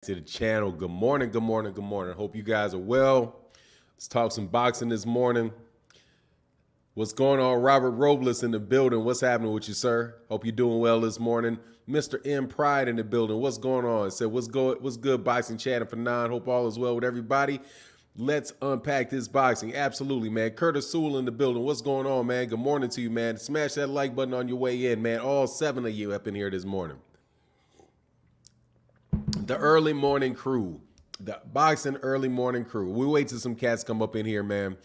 To the channel. Good morning, good morning, good morning. Hope you guys are well. Let's talk some boxing this morning. What's going on? Robert Robles in the building. What's happening with you, sir? Hope you're doing well this morning. Mr. M Pride in the building. What's going on? Said, what's good? Boxing chatting for 9. Hope all is well with everybody. Let's unpack this boxing. Absolutely, man. Curtis Sewell in the building. What's going on, man? Good morning to you, man. Smash that like button on your way in, man. All 7 of you up in here this morning. The early morning crew, the boxing early morning crew. We wait till some cats come up in here, man.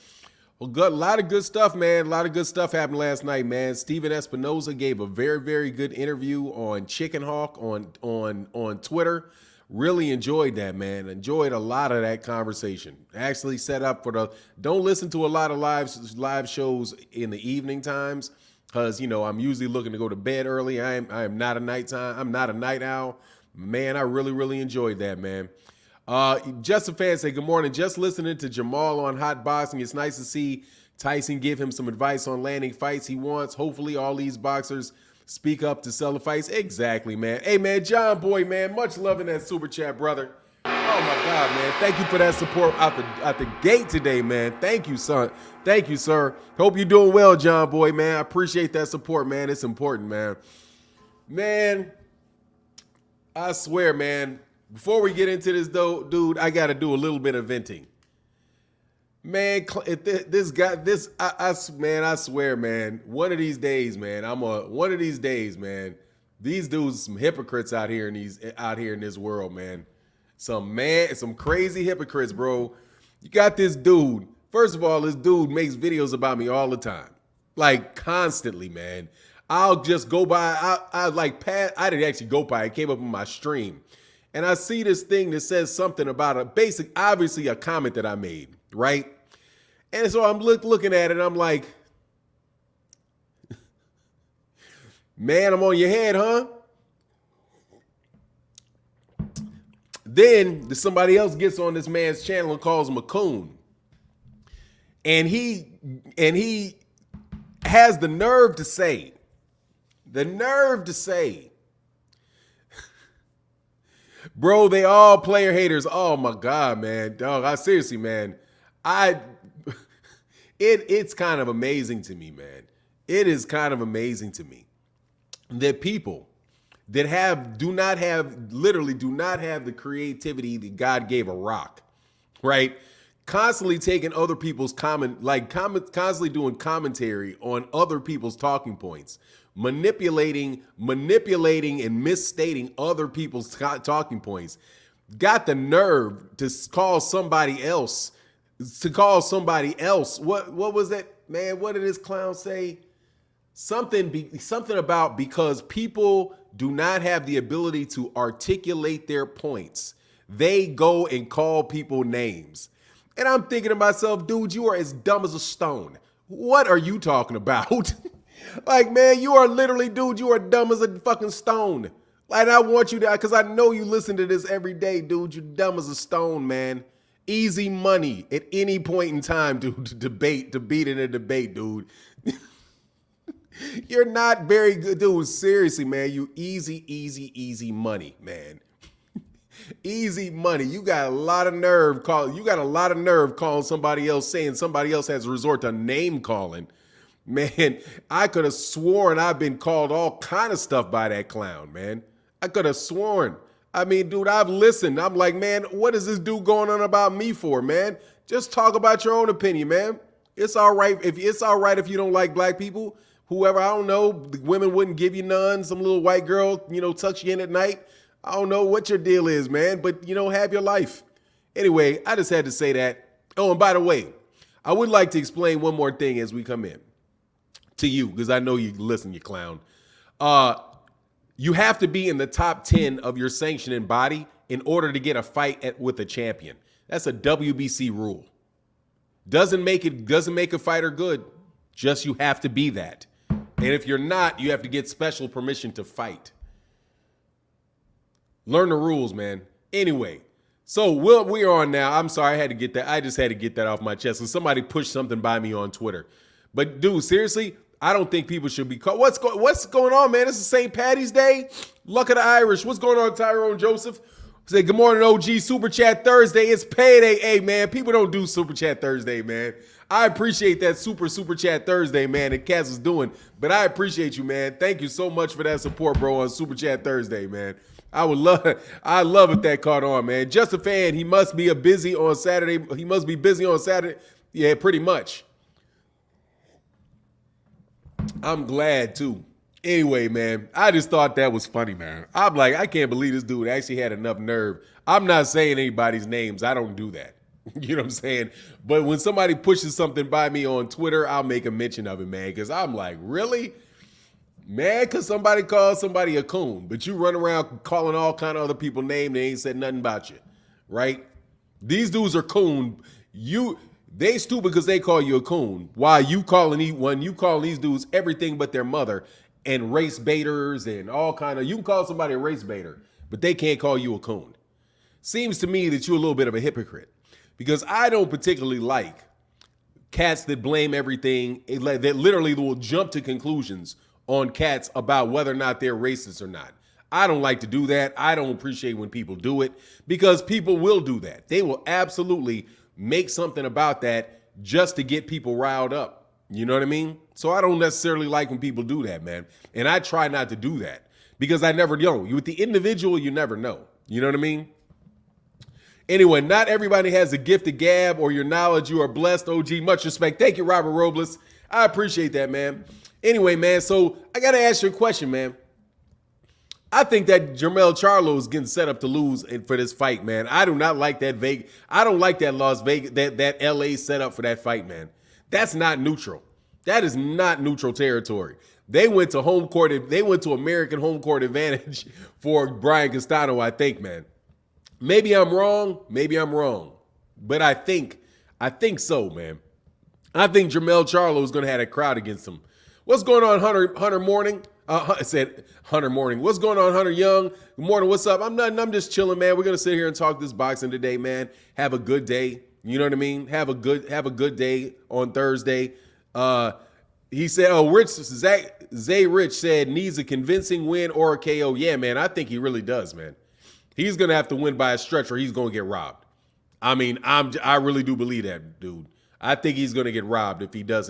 Well, good, a lot of good stuff, man. A lot of good stuff happened last night, man. Steven Espinoza gave a very, very good interview on Chicken Hawk on Twitter. Really enjoyed that, man. Enjoyed a lot of that conversation. Actually set up for the, don't listen to a lot of live shows in the evening times because, you know, I'm usually looking to go to bed early. I am not a nighttime. I'm not a night owl. Man, I really, really enjoyed that, man. Just a fan say, good morning. Just listening to Jermell on Hot Boxing. It's nice to see Tyson give him some advice on landing fights he wants. Hopefully all these boxers speak up to sell the fights. Exactly, man. Hey, man, John Boy, man, much love in that super chat, brother. Oh, my God, man. Thank you for that support out the gate today, man. Thank you, son. Thank you, sir. Hope you're doing well, John Boy, man. I appreciate that support, man. It's important, man. Man, I swear, man, before we get into this, though, dude, I got to do a little bit of venting. Man, this guy, man, I swear, man, one of these days, man, these dudes are some hypocrites out here in this world, man. Some crazy hypocrites, bro. You got this dude. First of all, this dude makes videos about me all the time, like constantly, man. I'll just go by. I didn't actually go by. It came up on my stream, and I see this thing that says something about obviously a comment that I made, right? And so I'm looking at it. And I'm like, man, I'm on your head, huh? Then somebody else gets on this man's channel and calls him a coon, and he has the nerve to say. Bro, they all player haters. Oh my God, man. Dog, I seriously, man. It's kind of amazing to me, man. It is kind of amazing to me that people that literally do not have the creativity that God gave a rock, right? Constantly taking other people's constantly doing commentary on other people's talking points, manipulating and misstating other people's talking points, got the nerve to call somebody else. What was that, man? What did this clown say? Something about because people do not have the ability to articulate their points, they go and call people names. And I'm thinking to myself, dude, you are as dumb as a stone. What are you talking about? Like, man, you are literally, dude, you are dumb as a fucking stone. Like, I want you to, because I know you listen to this every day, dude. You're dumb as a stone, man. Easy money at any point in time, dude, to beat in a debate, dude. You're not very good, dude. Seriously, man, you easy money, man. Easy money. You got a lot of nerve calling somebody else, saying somebody else has resort to name calling. Man, I could have sworn I've been called all kind of stuff by that clown, man. I could have sworn. I mean, dude, I've listened. I'm like, man, what is this dude going on about me for, man? Just talk about your own opinion, man. It's all right if you don't like black people. Whoever, I don't know, the women wouldn't give you none. Some little white girl, you know, tucks you in at night. I don't know what your deal is, man, but, you know, have your life. Anyway, I just had to say that. Oh, and by the way, I would like to explain one more thing as we come in to you, because I know you listen, you clown. You have to be in the top 10 of your sanctioning body in order to get a fight with a champion. That's a WBC rule. Doesn't make a fighter good. Just you have to be that. And if you're not, you have to get special permission to fight. Learn the rules, man. Anyway, so we're on now. I'm sorry, I had to get that. I just had to get that off my chest. So somebody pushed something by me on Twitter. But dude, seriously, I don't think people should be called. What's going on, man? This is St. Patty's Day. Luck of the Irish. What's going on, Tyrone Joseph? Say good morning, OG. Super Chat Thursday. It's payday. Hey, man, people don't do Super Chat Thursday, man. I appreciate that Super Chat Thursday, man, that Cass is doing. But I appreciate you, man. Thank you so much for that support, bro, on Super Chat Thursday, man. I love if that caught on, man. Just a fan. He must be busy on Saturday. He must be busy on Saturday. Yeah, pretty much. I'm glad, too. Anyway, man, I just thought that was funny, man. I'm like, I can't believe this dude actually had enough nerve. I'm not saying anybody's names. I don't do that. You know what I'm saying? But when somebody pushes something by me on Twitter, I'll make a mention of it, man, because I'm like, really? Man, because somebody called somebody a coon, but you run around calling all kind of other people names, they ain't said nothing about you, right? These dudes are coon. They stupid because they call you a coon. Why you calling these dudes everything but their mother and race baiters and all kind of, you can call somebody a race baiter, but they can't call you a coon. Seems to me that you're a little bit of a hypocrite because I don't particularly like cats that blame everything, that literally will jump to conclusions on cats about whether or not they're racist or not. I don't like to do that. I don't appreciate when people do it because people will do that. They will absolutely make something about that just to get people riled up. You know what I mean? So I don't necessarily like when people do that, man. And I try not to do that because I never know. With the individual, you never know. You know what I mean? Anyway, not everybody has a gift of gab or your knowledge. You are blessed, OG. Much respect. Thank you, Robert Robles. I appreciate that, man. Anyway, man, so I got to ask you a question, man. I think that Jermell Charlo is getting set up to lose for this fight, man. I do not like that Vegas. I don't like that Las Vegas, that LA setup for that fight, man. That's not neutral. That is not neutral territory. They went to home court. They went to American home court advantage for Brian Castano, I think, man. Maybe I'm wrong. Maybe I'm wrong. But I think so, man. I think Jermell Charlo is going to have a crowd against him. What's going on, Hunter Morning? I said Hunter Morning. What's going on, Hunter Young? Good morning. What's up? I'm nothing. I'm just chilling, man. We're going to sit here and talk this boxing today, man. Have a good day. You know what I mean? Have a good day on Thursday. He said, Zay Rich said needs a convincing win or a KO. Yeah, man, I think he really does, man. He's going to have to win by a stretch or he's going to get robbed. I mean, I really do believe that, dude. I think he's going to get robbed if he does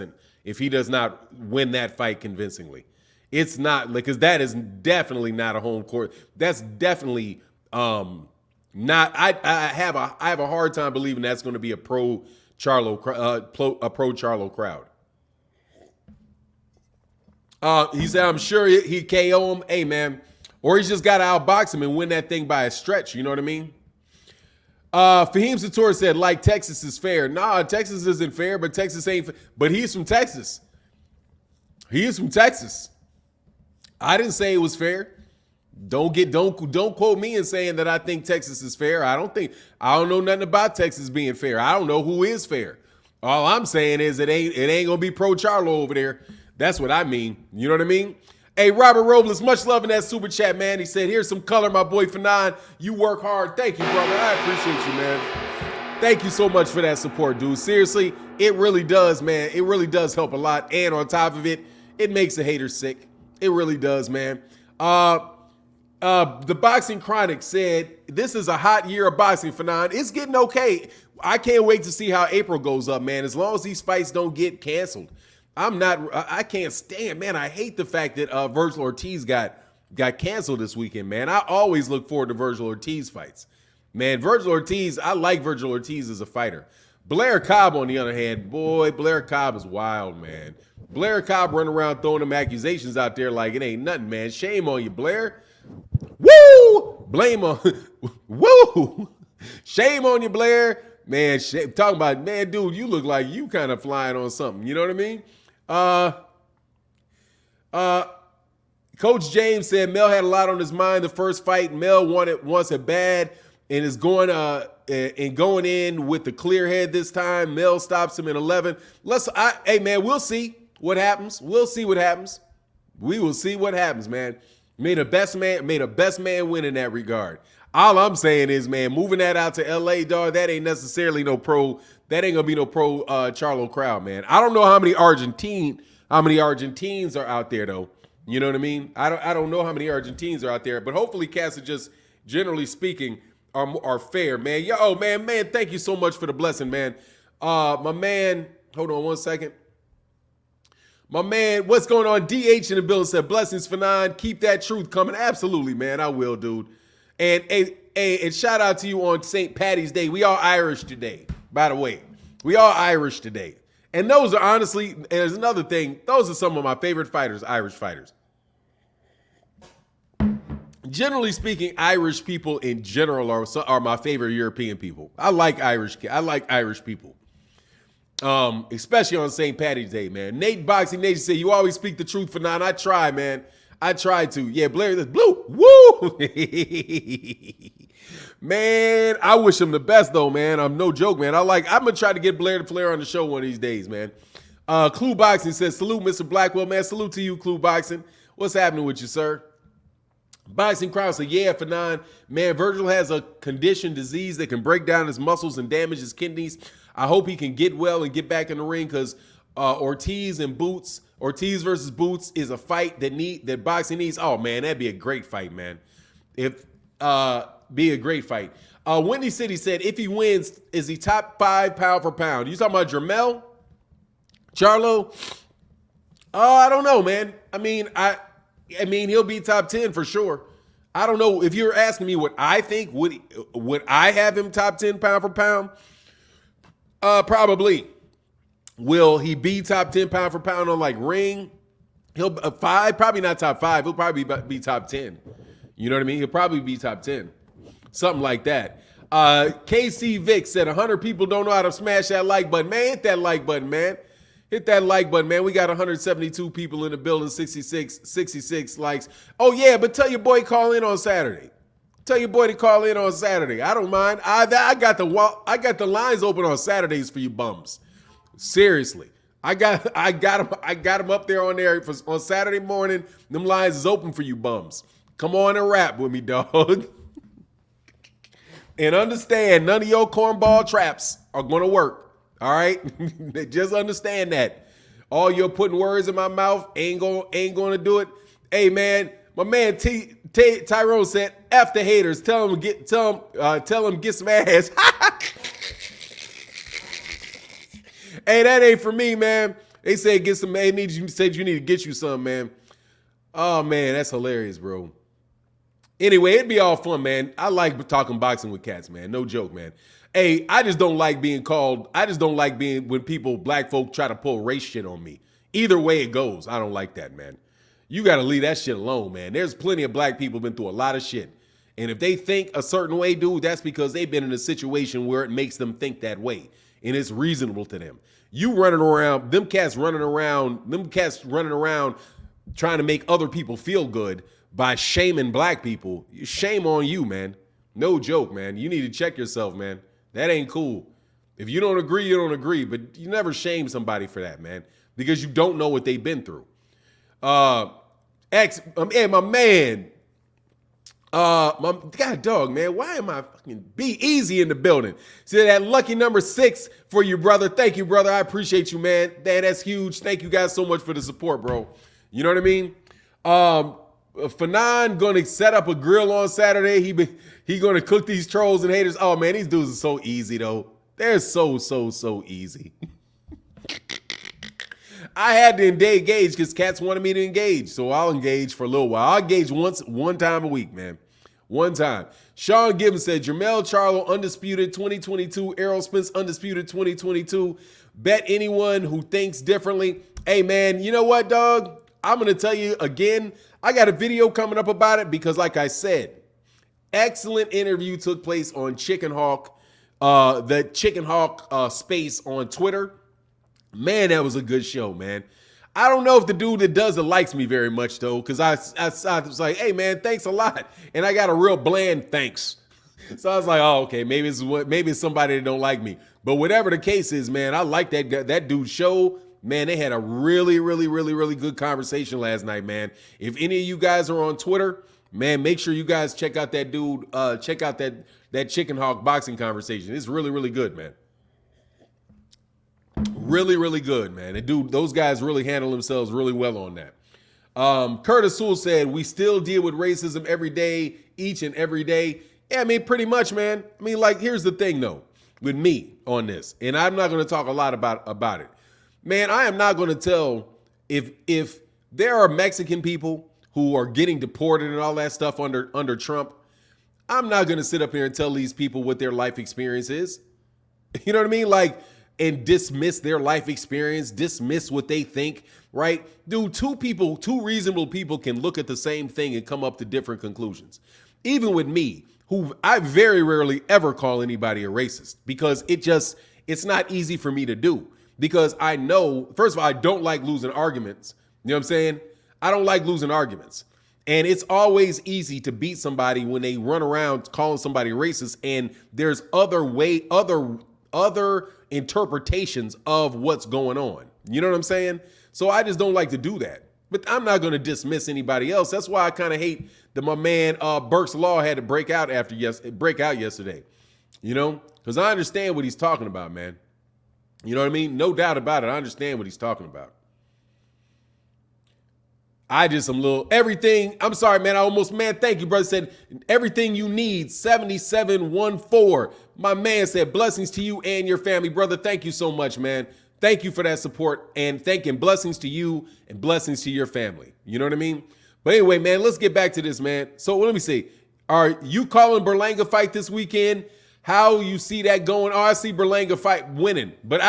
not win that fight convincingly. It's not, because that is definitely not a home court. That's definitely not. I have a hard time believing that's going to be a pro Charlo crowd. He said, I'm sure he KO him. Hey, man. Or he's just got to outbox him and win that thing by a stretch. You know what I mean? Fahim Sator said, like Texas is fair. Nah, Texas isn't fair, but Texas ain't fair. But he's from Texas. He is from Texas. I didn't say it was fair. Don't quote me in saying that I think Texas is fair. I don't know nothing about Texas being fair. I don't know who is fair. All I'm saying is it ain't gonna be pro Charlo over there. That's what I mean. You know what I mean? Hey, Robert Robles, much love in that super chat, man. He said, here's some color, my boy Fanon. You work hard. Thank you, brother. I appreciate you, man. Thank you so much for that support, dude. Seriously, it really does, man. It really does help a lot. And on top of it, it makes the haters sick. It really does, man. The Boxing Chronic said, this is a hot year of boxing, Fanon. It's getting okay. I can't wait to see how April goes up, man. As long as these fights don't get canceled. I can't stand, man. I hate the fact that Virgil Ortiz got canceled this weekend, man. I always look forward to Virgil Ortiz fights. Man, Virgil Ortiz, I like Virgil Ortiz as a fighter. Blair Cobb, on the other hand, boy, Blair Cobb is wild, man. Blair Cobb running around throwing them accusations out there like it ain't nothing, man. Shame on you, Blair. Woo! Blame on, woo! Shame on you, Blair. Man, talking about, man, dude, you look like you kind of flying on something. You know what I mean? Coach James said Mel had a lot on his mind the first fight. Mel wants it bad and is going in with the clear head this time. Mel stops him in 11. Hey man, we'll see what happens. We'll see what happens. We will see what happens, man. May the best man win in that regard. All I'm saying is, man, moving that out to LA, dog, that ain't necessarily no pro. That ain't gonna be no pro Charlo crowd, man. I don't know how many Argentines are out there though. You know what I mean? I don't know how many Argentines are out there, but hopefully, Cass, just generally speaking, are fair, man. Yo, oh, man, thank you so much for the blessing, man. My man, hold on one second. My man, what's going on? DH in the building said, blessings for 9. Keep that truth coming. Absolutely, man. I will, dude. And and shout out to you on St. Patty's Day. We all Irish today, by the way. We all Irish today. And those are honestly, and there's another thing, those are some of my favorite fighters, Irish fighters. Generally speaking, Irish people in general are my favorite European people. I like Irish people. Especially on St. Patty's Day, man. Nate Boxing Nation said, you always speak the truth for 9. I try, man. I try to. Yeah, Blair, this blue. Woo! Man, I wish him the best, though, man. I'm no joke, man. I'm going to try to get Blair the Flair on the show one of these days, man. Clue Boxing says, salute, Mr. Blackwell, man. Salute to you, Clue Boxing. What's happening with you, sir? Boxing Crowd said, yeah, for 9. Man, Virgil has a condition, disease that can break down his muscles and damage his kidneys. I hope he can get well and get back in the ring because Ortiz versus Boots is a fight that boxing needs. Oh, man, that'd be a great fight, man. Be a great fight. Windy City said, if he wins, is he top 5 pound for pound? You talking about Jermell? Charlo? I don't know, man. I mean, he'll be top 10 for sure. I don't know. If you're asking me what I think, would I have him top 10 pound for pound? Probably. Will he be top 10 pound for pound on like ring? He'll 5, probably not top 5. He'll probably be top 10. You know what I mean? He'll probably be top 10. Something like that. KC Vic said 100 people don't know how to smash that like button. Man, hit that like button, man. Hit that like button, man. We got 172 people in the building, 66 likes. Oh, yeah, but tell your boy call in on Saturday. Tell your boy to call in on Saturday. I don't mind. I got the lines open on Saturdays for you bums. Seriously. I got them up there on Saturday morning. Them lines is open for you bums. Come on and rap with me, dog. And understand, none of your cornball traps are going to work. All right? Just understand that. All your putting words in my mouth ain't going to do it. Hey, man, my man Tyrone said, F the haters. Tell them get some ass. Hey, that ain't for me, man. They said get some. You need to get you some, man. Oh, man, that's hilarious, bro. Anyway, it'd be all fun, man. I like talking boxing with cats, man. No joke, man. Hey, I just don't like being when black folk try to pull race shit on me. Either way it goes, I don't like that, man. You got to leave that shit alone, man. There's plenty of black people been through a lot of shit. And if they think a certain way, dude, that's because they've been in a situation where it makes them think that way. And it's reasonable to them. You running around, them cats running around trying to make other people feel good by shaming black people. Shame on you, man. No joke, man. You need to check yourself, man. That ain't cool. If you don't agree, you don't agree. But you never shame somebody for that, man. Because you don't know what they've been through. Hey, my man. God dog, man. Why am I fucking be easy in the building? See that lucky number 6 for you, brother. Thank you, brother. I appreciate you, man. That's huge. Thank you guys so much for the support, bro. You know what I mean? Fanon gonna set up a grill on Saturday. He gonna cook these trolls and haters. Oh man, these dudes are so easy though. They're so easy. I had to engage because cats wanted me to engage, so I'll engage for a little while. I'll engage one time a week, man. One time. Sean Gibbons said, Jermell Charlo undisputed 2022. Errol Spence undisputed 2022. Bet anyone who thinks differently. Hey man, you know what, dog? I'm going to tell you again, I got a video coming up about it because like I said, excellent interview took place on Chicken Hawk, the Chicken Hawk space on Twitter. Man, that was a good show, man. I don't know if the dude that does it likes me very much though, because I was like, hey man, thanks a lot. And I got a real bland thanks. So I was like, oh, okay, maybe it's somebody that don't like me. But whatever the case is, man, I like that dude's show. Man, they had a really good conversation last night, man. If any of you guys are on Twitter, man, make sure you guys check out that dude, check out that Chicken Hawk boxing conversation. It's really good, man. Really good, man. And dude, those guys really handle themselves really well on that. Curtis Sewell said, we still deal with racism every day, each and every day. Yeah, I mean, pretty much, man. I mean, like, here's the thing, though, with me on this, and I'm not going to talk a lot about it. Man, I am not going to tell if there are Mexican people who are getting deported and all that stuff under Trump. I'm not going to sit up here and tell these people what their life experience is. You know what I mean? Like, and dismiss their life experience, dismiss what they think, right? Dude, two reasonable people can look at the same thing and come up to different conclusions. Even with me, who I very rarely ever call anybody a racist, because it's not easy for me to do. Because I know, first of all, I don't like losing arguments. You know what I'm saying? I don't like losing arguments. And it's always easy to beat somebody when they run around calling somebody racist, and there's other interpretations of what's going on. You know what I'm saying? So I just don't like to do that. But I'm not going to dismiss anybody else. That's why I kind of hate that my man Burke's Law had to break out yesterday. You know, because I understand what he's talking about, man. You know what I mean? No doubt about it. I understand what he's talking about. I just am everything. I'm sorry, man. Thank you, brother. Said everything you need. 7714. My man said blessings to you and your family, brother. Thank you so much, man. Thank you for that support, and blessings to you and blessings to your family. You know what I mean? But anyway, man, let's get back to this, man. So let me see. Are you calling Berlanga fight this weekend? How you see that going? Oh, I see Berlanga fight winning. But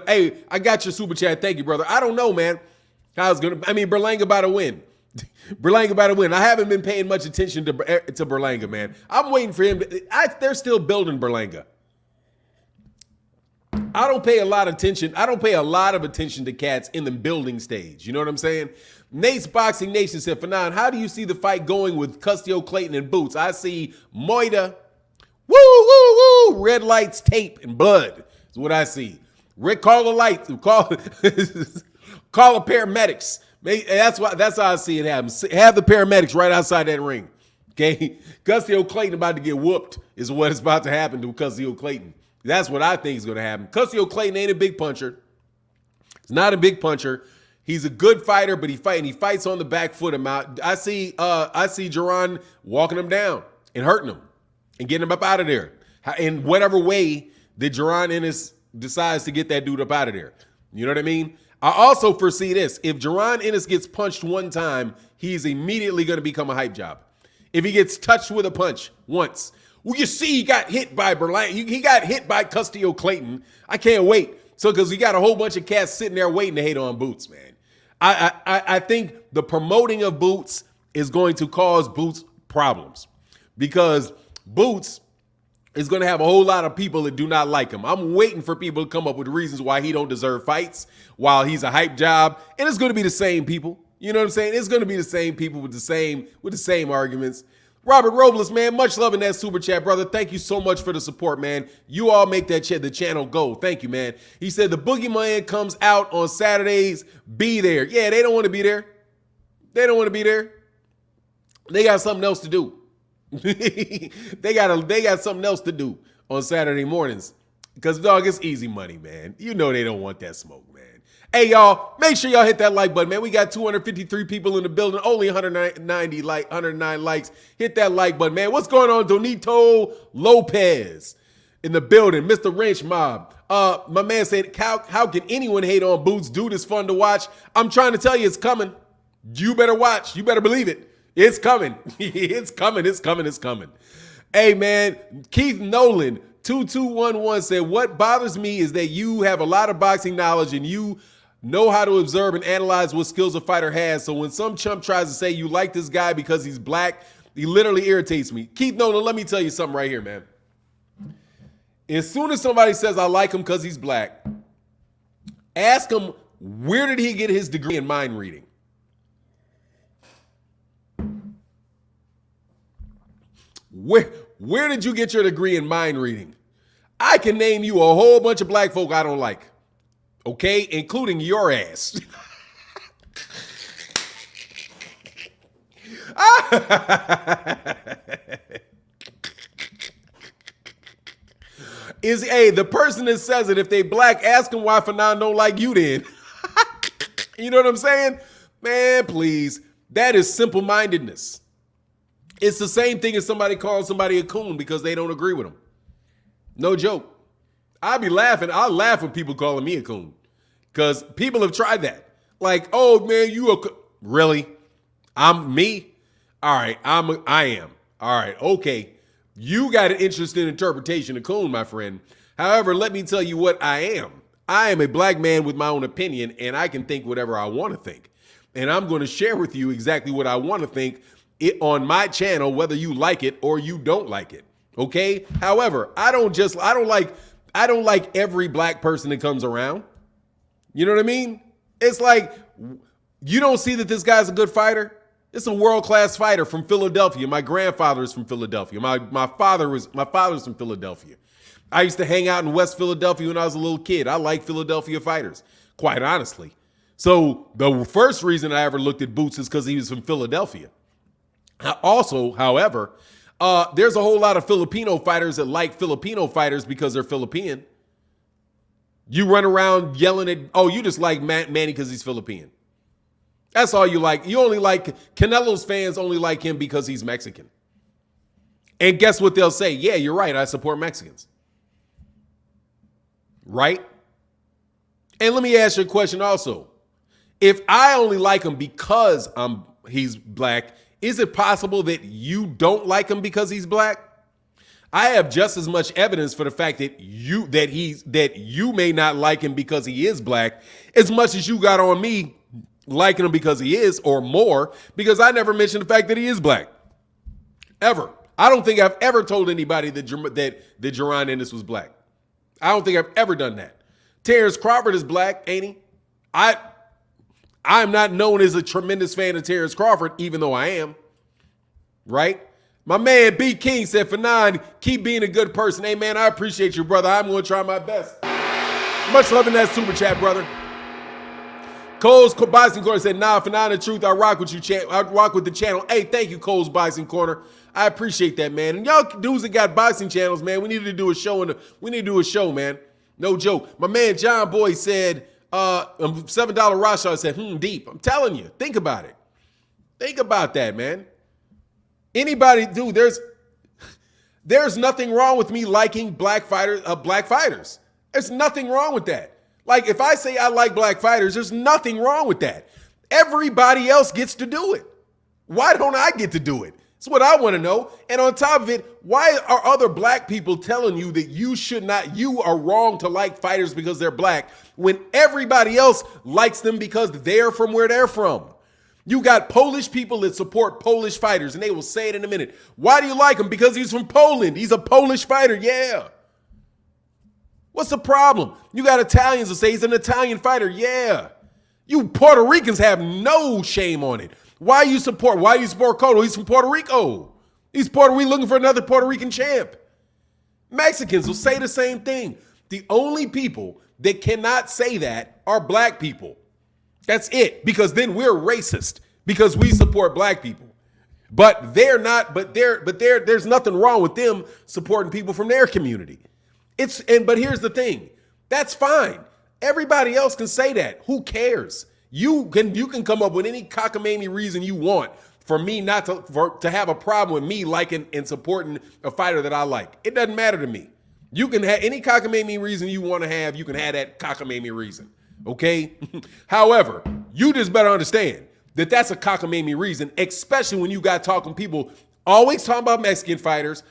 hey, I got your super chat. Thank you, brother. I don't know, man. Berlanga about to win. Berlanga about to win. I haven't been paying much attention to Berlanga, man. I'm waiting for him. They're still building Berlanga. I don't pay a lot of attention to cats in the building stage. You know what I'm saying? Nate's Boxing Nation said, Fanon, how do you see the fight going with Castano, Clayton, and Boots? I see Moida. Woo, woo, woo. Red lights, tape, and blood is what I see. Rick, call the lights. Call the paramedics. That's how I see it happen. Have the paramedics right outside that ring. Okay? Castano Clayton about to get whooped is what is about to happen to Castano Clayton. That's what I think is going to happen. Castano Clayton ain't a big puncher. He's not a big puncher. He's a good fighter, but he fights on the back foot. I see Jaron walking him down and hurting him and getting him up out of there. In whatever way that Jaron Ennis decides to get that dude up out of there. You know what I mean? I also foresee this. If Jaron Ennis gets punched one time, he's immediately going to become a hype job. If he gets touched with a punch once. Well, you see, he got hit by He got hit by Castano Clayton. I can't wait. So, because we got a whole bunch of cats sitting there waiting to hate on Boots, man. I think the promoting of Boots is going to cause Boots problems, because Boots is going to have a whole lot of people that do not like him. I'm waiting for people to come up with reasons why he don't deserve fights while he's a hype job, and it's going to be the same people. You know what I'm saying? It's going to be the same people with the same arguments. Robert Robles, man, much love in that super chat, brother. Thank you so much for the support, man. You all make the channel go. Thank you, man. He said the Boogeyman comes out on Saturdays. Be there. Yeah, they don't want to be there. They don't want to be there. They got something else to do. they got something else to do on Saturday mornings, because, dog, it's easy money, man. You know they don't want that smoke, man. Hey, y'all, make sure y'all hit that like button, man. We got 253 people in the building, only 109 likes. Hit that like button, man. What's going on? Donito Lopez in the building. Mr. Wrench Mob. My man said, how can anyone hate on Boots? Dude, it's fun to watch. I'm trying to tell you, it's coming. You better watch. You better believe it. It's coming. It's coming. It's coming. It's coming. Hey, man, Keith Nolan, 2211 said, what bothers me is that you have a lot of boxing knowledge and you know how to observe and analyze what skills a fighter has. So when some chump tries to say you like this guy because he's black, he literally irritates me. Keith Nolan, let me tell you something right here, man. As soon as somebody says I like him because he's black, ask him, where did he get his degree in mind reading? Where did you get your degree in mind reading? I can name you a whole bunch of black folk I don't like. Okay? Including your ass. The person that says it, if they black, ask them why Fanon don't like you then. You know what I'm saying? Man, please. That is simple-mindedness. It's the same thing as somebody calling somebody a coon because they don't agree with them. No joke. I'll be laughing. I'll laugh when people calling me a coon because people have tried that. Like, oh man, you a really? I'm me? All right, I am. All right, okay. You got an interesting interpretation of coon, my friend. However, let me tell you what I am. I am a black man with my own opinion, and I can think whatever I want to think. And I'm going to share with you exactly what I want to think on my channel, whether you like it or you don't like it. Okay? However, I don't like every black person that comes around. You know what I mean? It's like, you don't see that this guy's a good fighter? It's a world-class fighter from Philadelphia. My grandfather is from Philadelphia. My father's from Philadelphia. I used to hang out in West Philadelphia when I was a little kid. I like Philadelphia fighters, quite honestly. So the first reason I ever looked at Boots is because he was from Philadelphia. Also, however, there's a whole lot of Filipino fighters that like Filipino fighters because they're Philippine. You run around yelling at, oh, you just like Manny because he's Philippine. That's all you like. You only like, Canelo's fans only like him because he's Mexican. And guess what they'll say? Yeah, you're right. I support Mexicans. Right? And let me ask you a question also. If I only like him because he's black, is it possible that you don't like him because he's black? I have just as much evidence for the fact that you may not like him because he is black as much as you got on me liking him because he is, or more, because I never mentioned the fact that he is black. Ever. I don't think I've ever told anybody that Jaron Ennis was black. I don't think I've ever done that. Terrence Crawford is black, ain't he? I'm not known as a tremendous fan of Terrence Crawford, even though I am. Right? My man B King said, Fanon, keep being a good person. Hey man, I appreciate you, brother. I'm going to try my best. Much love in that super chat, brother. Cole's Bison Corner said, nah, Fanon, the truth, I rock with you, I rock with the channel. Hey, thank you, Cole's Bison Corner. I appreciate that, man. And y'all dudes that got boxing channels, man, we need to do a show, man. No joke. My man John Boy said, $7 Rashad said, deep. I'm telling you, think about it. Think about that, man. Anybody, dude, there's nothing wrong with me liking black fighters. There's nothing wrong with that. Like, if I say I like black fighters, there's nothing wrong with that. Everybody else gets to do it. Why don't I get to do it? That's what I want to know. And on top of it, why are other black people telling you that you are wrong to like fighters because they're black when everybody else likes them because they're from where they're from? You got Polish people that support Polish fighters, and they will say it in a minute. Why do you like him? Because he's from Poland. He's a Polish fighter. Yeah. What's the problem? You got Italians that say he's an Italian fighter. Yeah. You Puerto Ricans have no shame on it. Why you support Cotto? He's from Puerto Rico. He's Puerto Rico looking for another Puerto Rican champ. Mexicans will say the same thing. The only people that cannot say that are black people. That's it. Because then we're racist because we support black people. But they're not, there's nothing wrong with them supporting people from their community. But here's the thing. That's fine. Everybody else can say that. Who cares? You can come up with any cockamamie reason you want for me not to have a problem with me liking and supporting a fighter that I like. It doesn't matter to me. You can have any cockamamie reason you want to have. You can have that cockamamie reason. Okay? However, you just better understand that that's a cockamamie reason, especially when you got people always talking about Mexican fighters,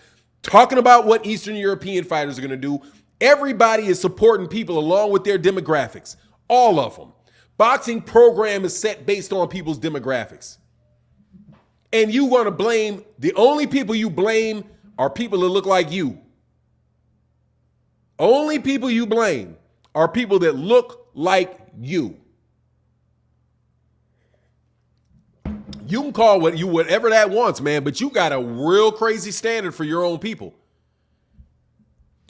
talking about what Eastern European fighters are going to do. Everybody is supporting people along with their demographics. All of them. Boxing program is set based on people's demographics. And you want to blame, the only people you blame are people that look like you. Only people you blame are people that look like you. You can call whatever that wants, man, but you got a real crazy standard for your own people.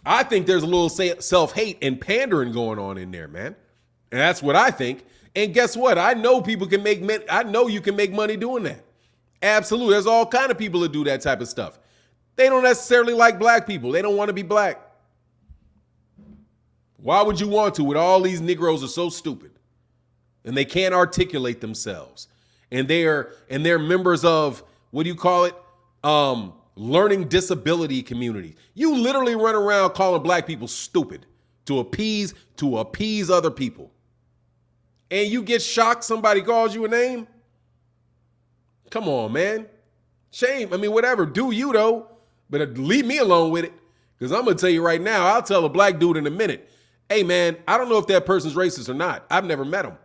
I think there's a little self-hate and pandering going on in there, man. And that's what I think. And guess what? I know people can make money. I know you can make money doing that. Absolutely. There's all kind of people that do that type of stuff. They don't necessarily like black people. They don't want to be black. Why would you want to when all these Negroes are so stupid and they can't articulate themselves? And they're members of, what do you call it? learning disability community. You literally run around calling black people stupid to appease other people. And you get shocked somebody calls you a name? Come on, man. Shame. I mean, whatever. Do you, though. But leave me alone with it. Because I'm going to tell you right now, I'll tell a black dude in a minute, hey, man, I don't know if that person's racist or not. I've never met him.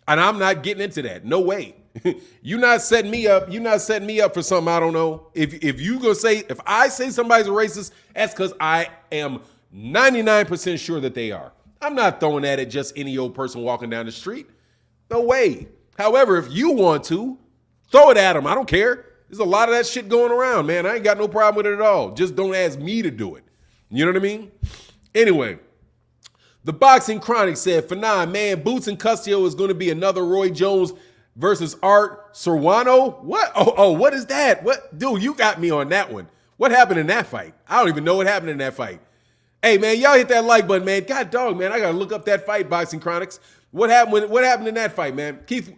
And I'm not getting into that. No way. You're not setting me up. You're not setting me up for something I don't know. If I say somebody's a racist, that's because I am 99% sure that they are. I'm not throwing that at just any old person walking down the street. No way. However, if you want to, throw it at them. I don't care. There's a lot of that shit going around, man. I ain't got no problem with it at all. Just don't ask me to do it. You know what I mean? Anyway, the Boxing Chronic said, Fanon, man, Boots and Custio is going to be another Roy Jones versus Art Serrano. What? Oh, what is that? What? Dude, you got me on that one. What happened in that fight? I don't even know what happened in that fight. Hey, man, y'all hit that like button, man. God dog, man, I got to look up that fight, Boxing Chronics. What happened in that fight, man? Keith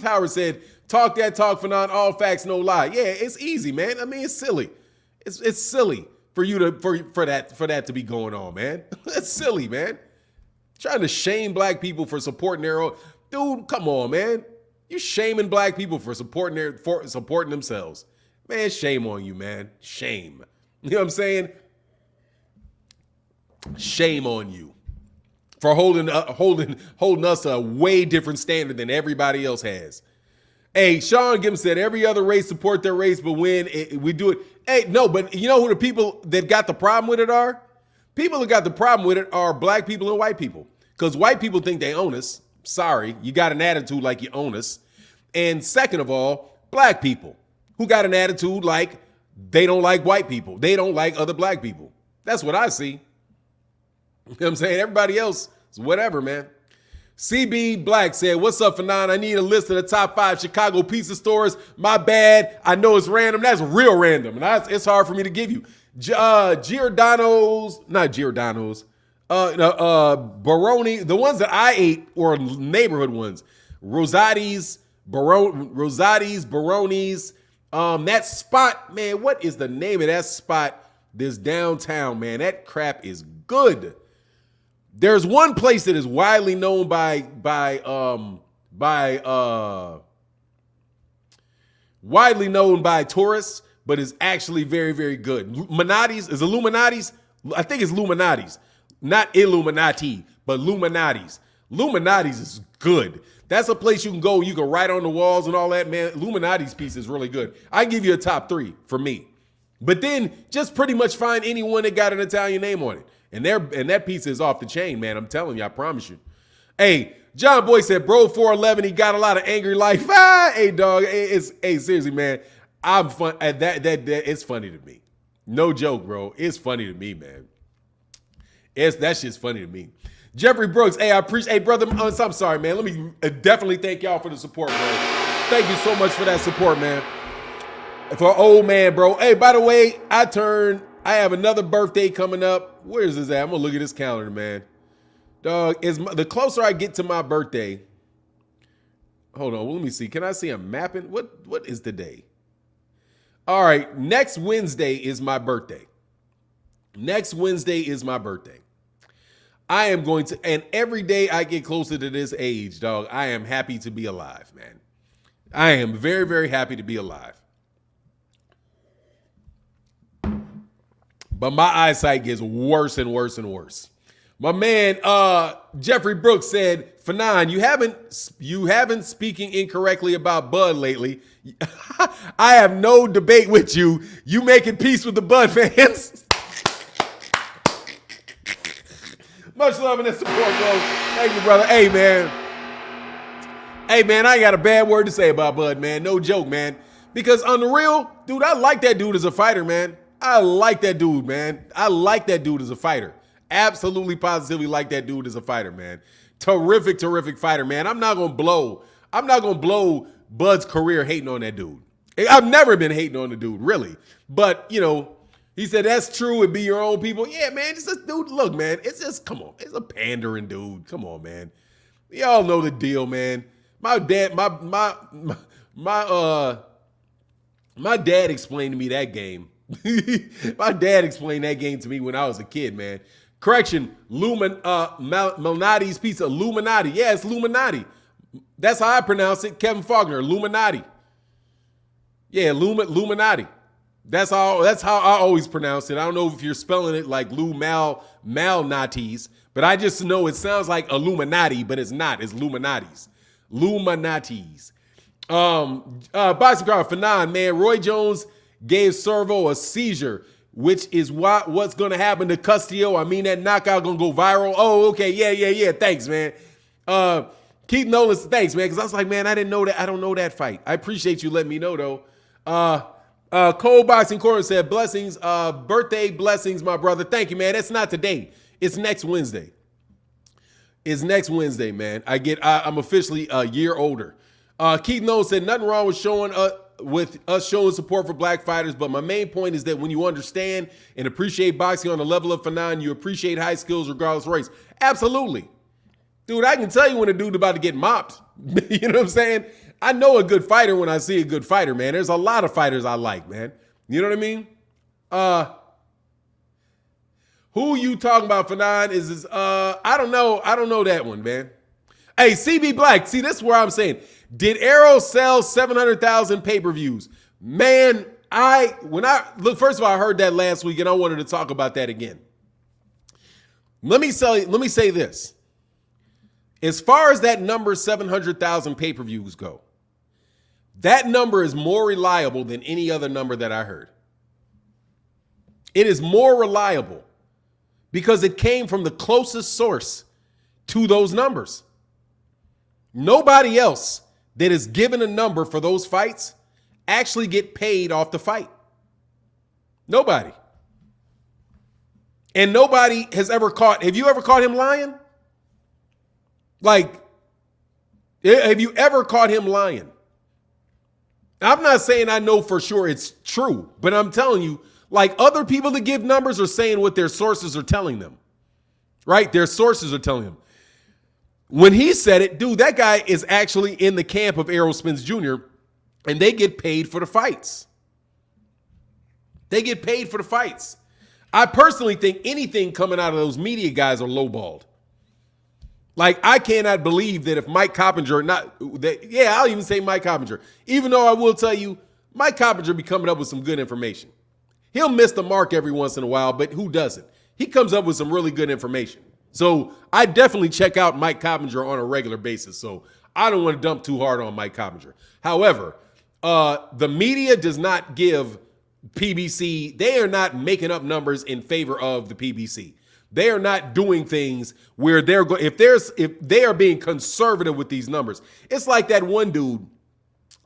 Howard said, talk that talk, Fanon, all facts, no lie. Yeah, it's easy, man. I mean, it's silly. It's silly for you to for that to be going on, man. It's silly, man. Trying to shame black people for supporting their own. Dude, come on, man. You shaming black people for supporting themselves. Man, shame on you, man. Shame. You know what I'm saying? Shame on you for holding us a way different standard than everybody else has. Hey, Sean Gibbs said every other race support their race, but when we do it. Hey, no, but you know who the people that got the problem with it are? People that got the problem with it are black people and white people. Because white people think they own us. Sorry, you got an attitude like you own us. And second of all, black people who got an attitude like they don't like white people. They don't like other black people. That's what I see. You know what I'm saying? Everybody else is whatever, man. CB Black said, what's up, Fanon? I need a list of the top 5 Chicago pizza stores. My bad. I know it's random. That's real random. And it's hard for me to give you. Giordano's, not Giordano's. Baroni, the ones that I ate were neighborhood ones. Rosati's, Baroni's. That spot, man, what is the name of that spot? This downtown, man. That crap is good. There's one place that is widely known by tourists, but is actually very, very good. Illuminati's? I think it's Illuminati's. Not Illuminati, but Illuminati's. Illuminati's is good. That's a place you can go. You can write on the walls and all that, man. Illuminati's piece is really good. I give you a top 3 for me. But then just pretty much find anyone that got an Italian name on it. And that pizza is off the chain, man. I'm telling you, I promise you. Hey, John Boy said, bro, 411, he got a lot of angry life. Hey, dog. Hey, seriously, man. I'm fun. That it's funny to me. No joke, bro. It's funny to me, man. That shit's funny to me. Jeffrey Brooks, hey, I appreciate, hey, brother, I'm sorry, man. Let me definitely thank y'all for the support, bro. Thank you so much for that support, man. For old man, bro. Hey, by the way, I have another birthday coming up. Where is this at? I'm going to look at this calendar, man. Dog, the closer I get to my birthday. Hold on, let me see. Can I see a mapping? What is the day? All right, next Wednesday is my birthday. Next Wednesday is my birthday. I am going to, and every day I get closer to this age, dog, I am happy to be alive, man. I am very, very happy to be alive. But my eyesight gets worse and worse and worse. My man, Jeffrey Brooks said, Fanon, you haven't speaking incorrectly about Bud lately. I have no debate with you. You making peace with the Bud fans. Much love and support, bro. Thank you, brother. Hey, man. Hey, man, I ain't got a bad word to say about Bud, man. No joke, man. Because on the real, dude, I like that dude as a fighter, man. I like that dude, man. I like that dude as a fighter. Absolutely, positively like that dude as a fighter, man. Terrific, terrific fighter, man. I'm not gonna blow Bud's career hating on that dude. I've never been hating on the dude, really. But, you know, he said that's true. It'd be your own people. Yeah, man. Just this dude. Look, man. It's just, come on. It's a pandering dude. Come on, man. Y'all know the deal, man. My dad, My dad explained to me that game. My dad explained that game to me when I was a kid, man. Correction, Malnati's Pizza. Illuminati. Yeah, it's Illuminati. That's how I pronounce it. Kevin Faulkner, Illuminati. Yeah, Illuminati. That's how I always pronounce it. I don't know if you're spelling it like Malnatis, but I just know it sounds like Illuminati, but it's not. It's Illuminatis. Illuminatis. Boxing card for 9, man. Roy Jones gave Servo a seizure, which is what's going to happen to Castillo. I mean, that knockout going to go viral. Oh, okay. Yeah. Thanks, man. Keith Nolan, thanks, man. Because I was like, man, I didn't know that. I don't know that fight. I appreciate you letting me know, though. Cold Boxing Corner said, blessings, birthday blessings, my brother. Thank you, man. That's not today. It's next Wednesday. It's next Wednesday, man. I'm officially a year older. Keith Nolan said, nothing wrong with us showing support for black fighters, but my main point is that when you understand and appreciate boxing on the level of Fanon, you appreciate high skills regardless of race. Absolutely. Dude, I can tell you when a dude about to get mopped. You know what I'm saying? I know a good fighter when I see a good fighter, man. There's a lot of fighters I like, man. You know what I mean? Who you talking about, Fanon? I don't know. I don't know that one, man. Hey, CB Black. See, this is where I'm saying, did Errol sell 700,000 pay-per-views? Man, first of all, I heard that last week and I wanted to talk about that again. Let me say this. As far as that number 700,000 pay-per-views go, that number is more reliable than any other number that I heard. It is more reliable because it came from the closest source to those numbers. Nobody else that is given a number for those fights actually get paid off the fight. Nobody. And nobody has ever have you ever caught him lying? Like, have you ever caught him lying? I'm not saying I know for sure it's true, but I'm telling you, like, other people that give numbers are saying what their sources are telling them, right? Their sources are telling them. When he said it, dude, that guy is actually in the camp of Errol Spence Jr., and they get paid for the fights. They get paid for the fights. I personally think anything coming out of those media guys are lowballed. Like, I cannot believe that if Mike Coppinger, I'll even say Mike Coppinger, even though I will tell you, Mike Coppinger be coming up with some good information. He'll miss the mark every once in a while, but who doesn't? He comes up with some really good information. So I definitely check out Mike Coppinger on a regular basis. So I don't want to dump too hard on Mike Coppinger. However, the media does not give PBC, they are not making up numbers in favor of the PBC. They are not doing things where if they are being conservative with these numbers. It's like that one dude,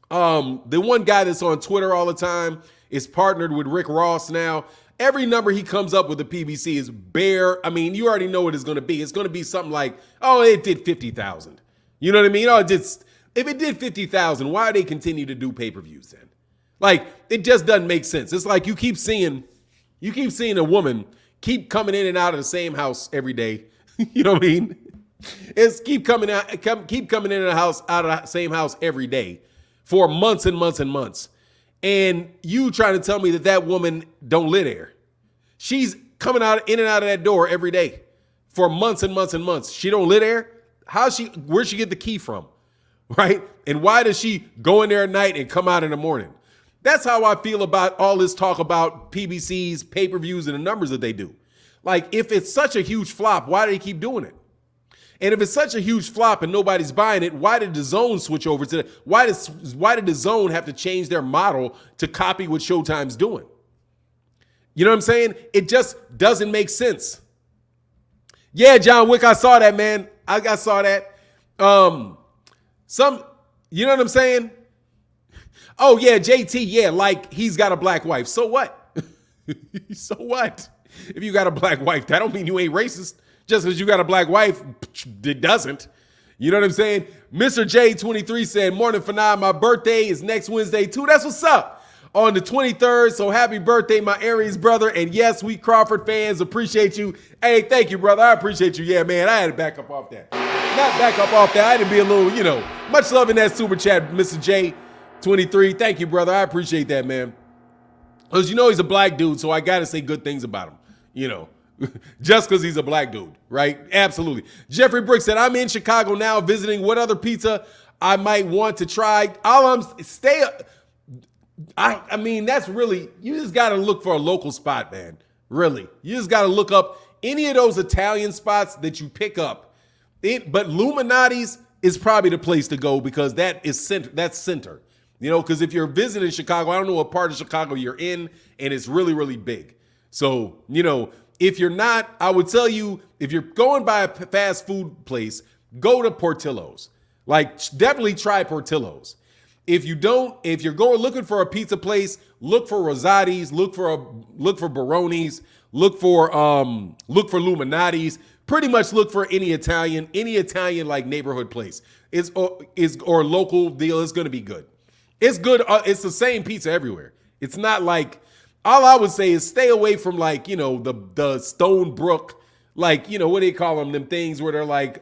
the one guy that's on Twitter all the time is partnered with Rick Ross now. Every number he comes up with the PBC is bare. I mean, you already know what it's going to be. It's going to be something like, oh, it did 50,000. You know what I mean? If it did 50,000, why do they continue to do pay-per-views then? Like, it just doesn't make sense. It's like you keep seeing a woman keep coming in and out of the same house every day. You know what I mean? It's keep coming in and out of the same house every day for months and months and months. And you trying to tell me that woman don't live there. She's coming in and out of that door every day for months and months and months. She don't live there? Where'd she get the key from? Right? And why does she go in there at night and come out in the morning? That's how I feel about all this talk about PBCs, pay-per-views, and the numbers that they do. Like, if it's such a huge flop, why do they keep doing it? And if it's such a huge flop and nobody's buying it, why did the Zone switch over to that? Why did the Zone have to change their model to copy what Showtime's doing? You know what I'm saying? It just doesn't make sense. Yeah, John Wick, I saw that, man. I saw that. You know what I'm saying? Oh, yeah, JT, yeah, like he's got a black wife. So what? So what? If you got a black wife, that don't mean you ain't racist. Just because you got a black wife, it doesn't. You know what I'm saying? Mr. J23 said, morning for now. My birthday is next Wednesday, too. That's what's up. On the 23rd, so happy birthday, my Aries brother. And yes, we Crawford fans appreciate you. Hey, thank you, brother. I appreciate you. Yeah, man, I had to back up off that. Not back up off that. I had to be a little, much love in that super chat, Mr. J. 23. Thank you, brother. I appreciate that, man. Because you know he's a black dude, so I got to say good things about him, you know, just because he's a black dude, right? Absolutely. Jeffrey Brick said, I'm in Chicago now visiting. What other pizza I might want to try? I mean, that's really, you just got to look for a local spot, man. Really. You just got to look up any of those Italian spots that you pick up. But Illuminati's is probably the place to go because that's center. You know, because if you're visiting Chicago, I don't know what part of Chicago you're in, and it's really, really big. So, you know, if you're not, I would tell you, if you're going by a fast food place, go to Portillo's. Like, definitely try Portillo's. If you're going looking for a pizza place, look for Rosati's, look for Baroni's, look for Illuminati's. Pretty much look for any Italian like neighborhood place. Or local deal is going to be good. It's good. It's the same pizza everywhere. It's not like, all I would say is stay away from like, you know, the Stonebrook, like, you know, what do they call them things where they're like,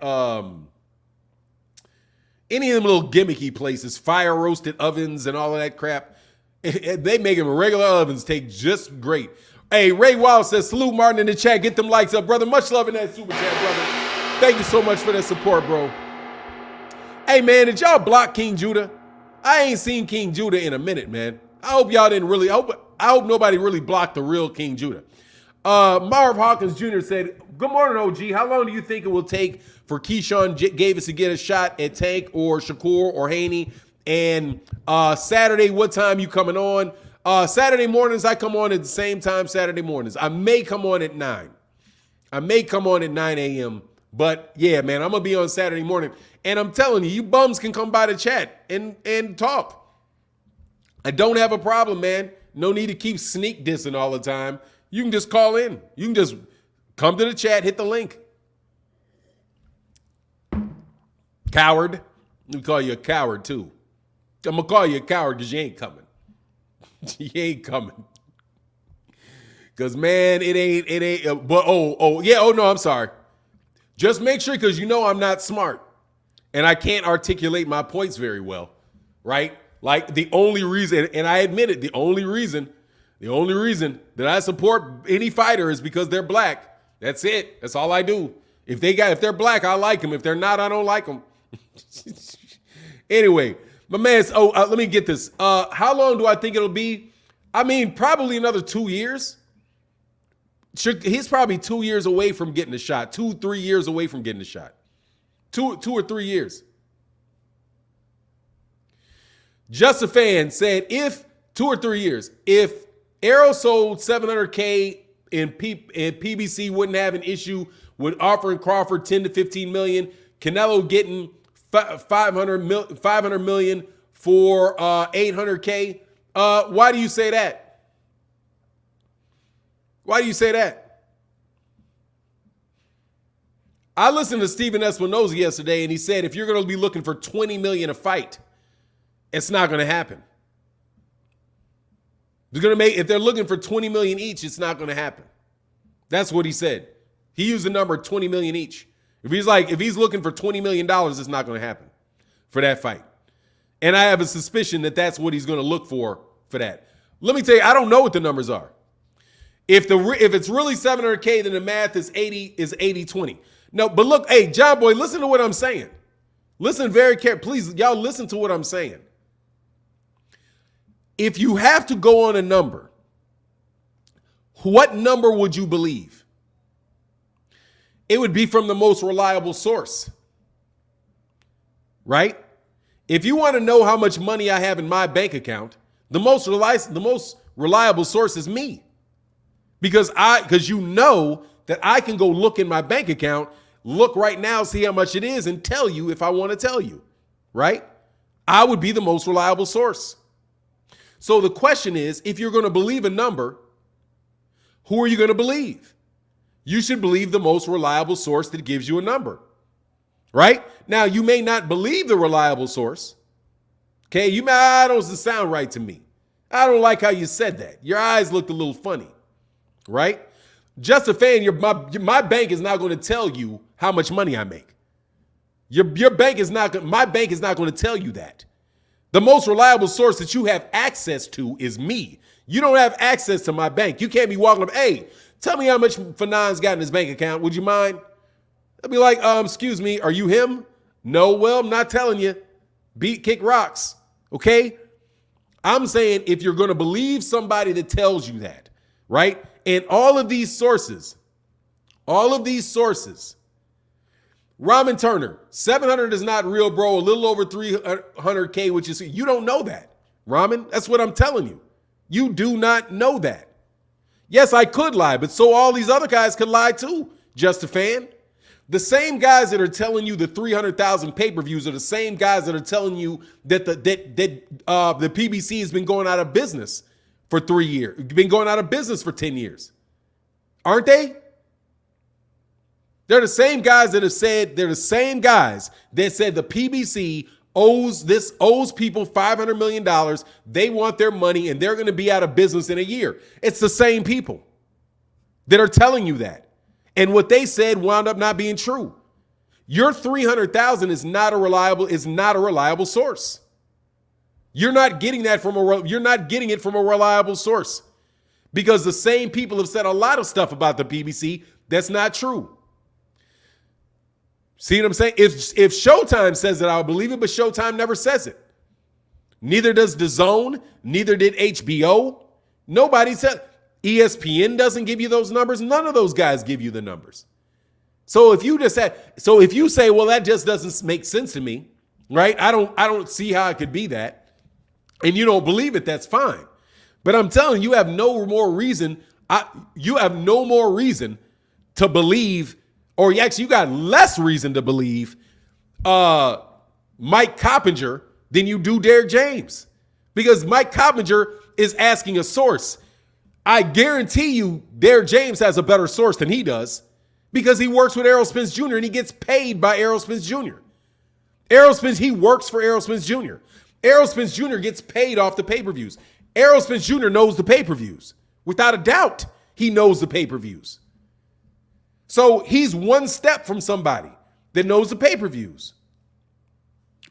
any of them little gimmicky places, fire roasted ovens and all of that crap. They make them regular ovens take just great. Hey, Ray Wild says, salute Martin in the chat. Get them likes up, brother. Much love in that super chat, brother. Thank you so much for that support, bro. Hey, man, did y'all block King Judah? I ain't seen King Judah in a minute, man. I hope y'all didn't really, I hope nobody really blocked the real King Judah. Marv Hawkins Jr. said, good morning, OG. How long do you think it will take for Keyshawn Davis to get a shot at Tank or Shakur or Haney? And Saturday, what time you coming on? Saturday mornings, I come on at the same time Saturday mornings. I may come on at 9. I may come on at 9 a.m. But yeah, man, I'm going to be on Saturday morning. And I'm telling you, you bums can come by the chat and talk. I don't have a problem, man. No need to keep sneak dissing all the time. You can just call in. You can just come to the chat, hit the link. Coward. We call you a coward, too. I'm going to call you a coward because you ain't coming. You ain't coming. Because, man, it ain't. But, no, I'm sorry. Just make sure, because you know I'm not smart. And I can't articulate my points very well, right? Like the only reason, and I admit it, the only reason that I support any fighter is because they're black. That's it. That's all I do. If they're black, I like them. If they're not, I don't like them. Anyway, my man, let me get this. How long do I think it'll be? I mean, probably another 2 years. He's probably 2 years away from getting a shot. 2-3 years away from getting a shot. 2 or 3 years. Just a Fan said, if 2 or 3 years, if Errol sold $700K and PBC wouldn't have an issue with offering Crawford 10 to 15 million, Canelo getting 500 million for 800K. Why do you say that? Why do you say that? I listened to Stephen Espinoza yesterday, and he said if you're going to be looking for 20 million a fight, it's not going to happen. If they're looking for 20 million each, it's not going to happen. That's what he said. He used the number 20 million each. If he's looking for $20 million, it's not going to happen for that fight. And I have a suspicion that that's what he's going to look for that. Let me tell you, I don't know what the numbers are. If it's really 700K, then the math is 80-20. No, but look, hey, John Boy, listen to what I'm saying. Listen very carefully. Please, y'all listen to what I'm saying. If you have to go on a number, what number would you believe? It would be from the most reliable source, right? If you want to know how much money I have in my bank account, the most reliable source is me. Because you know that I can go look in my bank account, look right now, see how much it is, and tell you if I want to tell you, right? I would be the most reliable source. So the question is, if you're going to believe a number, who are you going to believe? You should believe the most reliable source that gives you a number, right? Now, you may not believe the reliable source. Okay, that doesn't sound right to me. I don't like how you said that. Your eyes looked a little funny, right? Just a Fan, my bank is not going to tell you how much money I make. My bank is not going to tell you that. The most reliable source that you have access to is me. You don't have access to my bank. You can't be walking up, hey, tell me how much Fanon's got in his bank account. Would you mind? I'll be like, excuse me, are you him? No, well, I'm not telling you. Kick rocks, okay? I'm saying if you're going to believe somebody that tells you that, right? And all of these sources, Ramen Turner, 700 is not real, bro. A little over 300K, which is, you don't know that. Ramen, that's what I'm telling you. You do not know that. Yes, I could lie, but so all these other guys could lie too, Just a Fan. The same guys that are telling you the 300,000 pay-per-views are the same guys that are telling you that the PBC has been going out of business for 3 years, been going out of business for 10 years. Aren't they? They're the same guys that have said, the PBC owes people $500 million. They want their money and they're going to be out of business in a year. It's the same people that are telling you that. And what they said wound up not being true. Your 300,000 is not a reliable source. You're not getting it from a reliable source, because the same people have said a lot of stuff about the PBC that's not true. See what I'm saying? If Showtime says it, I'll believe it, but Showtime never says it. Neither does DAZN, neither did HBO. Nobody said. ESPN doesn't give you those numbers. None of those guys give you the numbers. So if you say, well, that just doesn't make sense to me, right? I don't see how it could be that. And you don't believe it, that's fine. But I'm telling you, you have no more reason to believe, or actually you got less reason to believe Mike Coppinger than you do Derek James. Because Mike Coppinger is asking a source. I guarantee you Derek James has a better source than he does, because he works with Errol Spence Jr. and he gets paid by Errol Spence Jr. He works for Errol Spence Jr. Errol Spence Jr. gets paid off the pay-per-views. Errol Spence Jr. knows the pay-per-views. Without a doubt, he knows the pay-per-views. So he's one step from somebody that knows the pay-per-views.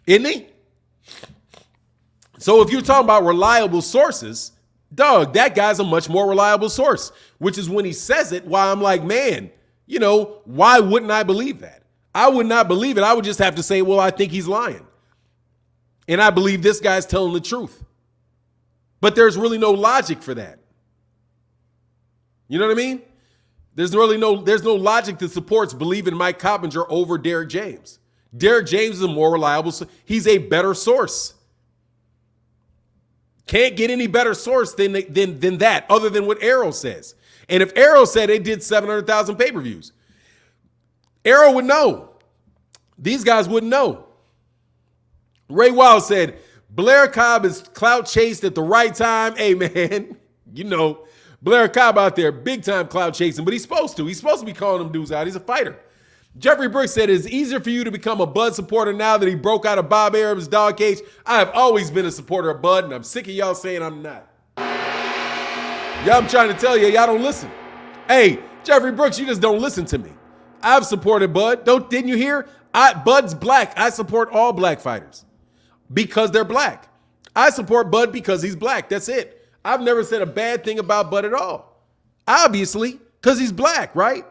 Isn't he? So if you're talking about reliable sources, dog, that guy's a much more reliable source, which is when he says it, why I'm like, man, why wouldn't I believe that? I would not believe it. I would just have to say, well, I think he's lying. And I believe this guy's telling the truth. But there's really no logic for that. You know what I mean? There's no logic that supports believing Mike Coppinger over Derek James. Derek James is a more reliable, he's a better source. Can't get any better source than that, other than what Errol says. And if Errol said it did 700,000 pay-per-views, Errol would know. These guys wouldn't know. Ray Wild said, Blair Cobb is clout chased at the right time. Hey, man, Blair Cobb out there, big time clout chasing, but he's supposed to. He's supposed to be calling them dudes out. He's a fighter. Jeffrey Brooks said, it's easier for you to become a Bud supporter now that he broke out of Bob Arum's dog cage. I have always been a supporter of Bud, and I'm sick of y'all saying I'm not. Y'all, I'm trying to tell you, y'all don't listen. Hey, Jeffrey Brooks, you just don't listen to me. I've supported Bud. Didn't you hear? Bud's black. I support all black fighters because they're black. I support Bud because he's black. That's it. I've never said a bad thing about Bud at all. Obviously, because he's black, right?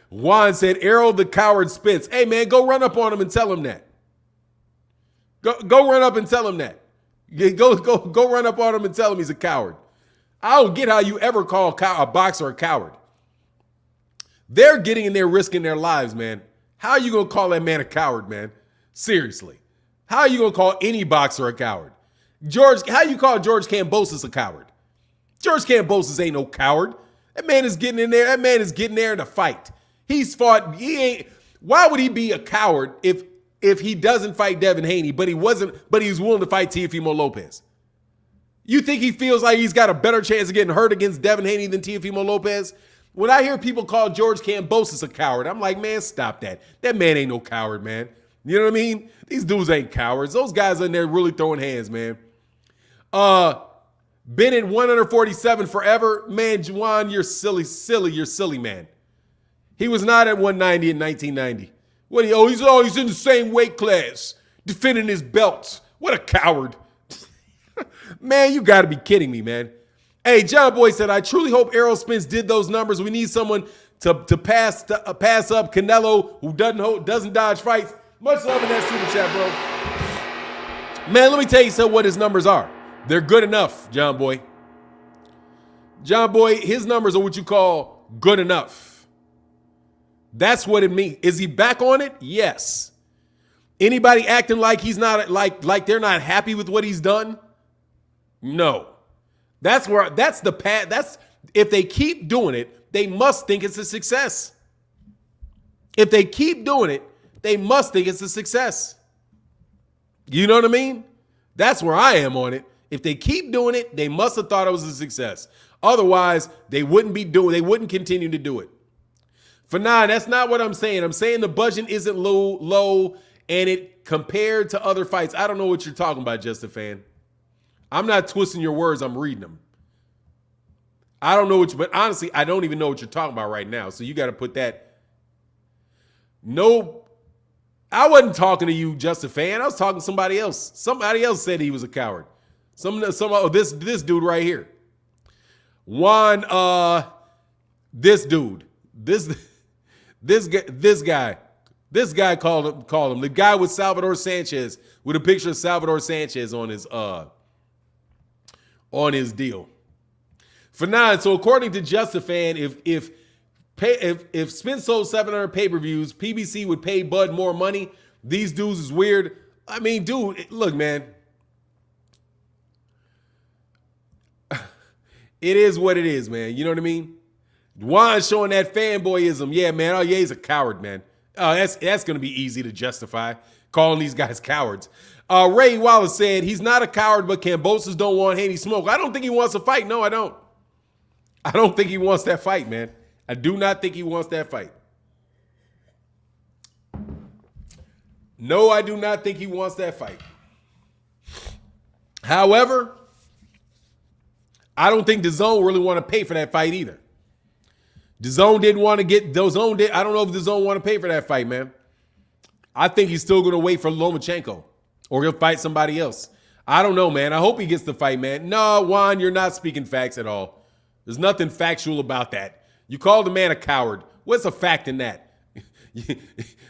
Juan said, Errol the coward Spence. Hey, man, go run up on him and tell him that. Go run up and tell him that. Go run up on him and tell him he's a coward. I don't get how you ever call a boxer a coward. They're getting in there risking their lives, man. How are you going to call that man a coward, man? Seriously. How are you going to call any boxer a coward? How you call George Kambosos a coward? George Kambosos ain't no coward. That man is getting in there. That man is getting there to fight. He's fought. Why would he be a coward if he doesn't fight Devin Haney, but he was willing to fight Teofimo Lopez? You think he feels like he's got a better chance of getting hurt against Devin Haney than Teofimo Lopez? When I hear people call George Kambosos a coward, I'm like, man, stop that. That man ain't no coward, man. You know what I mean? These dudes ain't cowards. Those guys in there really throwing hands, man. Been at 147 forever. Man, Juwan, you're silly, man. He was not at 190 in 1990. He's in the same weight class. defending his belts. What a coward. Man, you got to be kidding me, man. Hey, John Boy said, I truly hope Errol Spence did those numbers. We need someone to pass up Canelo who doesn't dodge fights. Much love in that super chat, bro. Man, let me tell you what his numbers are. They're good enough, John Boy. John Boy, his numbers are what you call good enough. That's what it means. Is he back on it? Yes. Anybody acting like he's not like they're not happy with what he's done? No. That's the path. That's if they keep doing it, they must think it's a success. If they keep doing it, they must think it's a success. You know what I mean? That's where I am on it. If they keep doing it, they must have thought it was a success. Otherwise, they wouldn't continue to do it. For now, that's not what I'm saying. I'm saying the budget isn't low and it compared to other fights. I don't know what you're talking about, Just a Fan. I'm not twisting your words. I'm reading them. I don't know but honestly, I don't even know what you're talking about right now. So you got to put that. No, I wasn't talking to you, Just a Fan. I was talking to somebody else. Somebody else said he was a coward. This dude right here. This dude. This guy called him the guy with Salvador Sanchez, with a picture of Salvador Sanchez on his deal. For now, so according to Just a Fan, if Spence sold 700 pay-per-views, PBC would pay Bud more money. These dudes is weird. I mean, dude, look, man. It is what it is, man. You know what I mean? Juan showing that fanboyism. Yeah, man. Oh, yeah, he's a coward, man. Oh, that's going to be easy to justify, calling these guys cowards. Ray Wallace said, he's not a coward, but Kambosos don't want Haney smoke. I don't think he wants to fight. No, I don't. I don't think he wants that fight, man. I do not think he wants that fight. No, I do not think he wants that fight. However, I don't think DAZN really want to pay for that fight either. DAZN didn't want to get DAZN did. I don't know if DAZN want to pay for that fight, man. I think he's still going to wait for Lomachenko or he'll fight somebody else. I don't know, man. I hope he gets the fight, man. No, Juan, you're not speaking facts at all. There's nothing factual about that. You called the man a coward. What's the fact in that?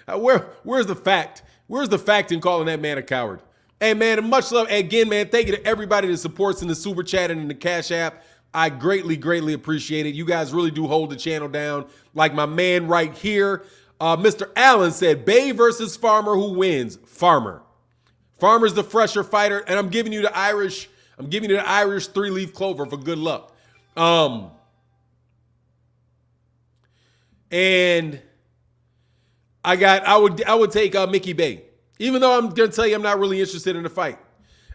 Where's the fact? Where's the fact in calling that man a coward? Hey, man, and much love. Again, man, thank you to everybody that supports in the Super Chat and in the Cash App. I greatly, greatly appreciate it. You guys really do hold the channel down. Like my man right here, Mr. Allen said, Bay versus Farmer, who wins? Farmer. Farmer's the fresher fighter, and I'm giving you the Irish 3-leaf clover for good luck. And I would take Mickey Bay. Even though I'm going to tell you I'm not really interested in the fight.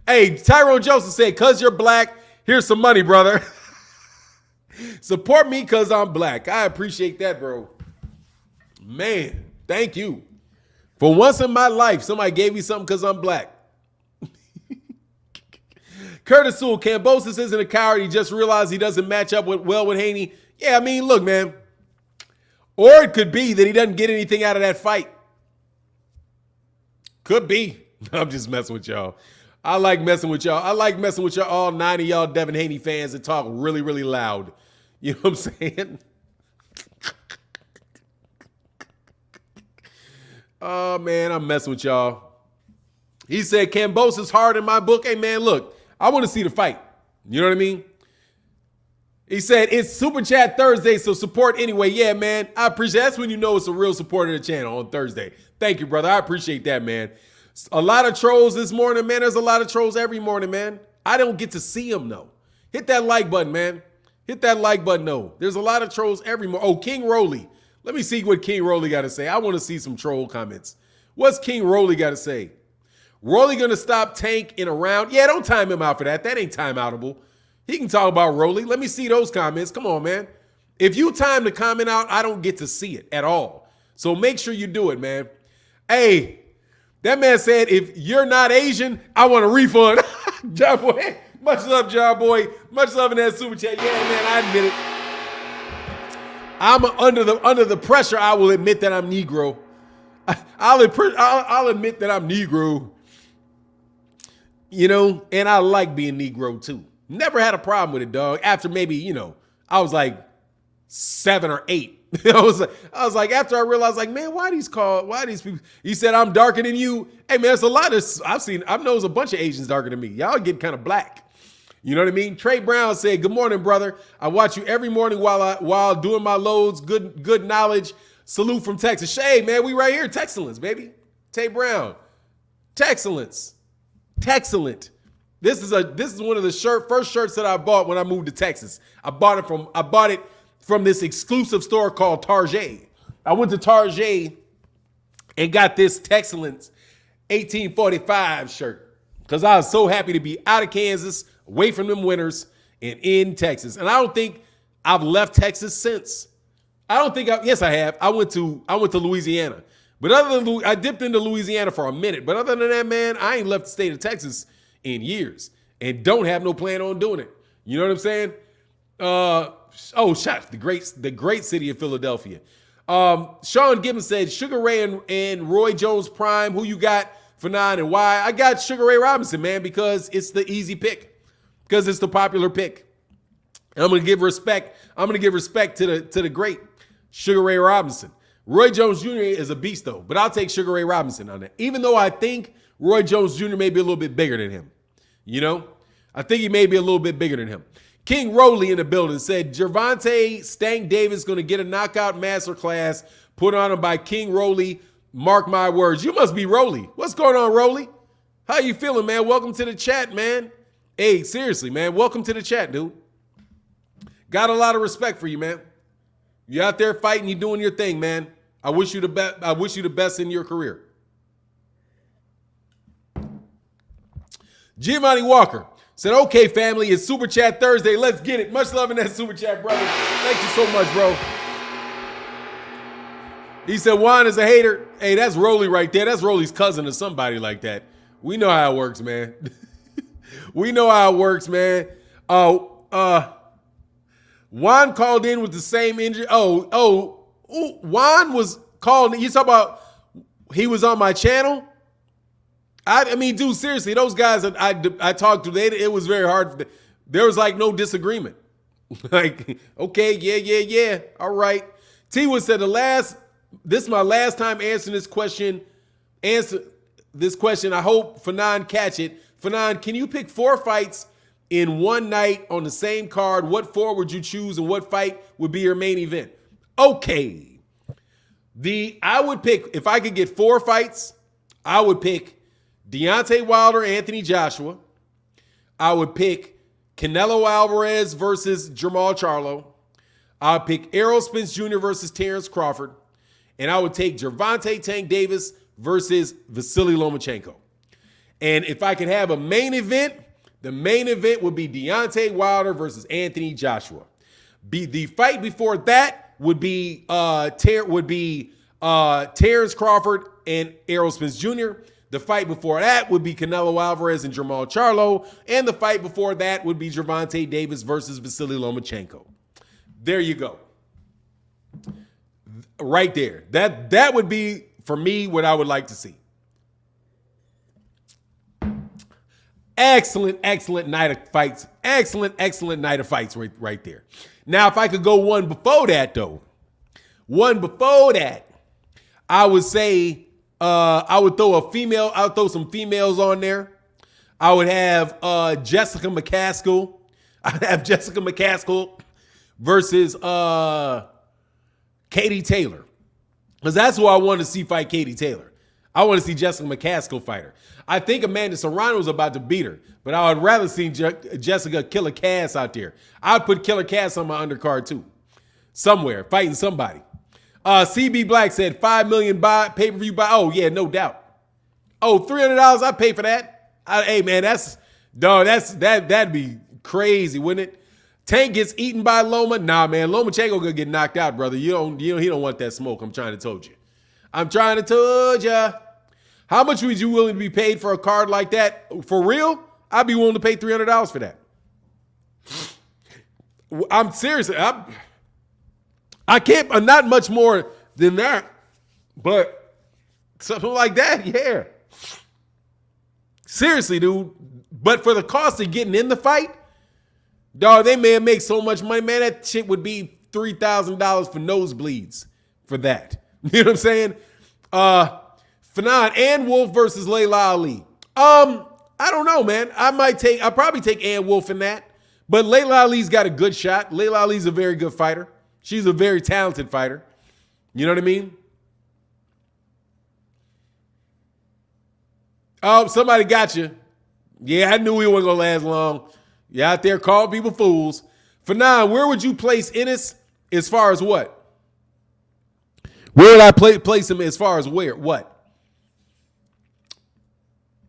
Hey, Tyrone Joseph said, cuz you're black, here's some money, brother. Support me because I'm black. I appreciate that, bro. Man, thank you. For once in my life, somebody gave me something because I'm black. Curtis Sewell, Kambosos isn't a coward. He just realized he doesn't match up well with Haney. Yeah, I mean, look, man. Or it could be that he doesn't get anything out of that fight. Could be. I'm just messing with y'all. I like messing with y'all. I like messing with y'all, all 9 of y'all Devin Haney fans that talk really, really loud. You know what I'm saying? Oh, man, I'm messing with y'all. He said, Kambosos hard in my book. Hey, man, look, I want to see the fight. You know what I mean? He said, it's Super Chat Thursday, so support anyway. Yeah, man, I appreciate it. That's when you know it's a real supporter of the channel on Thursday. Thank you, brother. I appreciate that, man. A lot of trolls this morning, man. There's a lot of trolls every morning, man. I don't get to see them, though. Hit that like button, man. Hit that like button, though. There's a lot of trolls every morning. Oh, King Rolly. Let me see what King Rolly got to say. I want to see some troll comments. What's King Rolly got to say? Rolly going to stop Tank in a round? Yeah, don't time him out for that. That ain't time-outable. He can talk about Rolly. Let me see those comments. Come on, man. If you time the comment out, I don't get to see it at all. So make sure you do it, man. Hey, that man said, if you're not Asian, I want a refund. John Boy, much love, John Boy. Much love in that super chat. Yeah, man, I admit it. I'm under the pressure. I will admit that I'm Negro. I'll admit that I'm Negro. You know, and I like being Negro too. Never had a problem with it, dog. After maybe, you know, I was like 7 or 8. I was like, after I realized, like, man, why these people? He said, I'm darker than you. Hey, man, there's a lot of, I've known a bunch of Asians darker than me. Y'all get kind of black. You know what I mean? Trey Brown said, good morning, brother. I watch you every morning while doing my loads. Good knowledge. Salute from Texas. Shay, man, we right here. Texcellence, baby. Tay Brown. Texcellence. Texcellent. This is one of the first shirts that I bought when I moved to Texas. I bought it from this exclusive store called Target. I went to Target and got this Texcellence 1845 shirt because I was so happy to be out of Kansas, away from them winters, and in Texas. And I don't think I've left Texas since. Yes, I have. I went to Louisiana. But I dipped into Louisiana for a minute. But other than that, man, I ain't left the state of Texas in years and don't have no plan on doing it. You know what I'm saying? The great city of Philadelphia. Sean Gibbons said, Sugar Ray and Roy Jones Prime, who you got for 9 and why? I got Sugar Ray Robinson, man, because it's the easy pick, because it's the popular pick. And I'm gonna give respect to the great Sugar Ray Robinson. Roy Jones Jr. is a beast though, but I'll take Sugar Ray Robinson on that. Even though I think Roy Jones Jr. may be a little bit bigger than him. You know, I think he may be a little bit bigger than him. King Rowley in the building said, Gervonta Stank Davis going to get a knockout masterclass put on him by King Rowley. Mark my words. You must be Rowley. What's going on, Rowley? How you feeling, man? Welcome to the chat, man. Hey, seriously, man. Welcome to the chat, dude. Got a lot of respect for you, man. You out there fighting, you doing your thing, man. I wish you the best. I wish you the best in your career. Giovanni Walker said, okay, family, it's Super Chat Thursday. Let's get it. Much love in that Super Chat, brother. Thank you so much, bro. He said, Juan is a hater. Hey, that's Rolly right there. That's Rolly's cousin or somebody like that. We know how it works, man. We know how it works, man. Juan called in with the same injury. Juan was called. You talk about he was on my channel? I mean, dude, seriously, those guys that I talked to, it was very hard. There was like no disagreement. Like, okay, yeah. All right. T-Wood said this is my last time answering this question. Answer this question. I hope Fanon catch it. Fanon, can you pick 4 fights in one night on the same card? What 4 would you choose and what fight would be your main event? Okay. I would pick, if I could get 4 fights, I would pick Deontay Wilder, Anthony Joshua. I would pick Canelo Alvarez versus Jermell Charlo. I would pick Errol Spence Jr. versus Terrence Crawford. And I would take Gervonta Tank Davis versus Vasily Lomachenko. And if I could have a main event, the main event would be Deontay Wilder versus Anthony Joshua. The fight before that would be Terrence Crawford and Errol Spence Jr. The fight before that would be Canelo Alvarez and Jermell Charlo. And the fight before that would be Gervonta Davis versus Vasily Lomachenko. There you go. Right there. That would be, for me, what I would like to see. Excellent night of fights. Excellent night of fights right there. Now, if I could go one before that, though. I would say I would throw some females on there. I would have Jessica McCaskill. I'd have Jessica McCaskill versus Katie Taylor. Because that's who I want to see fight Katie Taylor. I want to see Jessica McCaskill fight her. I think Amanda Serrano is about to beat her, but I would rather see Jessica Killer Cass out there. I'd put Killer Cass on my undercard too. Somewhere, fighting somebody. CB Black said 5 million pay-per-view buy. Oh, yeah, no doubt. Oh, $300, I'd pay for that. Hey, man, that'd be crazy, wouldn't it? Tank gets eaten by Loma. Nah, man, Lomachenko gonna get knocked out, brother. He don't want that smoke. I'm trying to told you. How much would you willing to be paid for a card like that? For real? I'd be willing to pay $300 for that. I'm serious. I can't, not much more than that, but something like that, yeah. Seriously, dude. But for the cost of getting in the fight, dog, they may make so much money. Man, that shit would be $3,000 for nosebleeds for that. You know what I'm saying? Fanon and Wolf versus Layla Ali. I don't know, man. I'll probably take Ann Wolf in that. But Layla Ali's got a good shot. Layla Ali's a very good fighter. She's a very talented fighter. You know what I mean? Oh, somebody got you. Yeah, I knew we weren't going to last long. You out there calling people fools. Fanon, where would you place Ennis as far as what? Where would I place him as far as where? What?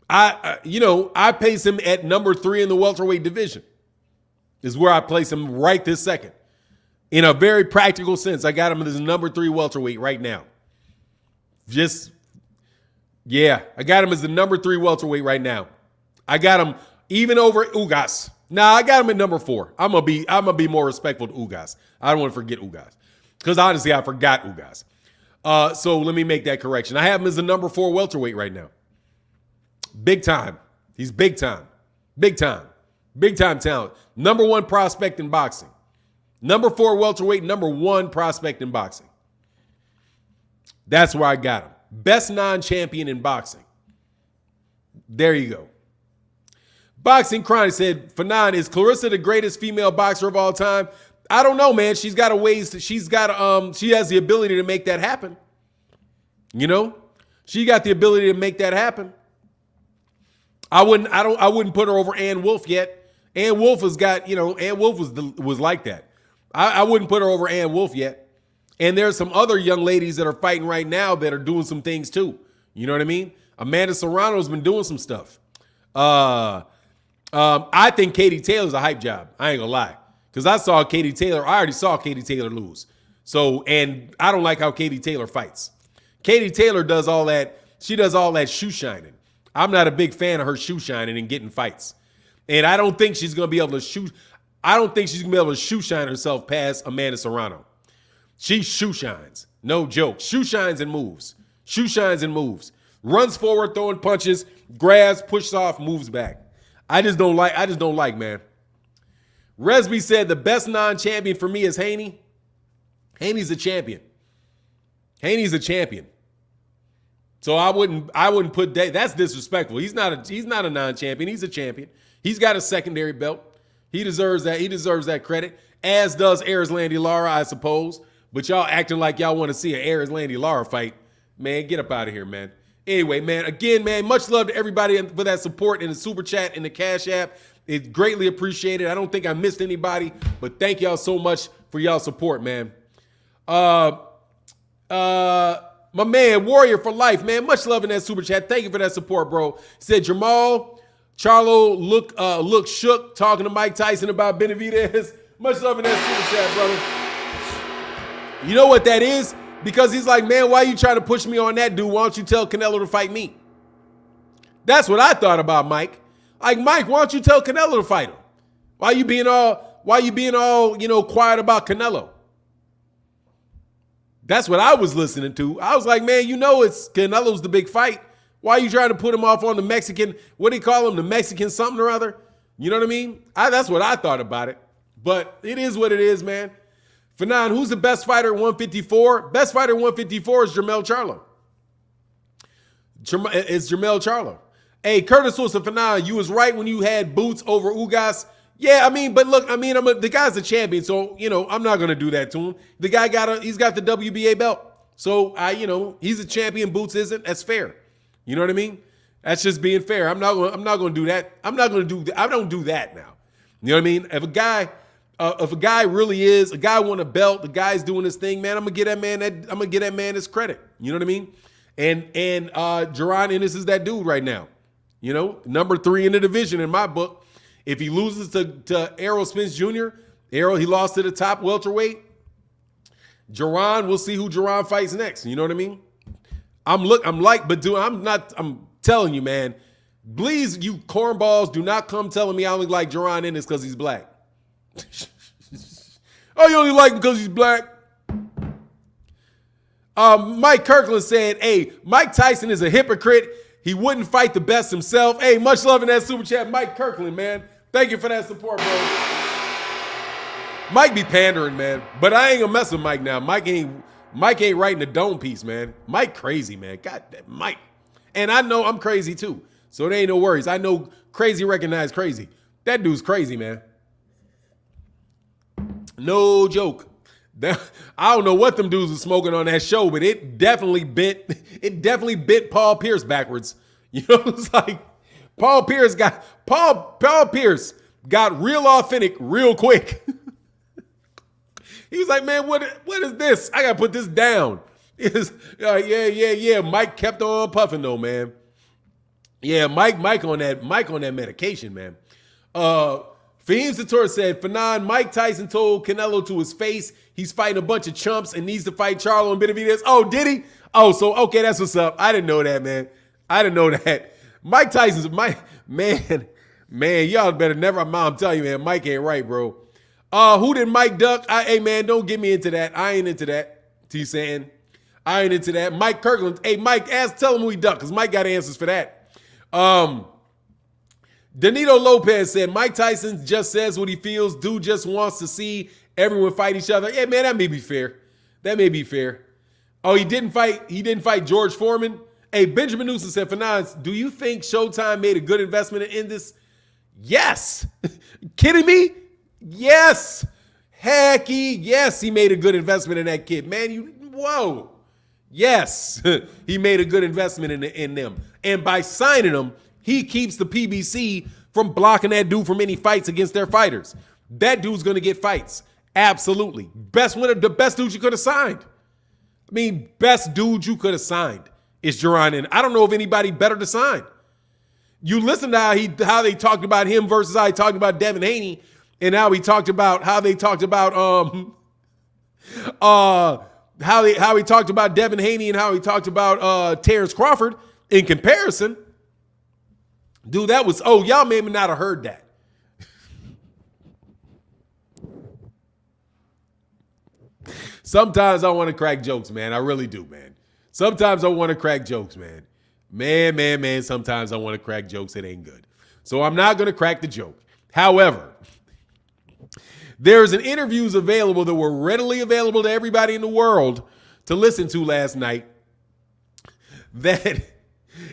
I place him at number 3 in the welterweight division. Is where I place him right this second. In a very practical sense, I got him as number 3 welterweight right now. I got him as the number 3 welterweight right now. I got him even over Ugas. Nah, I got him at number 4. I'm gonna be more respectful to Ugas. I don't want to forget Ugas. Because honestly, I forgot Ugas. So let me make that correction. I have him as the number 4 welterweight right now. Big time. He's big time. Big time. Big time talent. Number 1 prospect in boxing. Number 4 welterweight, number 1 prospect in boxing. That's where I got him. Best non-champion in boxing. There you go. Boxing Chronic said, Fanon, is Clarissa the greatest female boxer of all time? I don't know, man. She has the ability to make that happen. You know? She got the ability to make that happen. I wouldn't put her over Ann Wolf yet. Ann Wolf Ann Wolf was like that. I wouldn't put her over Ann Wolf yet. And there's some other young ladies that are fighting right now that are doing some things too. You know what I mean? Amanda Serrano's been doing some stuff. I think Katie Taylor's a hype job. I ain't gonna lie. Because I already saw Katie Taylor lose. And I don't like how Katie Taylor fights. Katie Taylor does all that. She does all that shoe shining. I'm not a big fan of her shoe shining and getting fights. And I don't think she's going to be able to shoe. I don't think she's going to be able to shoe shine herself past Amanda Serrano. She shoe shines. No joke. Shoe shines and moves. Shoe shines and moves. Runs forward, throwing punches, grabs, pushes off, moves back. I just don't like, man. Resby said the best non-champion for me is Haney. Haney's a champion. Haney's a champion. So I wouldn't put that. That's disrespectful. He's not a non-champion. He's a champion. He's got a secondary belt. He deserves that. He deserves that credit, as does Landy Lara, I suppose. But y'all acting like y'all want to see an Landy Lara fight. Man, get up out of here, man. Anyway, man, again, man, much love to everybody for that support in the Super Chat and the Cash App. It's greatly appreciated. I don't think I missed anybody, but thank y'all so much for y'all support, man. My man, Warrior for Life, man, much love in that Super Chat. Thank you for that support, bro. He said, Jermell, Charlo look shook talking to Mike Tyson about Benavidez. Much love in that Super Chat, brother. You know what that is? Because he's like, man, why are you trying to push me on that dude? Why don't you tell Canelo to fight me? That's what I thought about Mike. Like, Mike, why don't you tell Canelo to fight him? Why you being all, quiet about Canelo? That's what I was listening to. I was like, man, it's Canelo's the big fight. Why are you trying to put him off on the Mexican, what do you call him, the Mexican something or other? You know what I mean? That's what I thought about it. But it is what it is, man. Fanon, who's the best fighter at 154? Best fighter at 154 is Jermell Charlo. It's Jermell Charlo. Hey, Curtis Wilson, Fanon, you was right when you had Boots over Ugas. Yeah, but look, the guy's a champion, so, I'm not going to do that to him. The guy he's got the WBA belt. So, he's a champion, Boots isn't. That's fair. You know what I mean? That's just being fair. I'm not going to do that. I don't do that now. You know what I mean? If a guy really is, a guy won a belt, the guy's doing his thing, man, I'm going to get that man his credit. You know what I mean? And Jaron Ennis is that dude right now. Number 3 in the division in my book. If he loses to Errol Spence Jr., he lost to the top welterweight. Jaron, we'll see who Jaron fights next. You know what I mean? I'm telling you, man, please, you cornballs, do not come telling me I only like Jaron Ennis because he's black. Oh, you only like him because he's black? Mike Kirkland said, hey, Mike Tyson is a hypocrite. He wouldn't fight the best himself. Hey, much love in that super chat, Mike Kirkland, man. Thank you for that support, bro. Mike be pandering, man. But I ain't gonna mess with Mike now. Mike ain't writing the dome piece, man. Mike crazy, man. God damn, Mike. And I know I'm crazy too. So there ain't no worries. I know crazy recognize crazy. That dude's crazy, man. No joke. I don't know what them dudes were smoking on that show, but it definitely bit Paul Pierce backwards. You know, it's like Paul Pierce got real authentic real quick. He was like, man, what is this? I gotta put this down. It's yeah. Mike kept on puffing though, man. Yeah, Mike on that medication, man. Fahim Sator said, Fanon, Mike Tyson told Canelo to his face he's fighting a bunch of chumps and needs to fight Charlo and Benavidez. Oh, did he? Oh, so, okay, that's what's up. I didn't know that, man. I didn't know that. Mike Tyson's, man, y'all better never, I'm telling you, man, Mike ain't right, bro. Who did Mike duck? Hey, man, don't get me into that. I ain't into that, T-Saying. I ain't into that. Mike Kirkland, hey, Mike, tell him who he ducked, because Mike got answers for that. Danilo Lopez said, Mike Tyson just says what he feels. Dude just wants to see everyone fight each other. Yeah, man, that may be fair. That may be fair. Oh, he didn't fight George Foreman. Hey, Benjamin Newsom said, Fanon, do you think Showtime made a good investment in this? Yes. Kidding me? Yes. Hecky, yes, he made a good investment in that kid. Man, whoa. Yes, he made a good investment in them. And by signing them, he keeps the PBC from blocking that dude from any fights against their fighters. That dude's going to get fights. Absolutely. The best dude you could have signed. I mean, best dude you could have signed is Jaron Ennis. I don't know of anybody better to sign. You listen to how they talked about him versus how he talked about Devin Haney, and how they talked about how he talked Devin Haney and how he talked about Terrence Crawford in comparison. Dude, that was, y'all may not have heard that. Sometimes I want to crack jokes, man. I really do, man. Sometimes I want to crack jokes, man. Man. Sometimes I want to crack jokes. It ain't good. So I'm not going to crack the joke. However, there's an interviews available that were readily available to everybody in the world to listen to last night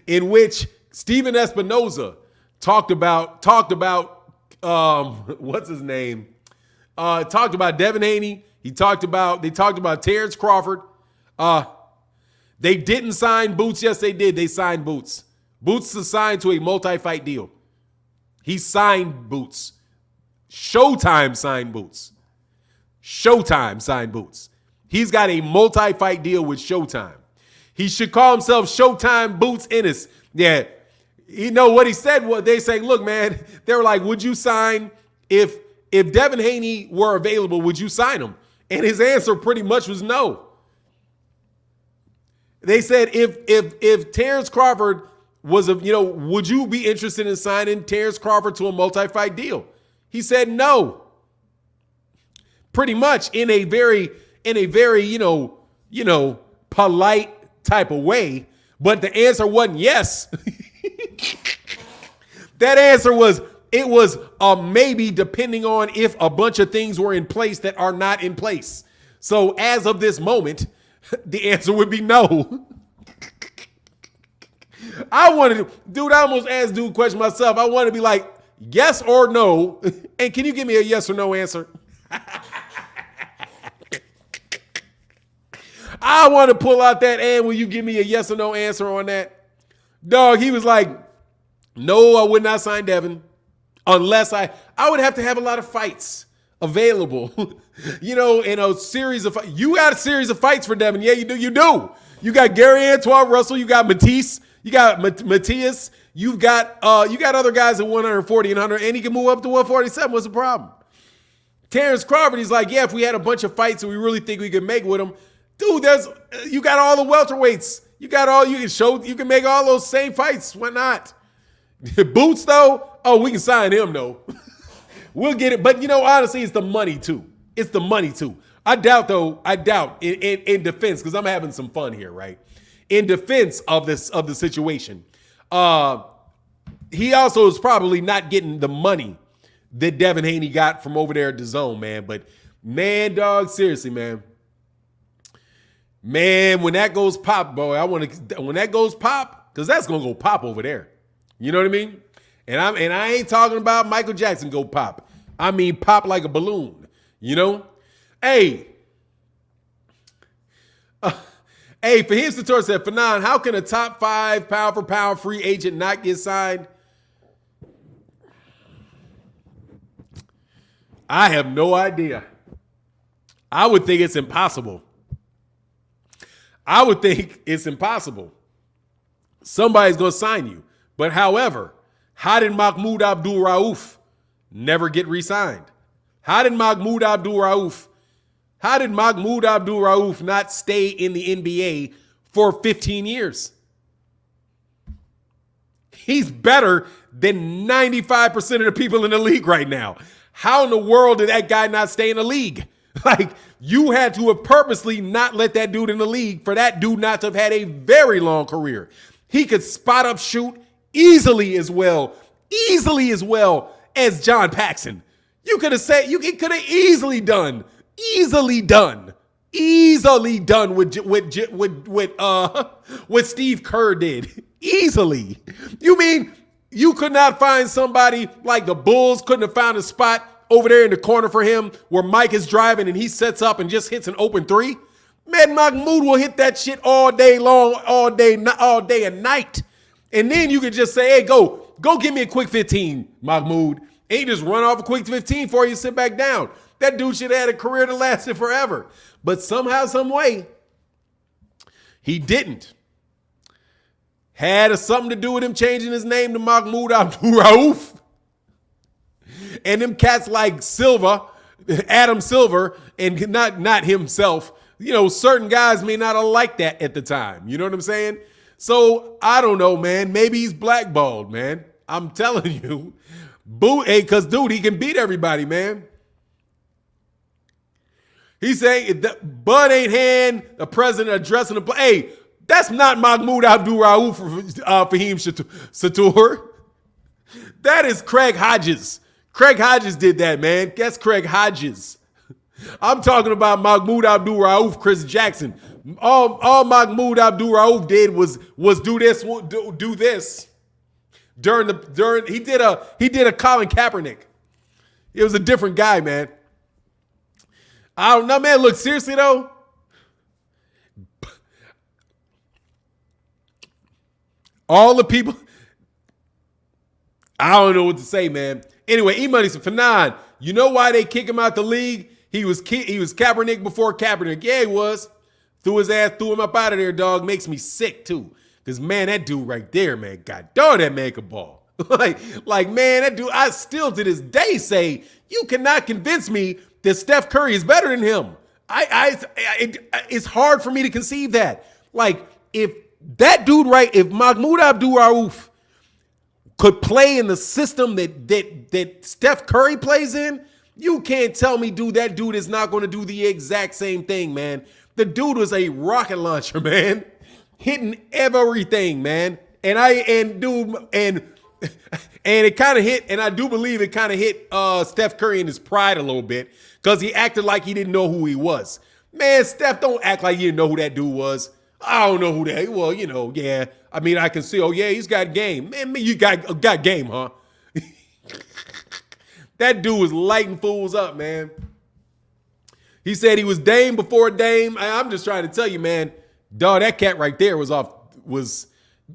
in which Steven Espinoza talked about what's his name? Talked about Devin Haney. They talked about Terrence Crawford. They didn't sign Boots. Yes, they did. They signed Boots. Boots is signed to a multi-fight deal. He signed Boots. Showtime signed Boots. He's got a multi-fight deal with Showtime. He should call himself Showtime Boots Ennis. Yeah. You know what he said? What they say, look, man, they were like, would you sign if Devin Haney were available, would you sign him? And his answer pretty much was no. They said, if Terrence Crawford was would you be interested in signing Terrence Crawford to a multi-fight deal? He said no. Pretty much in a very, polite type of way, but the answer wasn't yes. That answer was, it was a maybe, depending on if a bunch of things were in place that are not in place. So as of this moment, the answer would be no. I almost asked dude a question myself. I wanted to be like, yes or no. And can you give me a yes or no answer? I want to pull out that, and will you give me a yes or no answer on that? Dog, he was like, no, I would not sign Devin unless I would have to have a lot of fights available, in a series of, you got a series of fights for Devin. Yeah, you do. You got Gary Antoine Russell. You got Matisse. You got Matthias. You got other guys at 140 and 100, and he can move up to 147. What's the problem? Terrence Crawford, he's like, yeah, if we had a bunch of fights and we really think we could make with him, dude, you got all the welterweights. You can make all those same fights. Why not? Boots, though, we can sign him, though. We'll get it. But, honestly, it's the money, too. I doubt, in defense, because I'm having some fun here, right? In defense of the situation, He also is probably not getting the money that Devin Haney got from over there at the Zone, man. But man, dog, seriously, man. Man, when that goes pop, boy, when that goes pop, because that's gonna go pop over there. You know what I mean? And I ain't talking about Michael Jackson go pop. I mean pop like a balloon. You know? Hey. Hey, Fahim Sator said, Fanon, how can a top 5 pound for pound free agent not get signed? I have no idea. I would think it's impossible. Somebody's going to sign you. But however, how did Mahmoud Abdul-Rauf never get re-signed? How did Mahmoud Abdul-Rauf not stay in the NBA for 15 years? He's better than 95% of the people in the league right now. How in the world did that guy not stay in the league? Like, you had to have purposely not let that dude in the league for that dude not to have had a very long career. He could spot up shoot easily as well as John Paxson. You could have said, it could have easily done what Steve Kerr did. Easily. You mean you could not find somebody like the Bulls couldn't have found a spot over there in the corner for him where Mike is driving and he sets up and just hits an open three? Man, Mahmoud will hit that shit all day long, all day and night. And then you could just say, hey, go give me a quick 15, Mahmoud. And he just run off a quick 15 for you and sit back down. That dude should have had a career that lasted forever. But somehow, some way, he didn't. Had something to do with him changing his name to Mahmoud Abdul-Rauf. And them cats like Silva, Adam Silver, and not himself. You know, certain guys may not have liked that at the time. You know what I'm saying? So, I don't know, man. Maybe he's blackballed, man. I'm telling you. Because, dude, he can beat everybody, man. He's saying, Bud ain't hand the president addressing the play. Hey, that's not Mahmoud Abdul-Rauf Fahim Sator. That is Craig Hodges. Craig Hodges did that, man. That's Craig Hodges. I'm talking about Mahmoud Abdul-Rauf, Chris Jackson. All Mahmoud Abdul-Rauf did was do this. He did a Colin Kaepernick. It was a different guy, man. I don't know, man. Look, seriously though, all the people, I don't know what to say, man. Anyway, E-Money said, Fanon, you know why they kick him out the league? He was Kaepernick before Kaepernick. Yeah, he was. Threw him up out of there, dog. Makes me sick, too. Because, man, that dude right there, man, God darn, that man could ball. like, man, that dude, I still to this day say, you cannot convince me that Steph Curry is better than him. It's hard for me to conceive that. Like, if that dude, if Mahmoud Abdul-Rauf could play in the system that Steph Curry plays in, you can't tell me, dude, that dude is not going to do the exact same thing, man. The dude was a rocket launcher, man, hitting everything, man. And it kind of hit, and I do believe it kind of hit Steph Curry in his pride a little bit because he acted like he didn't know who he was. Man, Steph, don't act like you didn't know who that dude was. I don't know who that. Well, you know, yeah. I mean, I can see. Oh, yeah, he's got game. Man, you got game, huh? That dude was lighting fools up, man. He said he was Dame before Dame. I'm just trying to tell you, man. Dog, that cat right there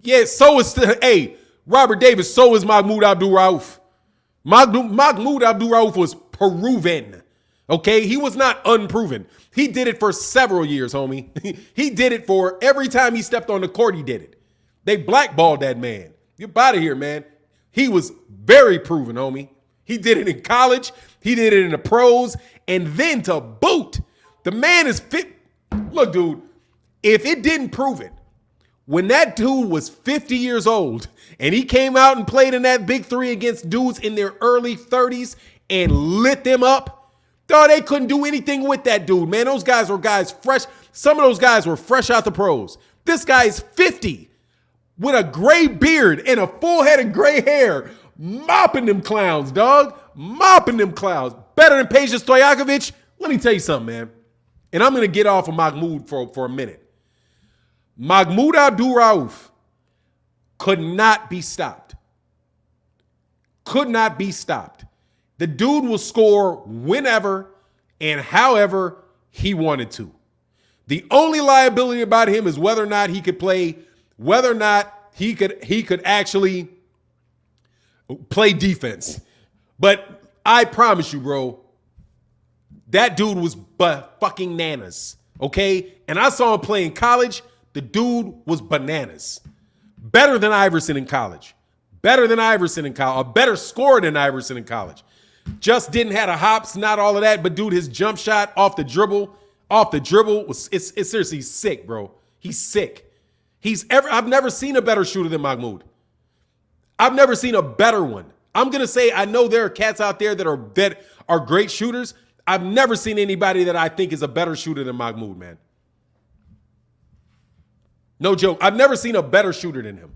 yeah. So is Robert Davis. So is Mahmoud Abdul-Rauf. Mahmoud Abdul-Rauf was proven. Okay, he was not unproven. He did it for several years, homie. He did it for every time he stepped on the court, he did it. They blackballed that man. Get out of here, man. He was very proven, homie. He did it in college. He did it in the pros. And then to boot, the man is fit. Look, dude, if it didn't prove it, when that dude was 50 years old and he came out and played in that big three against dudes in their early 30s and lit them up, dog, they couldn't do anything with that dude, man. Those guys were guys fresh. Some of those guys were fresh out the pros. This guy is 50. with a gray beard and a full head of gray hair, mopping them clowns, dog. Mopping them clowns. Better than Peja Stojakovic? Let me tell you something, man. And I'm going to get off of Mahmoud for a minute. Mahmoud Abdul-Rauf could not be stopped. Could not be stopped. The dude will score whenever and however he wanted to. The only liability about him is whether or not he could play, whether or not he could actually play defense. But I promise you, bro, that dude was fucking nanas, okay? And I saw him play in college. The dude was bananas. Better than Iverson in college. Better than Iverson in college. A better scorer than Iverson in college. Just didn't have the hops, not all of that. But dude, his jump shot off the dribble was it's seriously sick, bro. He's sick. I've never seen a better shooter than Mahmoud. I've never seen a better one. I'm gonna say I know there are cats out there that are great shooters. I've never seen anybody that I think is a better shooter than Mahmoud, man. No joke. I've never seen a better shooter than him.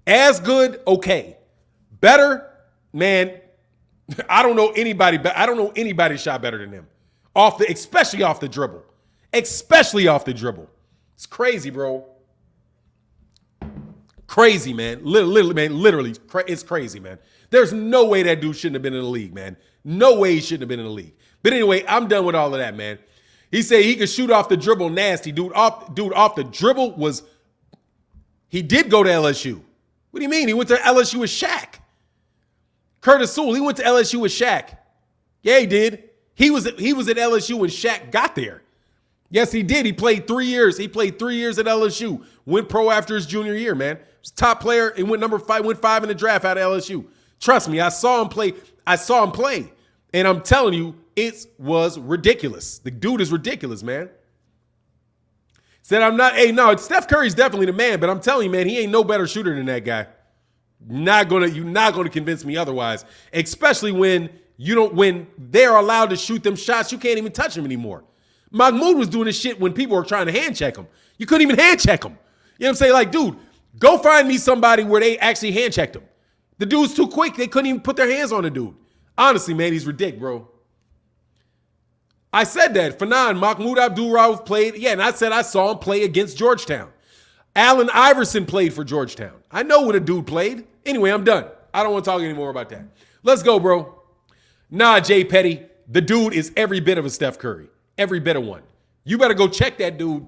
As good, okay. Better, man. I don't know anybody shot better than him. Especially off the dribble. Especially off the dribble. It's crazy, bro. Crazy, man. Literally, it's crazy, man. There's no way that dude shouldn't have been in the league, man. No way he shouldn't have been in the league. But anyway, I'm done with all of that, man. He said he could shoot off the dribble nasty. Dude, off the dribble was, he did go to LSU. What do you mean? He went to LSU with Shaq. Curtis Sewell, he went to LSU with Shaq. Yeah, he did. He was at LSU when Shaq got there. Yes, he did. He played 3 years. He played 3 years at LSU. Went pro after his junior year, man. He was top player and went went 5 in the draft out of LSU. Trust me, I saw him play. And I'm telling you, it was ridiculous. The dude is ridiculous, man. Said Steph Curry's definitely the man, but I'm telling you, man, he ain't no better shooter than that guy. You're not gonna convince me otherwise. Especially when they're allowed to shoot them shots, you can't even touch them anymore. Mahmoud was doing this shit when people were trying to hand check him. You couldn't even hand check him. You know what I'm saying? Like, dude, go find me somebody where they actually hand checked him. The dude's too quick. They couldn't even put their hands on the dude. Honestly, man, he's ridiculous, bro. I said that. Fanon, Mahmoud Abdul-Rauf played. Yeah, and I said I saw him play against Georgetown. Allen Iverson played for Georgetown. I know when a dude played. Anyway, I'm done. I don't want to talk anymore about that. Let's go, bro. Nah, Jay Petty. The dude is every bit of a Steph Curry. Every bit of one. You better go check that dude.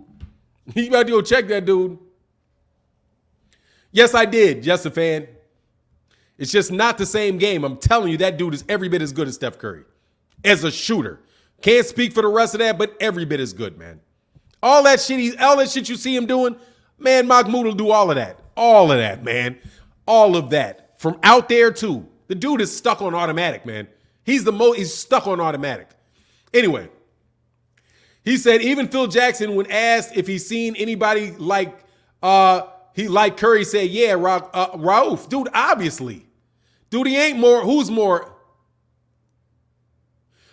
You better go check that dude. Yes, I did, just a fan. It's just not the same game. I'm telling you, that dude is every bit as good as Steph Curry. As a shooter. Can't speak for the rest of that, but every bit as good, man. All that shit you see him doing, man, Mahmoud will do all of that. All of that, man. All of that. From out there, too. The dude is stuck on automatic, man. He's stuck on automatic. Anyway, he said even Phil Jackson, when asked if he's seen anybody like Curry, said, yeah, Rauf. Dude, obviously. Dude, he ain't more. Who's more?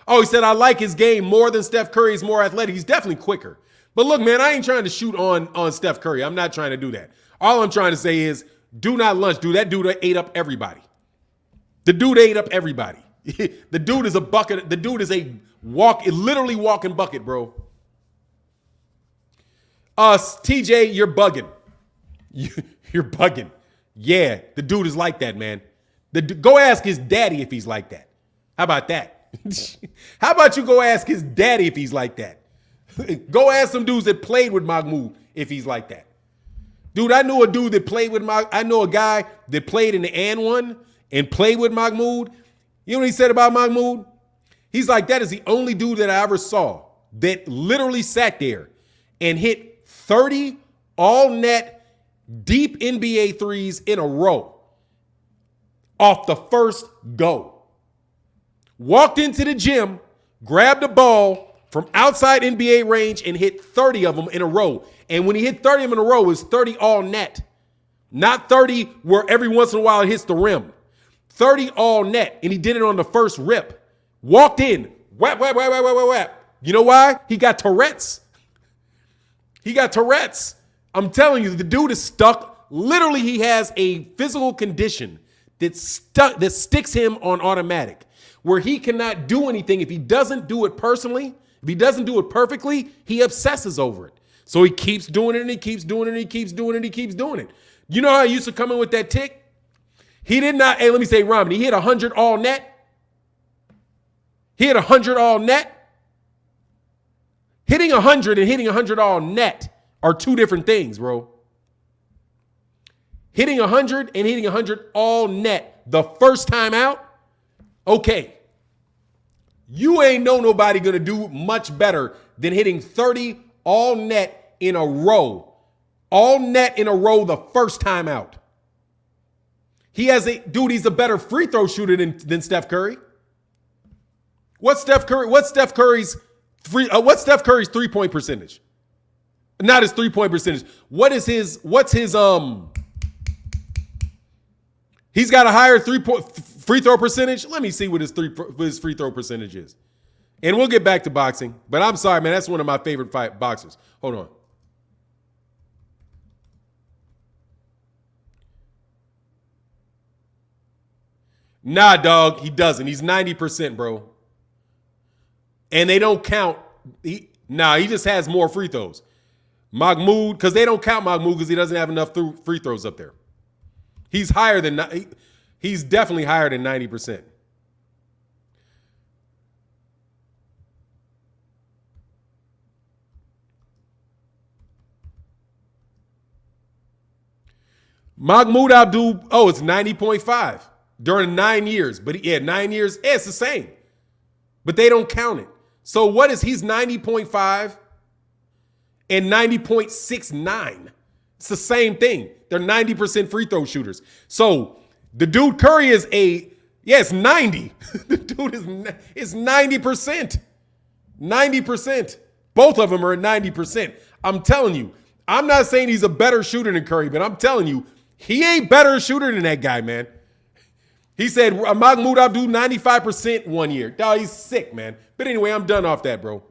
Oh, he said, I like his game more than Steph Curry. He's more athletic. He's definitely quicker. But look, man, I ain't trying to shoot on Steph Curry. I'm not trying to do that. All I'm trying to say is do not lunch. Dude, that dude ate up everybody. The dude ate up everybody. The dude is a bucket. The dude is literally walking bucket, bro. TJ, you're bugging. You're bugging. Yeah, the dude is like that, man. Go ask his daddy if he's like that. How about that? How about you go ask his daddy if he's like that? Go ask some dudes that played with Mahmoud if he's like that. Dude, I know a dude that played with I know a guy that played in the and one and played with Mahmoud. You know what he said about Mahmoud? He's like, that is the only dude that I ever saw that literally sat there and hit 30 all net deep NBA threes in a row off the first go. Walked into the gym, grabbed the ball from outside NBA range and hit 30 of them in a row. And when he hit 30 of them in a row, it was 30 all net. Not 30 where every once in a while it hits the rim. 30 all net. And he did it on the first rip. Walked in. Whap, whap, whap, whap, whap, whap. You know why? He got Tourette's. He got Tourette's. I'm telling you, the dude is stuck literally he has a physical condition that sticks him on automatic, where he cannot do anything if he doesn't do it personally. If he doesn't do it perfectly, he obsesses over it. So he keeps doing it and he keeps doing it and he keeps doing it and he keeps doing it. You know how I used to come in with that tick? He did not, hey, let me say, Romney, he hit 100 all net. He hit 100 all net. Hitting 100 and hitting 100 all net are two different things, bro. Hitting 100 and hitting 100 all net the first time out, okay. You ain't know nobody gonna do much better than hitting 30 all net in a row. All net in a row the first time out. He's a better free throw shooter than Steph Curry. What's Steph Curry's 3-point percentage? Not his 3-point percentage. What's his he's got a higher free throw percentage. Let me see what his free throw percentage is. And we'll get back to boxing. But I'm sorry, man. That's one of my favorite boxers. Hold on. Nah, dog. He doesn't. He's 90%, bro. And they don't count. He just has more free throws. Mahmoud, because they don't count Mahmoud because he doesn't have enough free throws up there. He's definitely higher than 90%. Mahmoud Abdul, it's 90.5 during 9 years. But 9 years, it's the same. But they don't count it. So what is he's 90.5 and 90.69. It's the same thing. They're 90% free throw shooters. So the dude Curry is it's 90. The dude is 90%. 90%. Both of them are at 90%. I'm telling you, I'm not saying he's a better shooter than Curry, but I'm telling you, he ain't better shooter than that guy, man. He said Mahmoud Abdul 95% 1 year. Dog, he's sick, man. But anyway, I'm done off that, bro.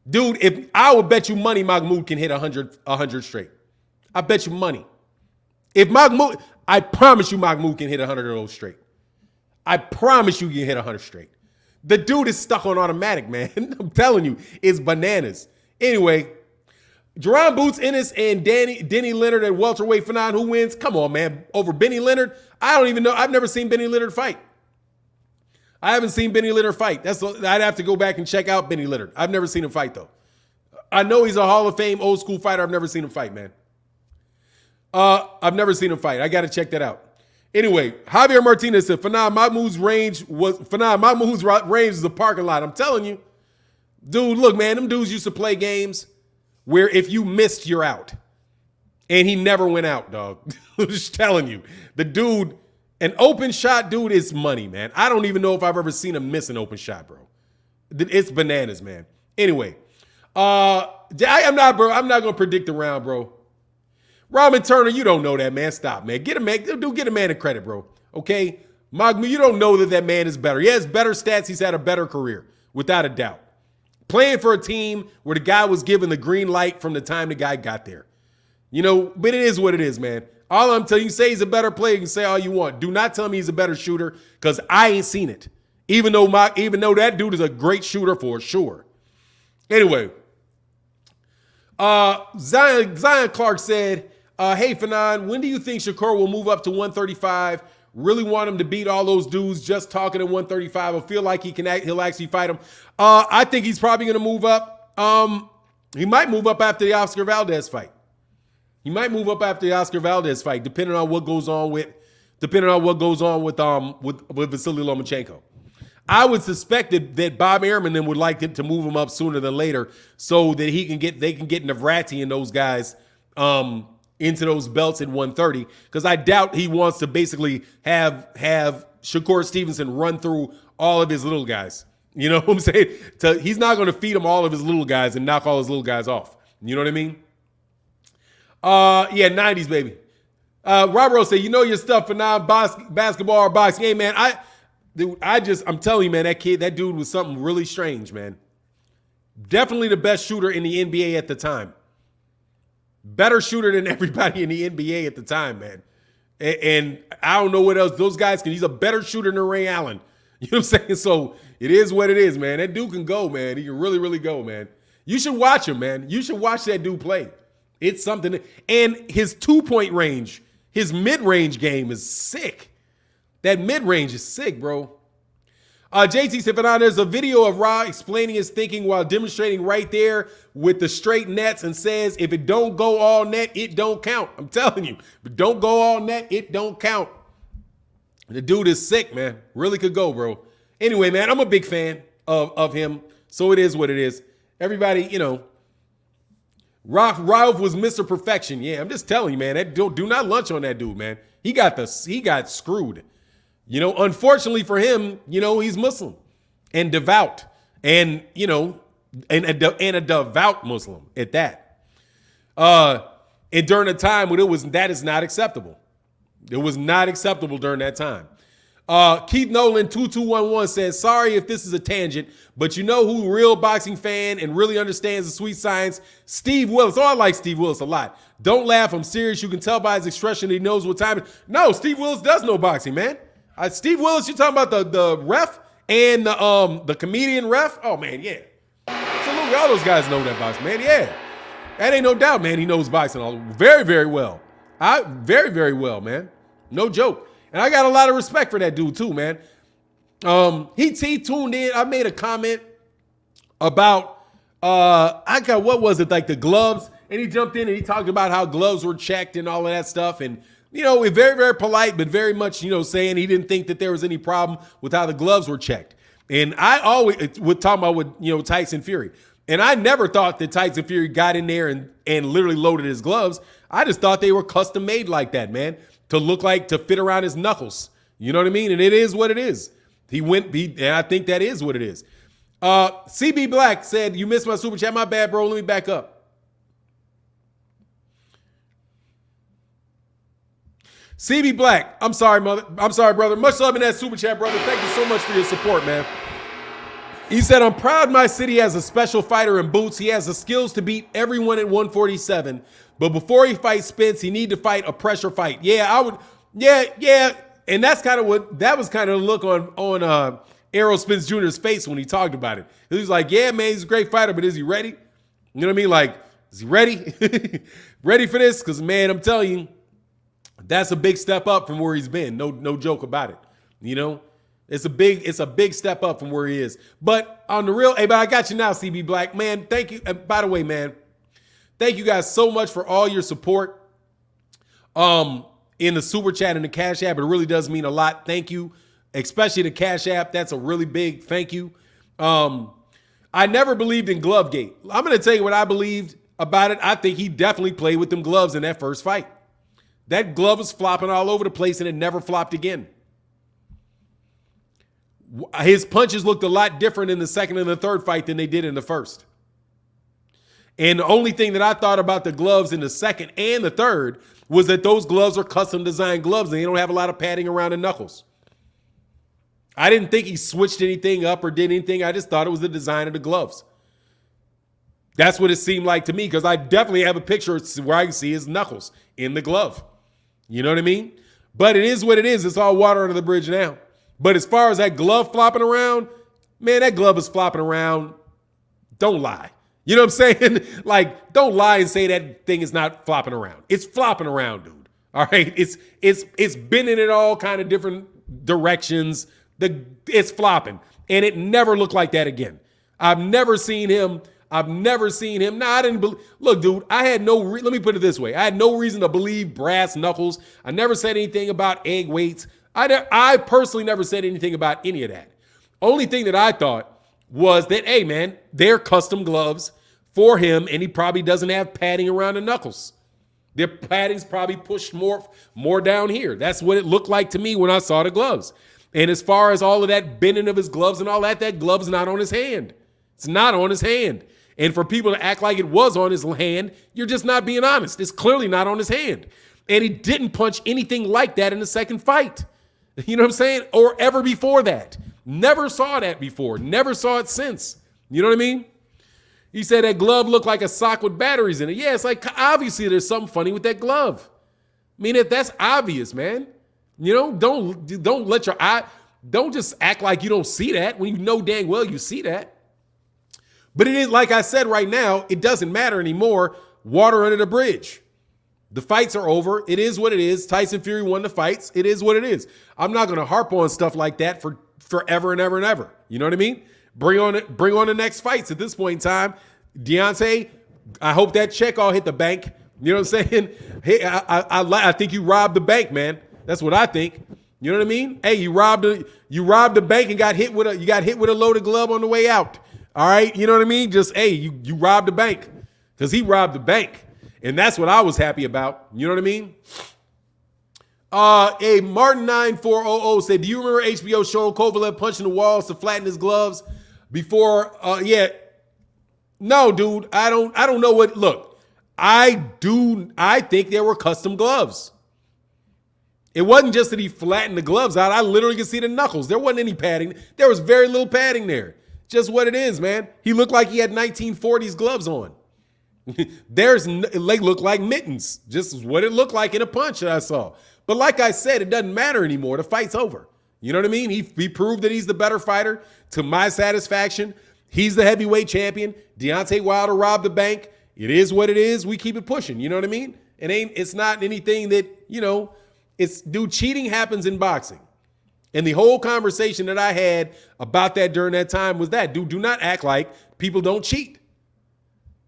Dude, if I would bet you money Mahmoud can hit 100 straight. I bet you money. I promise you Mahmoud can hit 100 of those straight. I promise you can hit 100 straight. The dude is stuck on automatic, man. I'm telling you, it's bananas. Anyway, Jaron Ennis and Denny Leonard at welterweight finale. Who wins? Come on, man. Over Benny Leonard? I don't even know. I've never seen Benny Leonard fight. I haven't seen Benny Leonard fight. I'd have to go back and check out Benny Leonard. I've never seen him fight, though. I know he's a Hall of Fame old school fighter. I've never seen him fight, man. I've never seen him fight. I got to check that out. Anyway, Javier Martinez said, Mahmoud's range was a parking lot. I'm telling you. Dude, look, man, them dudes used to play games where if you missed, you're out. And he never went out, dog. I'm just telling you. The dude, an open shot dude is money, man. I don't even know if I've ever seen him miss an open shot, bro. It's bananas, man. Anyway, I'm not going to predict the round, bro. Robin Turner, you don't know that, man. Stop, man. Get a man a credit, bro. Okay? Magmu, you don't know that man is better. He has better stats. He's had a better career, without a doubt. Playing for a team where the guy was given the green light from the time the guy got there. You know, but it is what it is, man. All I'm telling you, say he's a better player, you can say all you want. Do not tell me he's a better shooter, because I ain't seen it. Even though that dude is a great shooter for sure. Anyway, Zion Clark said, hey, Fanon, when do you think Shakur will move up to 135? Really want him to beat all those dudes just talking at 135. I feel like he'll actually fight him. I think he's probably going to move up. He might move up after the Oscar Valdez fight. Depending on what goes on with Vasily Lomachenko. I would suspect that Bob Arum would like to move him up sooner than later, so that they can get Navrati and those guys into those belts at 130, because I doubt he wants to basically have Shakur Stevenson run through all of his little guys. You know what I'm saying? He's not going to feed him all of his little guys and knock all his little guys off. You know what I mean? 90s, baby. Robert Rose said, you know your stuff for basketball or boxing. Hey, man, I'm telling you, man, that dude was something really strange, man. Definitely the best shooter in the NBA at the time. Better shooter than everybody in the NBA at the time, man. And I don't know what else those guys can. He's a better shooter than Ray Allen. You know what I'm saying? So it is what it is, man. That dude can go, man. He can really, really go, man. You should watch him, man. You should watch that dude play. It's something. And his 2-point range, his mid-range game is sick. That mid-range is sick, bro. JT said, there's a video of Ra explaining his thinking while demonstrating right there with the straight nets and says, if it don't go all net, it don't count. I'm telling you, if it don't go all net, it don't count. The dude is sick, man. Really could go, bro. Anyway, man, I'm a big fan of him. So it is what it is. Everybody, you know, Ralph was Mr. Perfection. Yeah, I'm just telling you, man. That do not lunch on that dude, man. He got screwed. You know, unfortunately for him, you know, he's Muslim and devout, and you know, and a devout Muslim at that. And during a time when that is not acceptable. It was not acceptable during that time. Keith Nolan 2211 says, sorry if this is a tangent, but you know who real boxing fan and really understands the sweet science? Steve Willis. Oh, I like Steve Willis a lot. Don't laugh. I'm serious. You can tell by his expression he knows what time it is. No, Steve Willis does know boxing, man. Steve Willis, you talking about the ref and the comedian ref? Oh, man, yeah. Absolutely. All those guys know that boxing, man. Yeah. That ain't no doubt, man. He knows boxing very, very well. Very, very well, man. No joke. And I got a lot of respect for that dude too, man. He tuned in. I made a comment about what was it, like the gloves, and he jumped in and he talked about how gloves were checked and all of that stuff, and you know, very, very polite, but very much, you know, saying he didn't think that there was any problem with how the gloves were checked. And I always would talk about with, you know, Tyson Fury. And I never thought that Tyson Fury got in there and literally loaded his gloves. I just thought they were custom made like that, man, to fit around his knuckles. You know what I mean? And it is what it is. And I think that is what it is. CB Black said, you missed my super chat. My bad, bro. Let me back up. CB Black, I'm sorry, brother. Much love in that super chat, brother. Thank you so much for your support, man. He said, I'm proud my city has a special fighter in Boots. He has the skills to beat everyone at 147. But before he fights Spence, he need to fight a pressure fight. Yeah, I would. Yeah. And that's kind of that was kind of the look on Errol Spence Jr.'s face when he talked about it. He was like, yeah, man, he's a great fighter, but is he ready? You know what I mean? Like, is he ready? Ready for this? Because, man, I'm telling you, that's a big step up from where he's been. No joke about it. You know, it's a big step up from where he is. But on the real, hey, but I got you now, CB Black, man. Thank you. And by the way, man, thank you guys so much for all your support. In the super chat and the Cash App, it really does mean a lot. Thank you, especially the Cash App. That's a really big thank you. I never believed in Glovegate. I'm going to tell you what I believed about it. I think he definitely played with them gloves in that first fight. That glove was flopping all over the place, and it never flopped again. His punches looked a lot different in the second and the third fight than they did in the first. And the only thing that I thought about the gloves in the second and the third was that those gloves are custom designed gloves, and they don't have a lot of padding around the knuckles. I didn't think he switched anything up or did anything. I just thought it was the design of the gloves. That's what it seemed like to me, because I definitely have a picture where I can see his knuckles in the glove. You know what I mean? But it is what it is. It's all water under the bridge now. But as far as that glove flopping around, man, that glove is flopping around. Don't lie. You know what I'm saying? Like, don't lie and say that thing is not flopping around. It's flopping around, dude. All right? It's bending in all kind of different directions. It's flopping. And it never looked like that again. I've never seen him. Nah, I didn't believe. Look, dude, let me put it this way. I had no reason to believe brass knuckles. I never said anything about egg weights. I personally never said anything about any of that. Only thing that I thought was that, hey, man, they're custom gloves for him, and he probably doesn't have padding around the knuckles. Their padding's probably pushed more down here. That's what it looked like to me when I saw the gloves. And as far as all of that bending of his gloves and all that glove's not on his hand. It's not on his hand. And for people to act like it was on his hand, you're just not being honest. It's clearly not on his hand. And he didn't punch anything like that in the second fight. You know what I'm saying? Or ever before that. Never saw that before. Never saw it since. You know what I mean? He said that glove looked like a sock with batteries in it. Yeah, it's like, obviously there's something funny with that glove. I mean, that's obvious, man. You know, don't let your eye, don't just act like you don't see that when you know dang well you see that. But it is, like I said right now, it doesn't matter anymore. Water under the bridge. The fights are over. It is what it is. Tyson Fury won the fights. It is what it is. I'm not going to harp on stuff like that for forever and ever and ever. You know what I mean? Bring on the next fights at this point in time. Deontay, I hope that check all hit the bank. You know what I'm saying? Hey, I think you robbed the bank, man. That's what I think. You know what I mean? Hey, you robbed the bank and got hit with a loaded glove on the way out. All right, you know what I mean? Just hey, you robbed the bank because he robbed the bank, and that's what I was happy about. You know what I mean? A Martin9400 said, "Do you remember HBO show Kovalev punching the walls to flatten his gloves before?" Yeah, no, dude, I don't know what. Look, I think there were custom gloves. It wasn't just that he flattened the gloves out. I literally could see the knuckles. There wasn't any padding. There was very little padding there. Just what it is, man. He looked like he had 1940s gloves on. They look like mittens. Just what it looked like in a punch that I saw. But like I said, it doesn't matter anymore. The fight's over. You know what I mean? He proved that he's the better fighter to my satisfaction. He's the heavyweight champion. Deontay Wilder robbed the bank. It is what it is. We keep it pushing. You know what I mean? It's not anything that, you know, dude, cheating happens in boxing. And the whole conversation that I had about that during that time was that, dude, do not act like people don't cheat,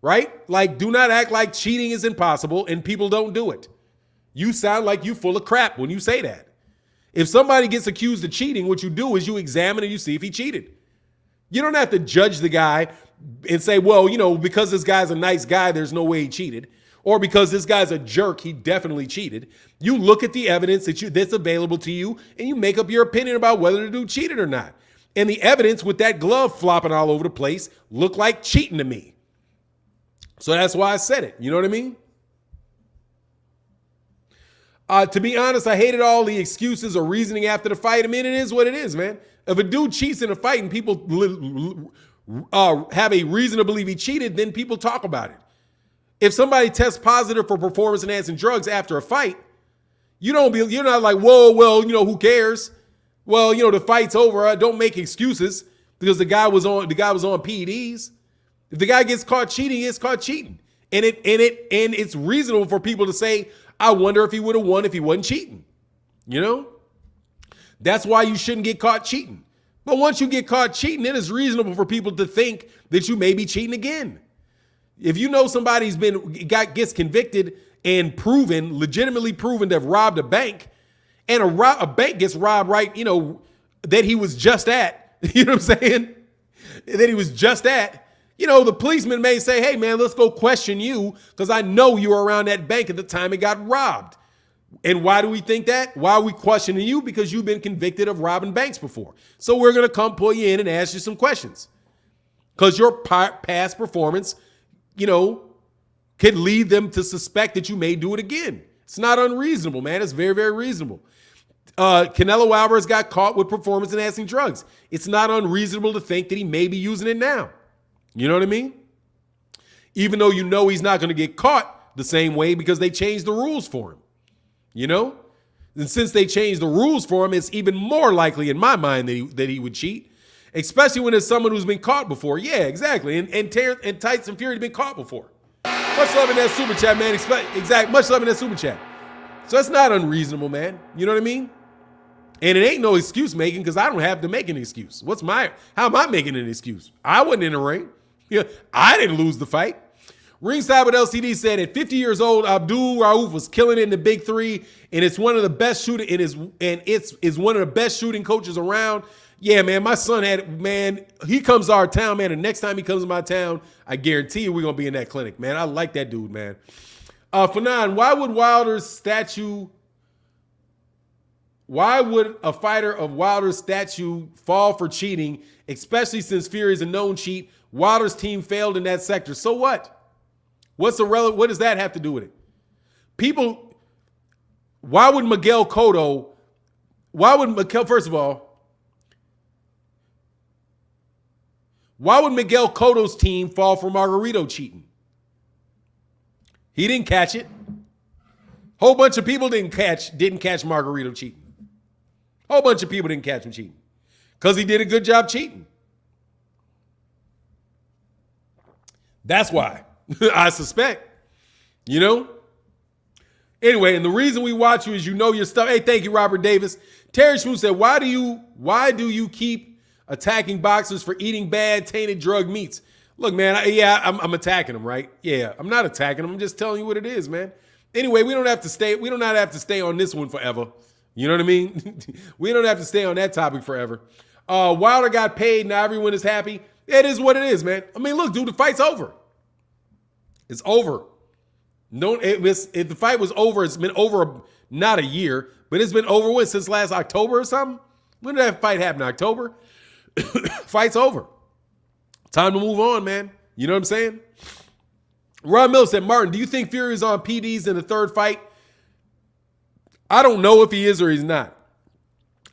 right? Like, do not act like cheating is impossible and people don't do it. You sound like you full of crap when you say that. If somebody gets accused of cheating, what you do is you examine and you see if he cheated. You don't have to judge the guy and say, well, you know, because this guy's a nice guy, there's no way he cheated. Or because this guy's a jerk, he definitely cheated. You look at the evidence that's available to you and you make up your opinion about whether the dude cheated or not. And the evidence with that glove flopping all over the place looked like cheating to me. So that's why I said it. You know what I mean? To be honest, I hated all the excuses or reasoning after the fight. I mean, it is what it is, man. If a dude cheats in a fight and people have a reason to believe he cheated, then people talk about it. If somebody tests positive for performance-enhancing drugs after a fight, you're not like, whoa, well, you know, who cares? Well, you know, the fight's over. Don't make excuses because the guy was on PEDs. If the guy gets caught cheating, he gets caught cheating. And it's reasonable for people to say, I wonder if he would have won if he wasn't cheating. You know? That's why you shouldn't get caught cheating. But once you get caught cheating, it is reasonable for people to think that you may be cheating again. If you know somebody's gets convicted and legitimately proven to have robbed a bank, and a bank gets robbed right, you know, that he was just at, you know what I'm saying? That he was just at, you know, the policeman may say, hey man, let's go question you because I know you were around that bank at the time it got robbed. And why do we think that? Why are we questioning you? Because you've been convicted of robbing banks before. So we're going to come pull you in and ask you some questions because your past performance, you know, could lead them to suspect that you may do it again. It's not unreasonable, man. It's very, very reasonable. Canelo Alvarez got caught with performance-enhancing drugs. It's not unreasonable to think that he may be using it now. You know what I mean? Even though you know he's not going to get caught the same way because they changed the rules for him. You know? And since they changed the rules for him, it's even more likely in my mind that he would cheat. Especially when it's someone who's been caught before. Yeah, exactly. And Tyson Fury has been caught before. Much love in that super chat, man. Much love in that super chat. So that's not unreasonable, man. You know what I mean? And it ain't no excuse making because I don't have to make an excuse. How am I making an excuse? I wasn't in the ring. Yeah, I didn't lose the fight. Ringside with LCD said at 50 years old, Abdul-Rauf was killing it in the big three, and it's one of the best shooting it's one of the best shooting coaches around. Yeah, man, my son he comes to our town, man, and next time he comes to my town, I guarantee you we're going to be in that clinic, man. I like that dude, man. Fanon, why would a fighter of Wilder's statue fall for cheating, especially since Fury is a known cheat? Wilder's team failed in that sector. So what? What does that have to do with it? Why would Miguel Cotto, first of all, Why would Miguel Cotto's team fall for Margarito cheating? He didn't catch it. Whole bunch of people didn't catch Margarito cheating. Whole bunch of people didn't catch him cheating because he did a good job cheating. That's why. I suspect. You know? Anyway, and the reason we watch you is you know your stuff. Hey, thank you, Robert Davis. Terry Schmoo said, why do you keep attacking boxers for eating bad, tainted drug meats? Look, man, I'm attacking them, right? Yeah, I'm not attacking them. I'm just telling you what it is, man. Anyway, we don't have to stay on this one forever. You know what I mean? We don't have to stay on that topic forever. Wilder got paid. Now everyone is happy. It is what it is, man. I mean, look, dude, the fight's over. It's over. If the fight was over, it's been over not a year, but it's been over since last October or something. When did that fight happen? October? Fight's over. Time to move on, man. You know what I'm saying? Ron Miller said, Martin, do you think Fury is on PDs in the third fight? I don't know if he is or he's not.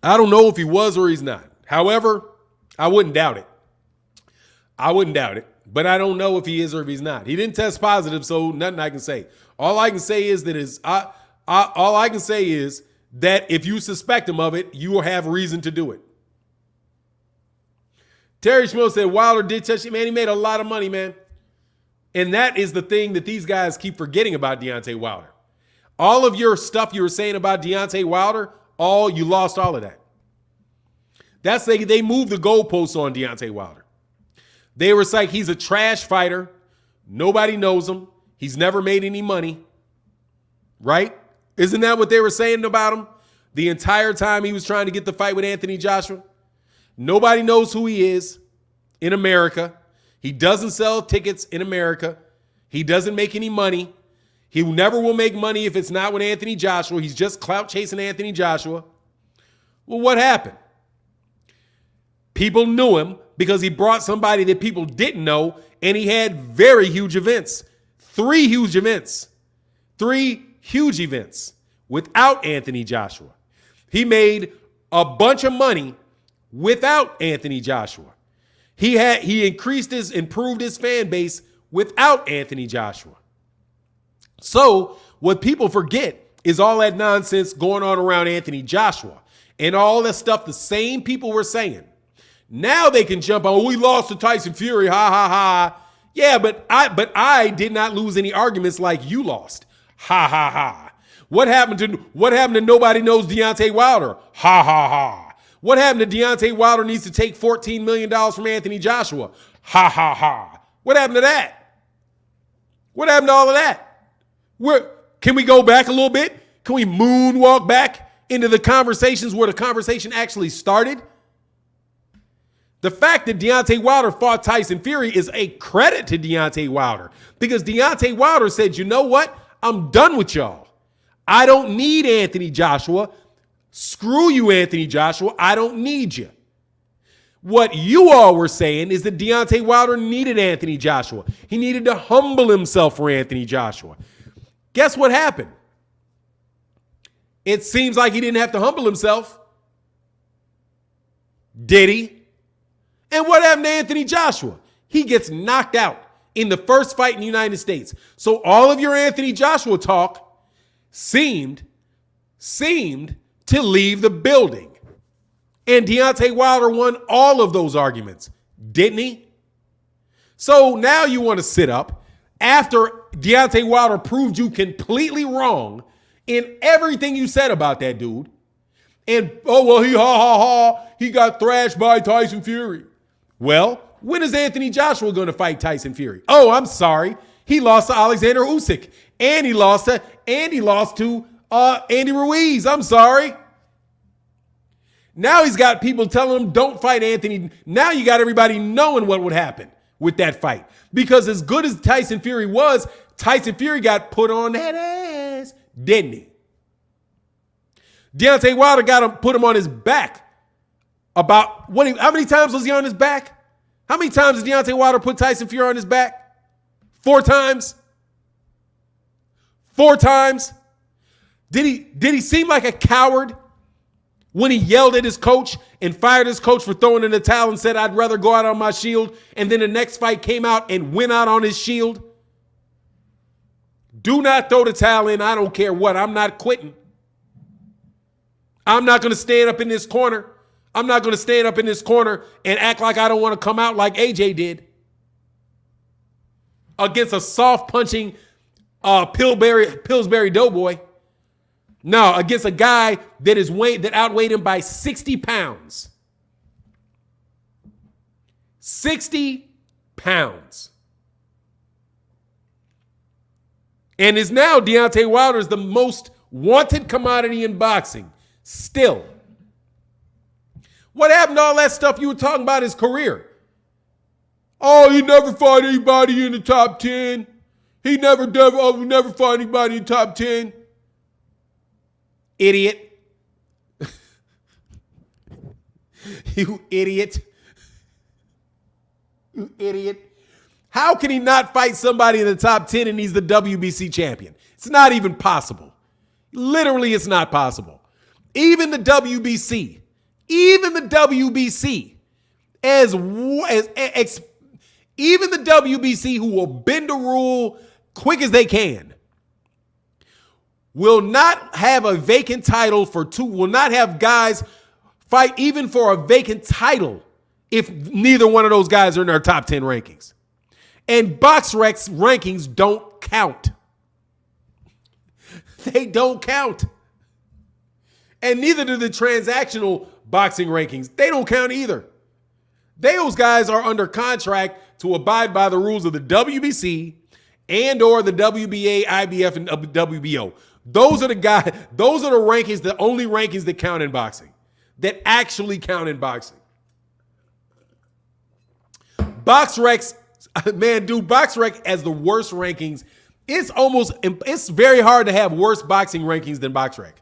I don't know if he was or he's not. However, I wouldn't doubt it. But I don't know if he is or if he's not. He didn't test positive, so nothing I can say. All I can say is that if you suspect him of it, you will have reason to do it. Terry Schmo said Wilder did touch it. Man, he made a lot of money, man. And that is the thing that these guys keep forgetting about Deontay Wilder. All of your stuff you were saying about Deontay Wilder, you lost all of that. They moved the goalposts on Deontay Wilder. They were like, he's a trash fighter. Nobody knows him. He's never made any money. Right? Isn't that what they were saying about him the entire time he was trying to get the fight with Anthony Joshua? Nobody knows who he is in America. He doesn't sell tickets in America. He doesn't make any money. He never will make money if it's not with Anthony Joshua. He's just clout chasing Anthony Joshua. Well, what happened? People knew him because he brought somebody that people didn't know, and he had very huge events. 3 huge events. 3 huge events without Anthony Joshua. He made a bunch of money without Anthony Joshua. He improved his fan base without Anthony Joshua. So what people forget is all that nonsense going on around Anthony Joshua and all that stuff the same people were saying. Now they can jump on, we lost to Tyson Fury, ha, ha, ha. Yeah, but I did not lose any arguments like you lost. Ha, ha, ha. What happened to nobody knows Deontay Wilder? Ha, ha, ha. What happened to Deontay Wilder needs to take $14 million from Anthony Joshua? Ha, ha, ha. What happened to that? What happened to all of that? Can we go back a little bit? Can we moonwalk back into the conversations where the conversation actually started? The fact that Deontay Wilder fought Tyson Fury is a credit to Deontay Wilder because Deontay Wilder said, you know what? I'm done with y'all. I don't need Anthony Joshua. Screw you, Anthony Joshua. I don't need you. What you all were saying is that Deontay Wilder needed Anthony Joshua. He needed to humble himself for Anthony Joshua. Guess what happened? It seems like he didn't have to humble himself. Did he? And what happened to Anthony Joshua? He gets knocked out in the first fight in the United States. So all of your Anthony Joshua talk seemed to leave the building. And Deontay Wilder won all of those arguments, didn't he? So now you want to sit up after Deontay Wilder proved you completely wrong in everything you said about that dude. And, he got thrashed by Tyson Fury. Well, when is Anthony Joshua going to fight Tyson Fury? Oh, I'm sorry. He lost to Alexander Usyk. And he lost to Andy Ruiz. I'm sorry. Now he's got people telling him, don't fight Anthony. Now you got everybody knowing what would happen with that fight. Because as good as Tyson Fury was, Tyson Fury got put on that ass, didn't he? Deontay Wilder put him on his back. How many times was he on his back? How many times did Deontay Wilder put Tyson Fury on his back? 4 times? 4 times? Did he seem like a coward When he yelled at his coach and fired his coach for throwing in the towel and said, I'd rather go out on my shield, and then the next fight came out and went out on his shield? Do not throw the towel in. I don't care what. I'm not quitting. I'm not going to stand up in this corner. I'm not going to stand up in this corner and act like I don't want to come out like AJ did against a soft punching Pillsbury Doughboy. No, against a guy that outweighed him by 60 pounds. 60 pounds. And is now Deontay Wilder is the most wanted commodity in boxing. Still. What happened to all that stuff you were talking about his career? Oh, he never fought anybody in the top 10. He never fought anybody in the top 10. Idiot. You idiot. You idiot. How can he not fight somebody in the top 10 and he's the WBC champion? It's not even possible. Literally, it's not possible. Even the WBC, even the WBC who will bend a rule quick as they can, will not have a vacant title will not have guys fight even for a vacant title if neither one of those guys are in their top 10 rankings. And BoxRec's rankings don't count. They don't count. And neither do the transactional boxing rankings. They don't count either. Those guys are under contract to abide by the rules of the WBC and or the WBA, IBF, and WBO. Those are the rankings, the only rankings that count in boxing, that actually count in boxing. BoxRec has the worst rankings. It's very hard to have worse boxing rankings than BoxRec.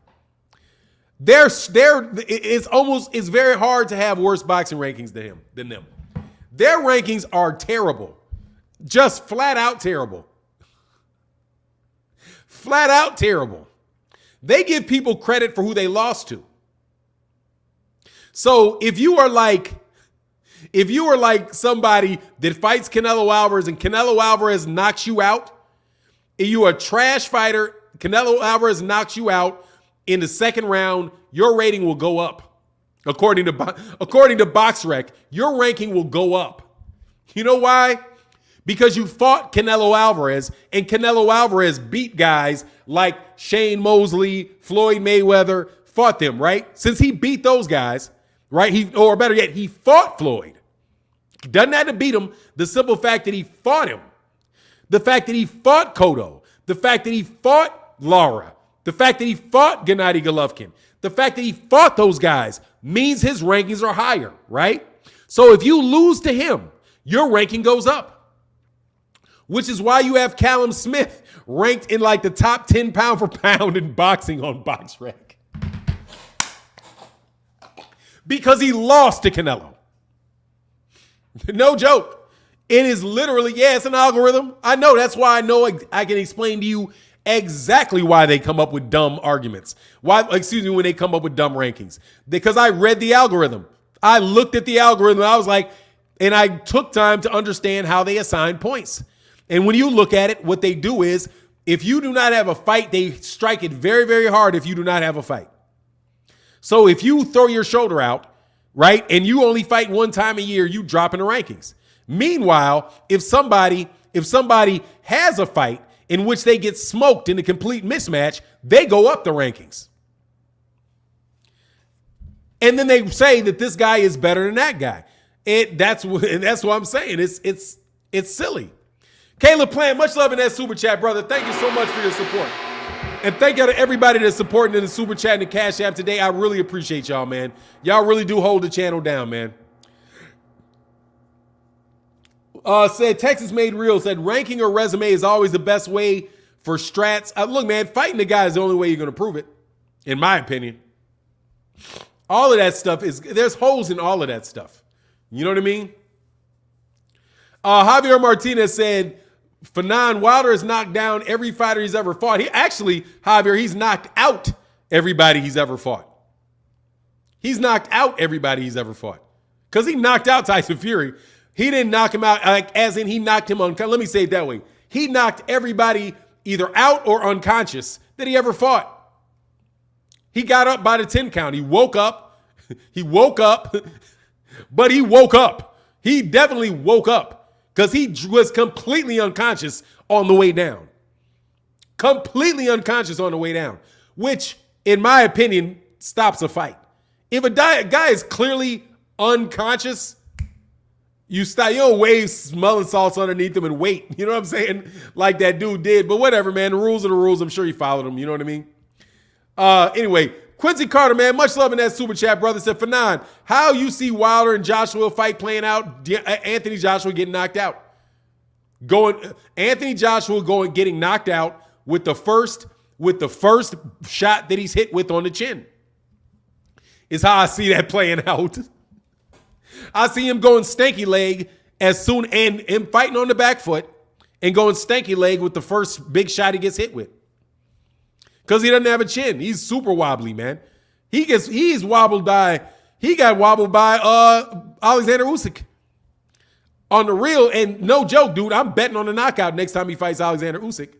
It's very hard to have worse boxing rankings than them. Their rankings are terrible. Just flat out terrible. Flat out terrible. They give people credit for who they lost to. So if you are like somebody that fights Canelo Alvarez and Canelo Alvarez knocks you out, and you're a trash fighter, Canelo Alvarez knocks you out in the second round, your rating will go up. According to BoxRec, your ranking will go up. You know why? Because you fought Canelo Alvarez, and Canelo Alvarez beat guys like Shane Mosley, Floyd Mayweather, fought them, right? Since he beat those guys, right? He fought Floyd. He doesn't have to beat him. The simple fact that he fought him, the fact that he fought Cotto, the fact that he fought Lara, the fact that he fought Gennady Golovkin, the fact that he fought those guys means his rankings are higher, right? So if you lose to him, your ranking goes up. Which is why you have Callum Smith ranked in like the top 10 pound for pound in boxing on BoxRec. Because he lost to Canelo. No joke. It is literally, it's an algorithm. I know. That's why I know I can explain to you exactly why they come up with dumb arguments. When they come up with dumb rankings. Because I read the algorithm. I looked at the algorithm. I was like, and I took time to understand how they assign points. And when you look at it, what they do is, if you do not have a fight, they strike it very, very hard if you do not have a fight. So if you throw your shoulder out, right, and you only fight one time a year, you drop in the rankings. Meanwhile, if somebody has a fight in which they get smoked in a complete mismatch, they go up the rankings. And then they say that this guy is better than that guy. That's what I'm saying. It's silly. Caleb Plant, much love in that super chat, brother. Thank you so much for your support. And thank you to everybody that's supporting in the super chat and the Cash App today. I really appreciate y'all, man. Y'all really do hold the channel down, man. Said Texas Made Real, said ranking or resume is always the best way for strats. Look, man, fighting the guy is the only way you're going to prove it, in my opinion. All of that stuff there's holes in all of that stuff. You know what I mean? Javier Martinez said, Fanon, Wilder has knocked down every fighter he's ever fought. He's knocked out everybody he's ever fought. He's knocked out everybody he's ever fought. Because he knocked out Tyson Fury. He didn't knock him out, like, as in he knocked him unconscious. Let me say it that way. He knocked everybody either out or unconscious that he ever fought. He got up by the 10 count. He woke up. He woke up. But he woke up. He definitely woke up because he was completely unconscious on the way down. Completely unconscious on the way down, which, in my opinion, stops a fight. If a guy is clearly unconscious, you don't wave smelling salts underneath him and wait. You know what I'm saying? Like that dude did. But whatever, man. The rules are the rules. I'm sure he followed them. You know what I mean? Anyway, Quincy Carter, man, much love in that super chat, brother. Said, Fanon, how you see Wilder and Joshua fight playing out? Anthony Joshua getting knocked out. Anthony Joshua getting knocked out with the first shot that he's hit with on the chin. Is how I see that playing out. I see him going stanky leg as soon and him fighting on the back foot and going stanky leg with the first big shot he gets hit with. Because he doesn't have a chin. He's super wobbly, man. He got wobbled by Alexander Usyk. On the real, and no joke, dude, I'm betting on a knockout next time he fights Alexander Usyk.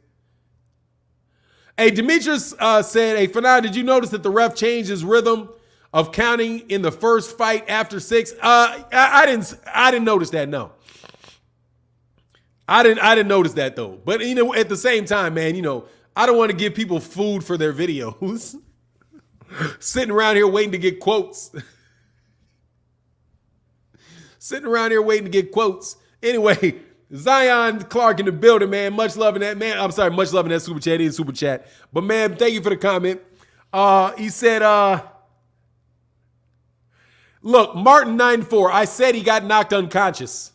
Hey, Demetrius said, hey, Fanon, did you notice that the ref changed his rhythm of counting in the first fight after 6? I didn't notice that, no. I didn't notice that, though. But, at the same time, man, I don't want to give people food for their videos. Sitting around here waiting to get quotes. Sitting around here waiting to get quotes. Anyway, Zion Clark in the building, man. Much love in that, man. I'm sorry, much love in that super chat. It is super chat. But, man, thank you for the comment. He said, look, Martin94, I said he got knocked unconscious.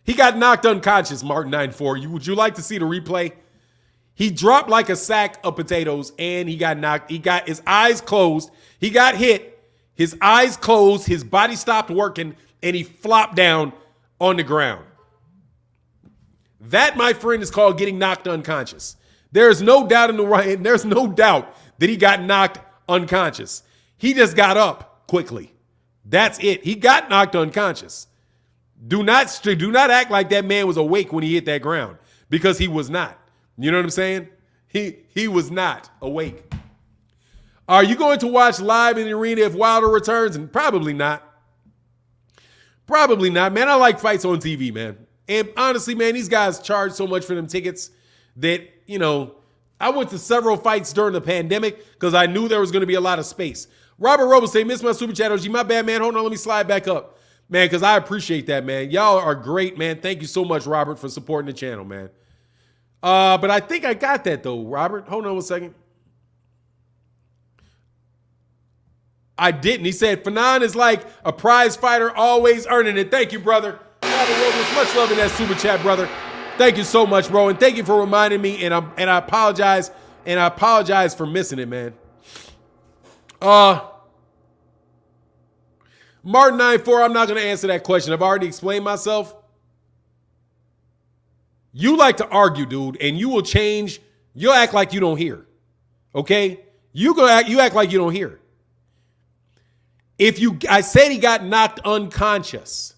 He got knocked unconscious, Martin94. Would you like to see the replay? He dropped like a sack of potatoes and he got knocked. He got his eyes closed. He got hit. His eyes closed. His body stopped working and he flopped down on the ground. That, my friend, is called getting knocked unconscious. There's no doubt there's no doubt that he got knocked unconscious. He just got up quickly. That's it. He got knocked unconscious. Do not act like that man was awake when he hit that ground, because he was not. You know what I'm saying? He was not awake. Are you going to watch live in the arena if Wilder returns? And probably not. Probably not, man. I like fights on TV, man. And honestly, man, these guys charge so much for them tickets that, I went to several fights during the pandemic because I knew there was going to be a lot of space. Robert Robles say, miss my super chat, OG. My bad, man. Hold on, let me slide back up. Man, because I appreciate that, man. Y'all are great, man. Thank you so much, Robert, for supporting the channel, man. But I think I got that, though, Robert. Hold on 1 second. I didn't. He said, Fanon is like a prize fighter, always earning it. Thank you, brother. Robert Robles, much love in that super chat, brother. Thank you so much, bro. And thank you for reminding me. And I apologize. And I apologize for missing it, man. Martin94, I'm not going to answer that question. I've already explained myself. You like to argue, dude, and you will change. You'll act like you don't hear. Okay? You act like you don't hear. I said he got knocked unconscious.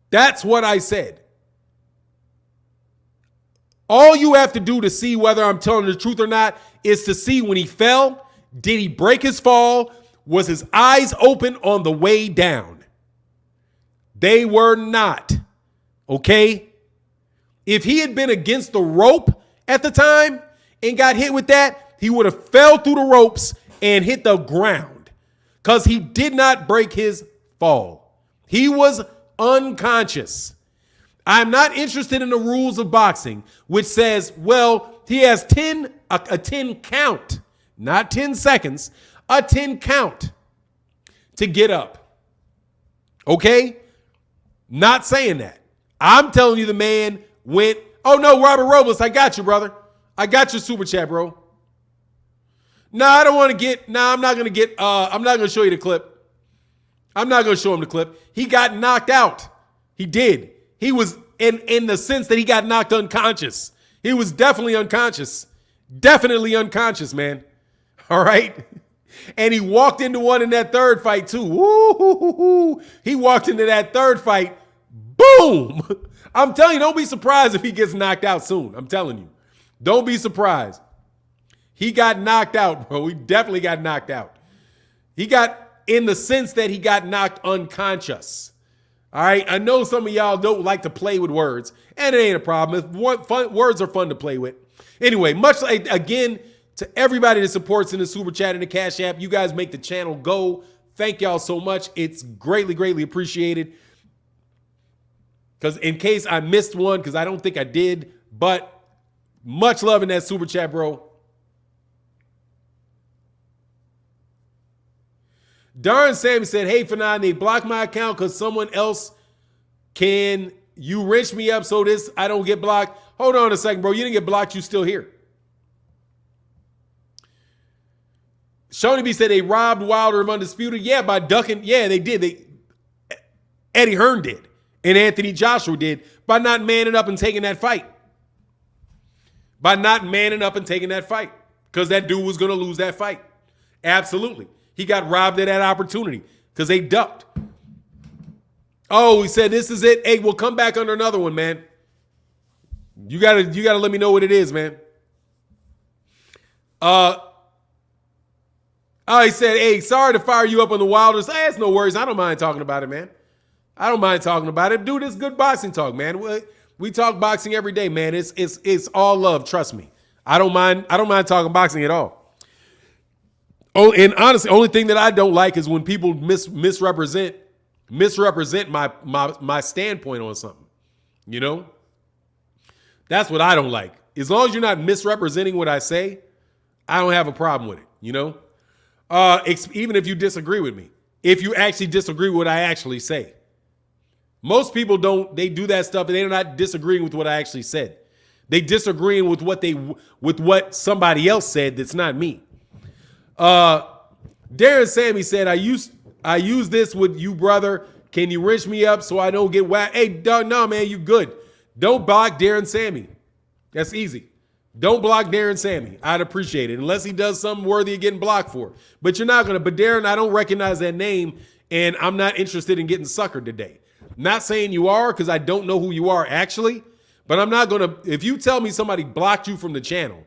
That's what I said. All you have to do to see whether I'm telling the truth or not is to see when he fell. Did he break his fall? Was his eyes open on the way down? They were not. Okay? If he had been against the rope at the time and got hit with that, he would have fell through the ropes and hit the ground because he did not break his fall. He was unconscious. I'm not interested in the rules of boxing, which says, well, he has a 10 count, not 10 seconds, a 10 count to get up. Okay? Not saying that. I'm telling you the man went, oh no, Robert Robles, I got you, brother. I got your super chat, bro. No, I don't want to get, no, I'm not going to show you the clip. I'm not going to show him the clip. He got knocked out. He did. He was in the sense that he got knocked unconscious. He was definitely unconscious Definitely unconscious, man. All right. And he walked into one in that third fight too. Woo-hoo-hoo-hoo. He walked into that third fight. Boom. I'm telling you, don't be surprised if he gets knocked out soon. I'm telling you. Don't be surprised. He got knocked out, bro. He definitely got knocked out. He got, in the sense that he got knocked unconscious. All right. I know some of y'all don't like to play with words, and it ain't a problem. Words are fun to play with. Anyway, much like, again, to everybody that supports in the Super Chat and the Cash App, you guys make the channel go. Thank y'all so much. It's greatly, greatly appreciated. Because in case I missed one, because I don't think I did, but much love in that Super Chat, bro. Darren Sammy said, hey, Fanon, they blocked my account because someone else can you wrench me up so this I don't get blocked. Hold on a second, bro. You didn't get blocked. You still here. Shoney B said they robbed Wilder of Undisputed. Yeah, by ducking. Yeah, they did. Eddie Hearn did. And Anthony Joshua did by not manning up and taking that fight. By not manning up and taking that fight. Because that dude was going to lose that fight. Absolutely. He got robbed of that opportunity because they ducked. Oh, he said, this is it. Hey, we'll come back under another one, man. You gotta let me know what it is, man. He said, hey, sorry to fire you up on the Wilders. Hey, it's no worries. I don't mind talking about it, man. I don't mind talking about it. Dude, it's good boxing talk, man. We talk boxing every day, man. It's all love. Trust me. I don't mind talking boxing at all. Oh, and honestly, only thing that I don't like is when people misrepresent my standpoint on something. You know? That's what I don't like. As long as you're not misrepresenting what I say, I don't have a problem with it, you know? Even if you disagree with me. If you actually disagree with what I actually say. Most people don't, they do that stuff and they're not disagreeing with what I actually said. They disagreeing with what somebody else said that's not me. Darren Sammy said, I use this with you, brother. Can you wrench me up so I don't get whacked? Hey, no, man, you good. Don't block Darren Sammy. That's easy. Don't block Darren Sammy. I'd appreciate it. Unless he does something worthy of getting blocked for. But you're not going to. But Darren, I don't recognize that name, and I'm not interested in getting suckered today. Not saying you are, because I don't know who you are actually. But I'm not going to. If you tell me somebody blocked you from the channel,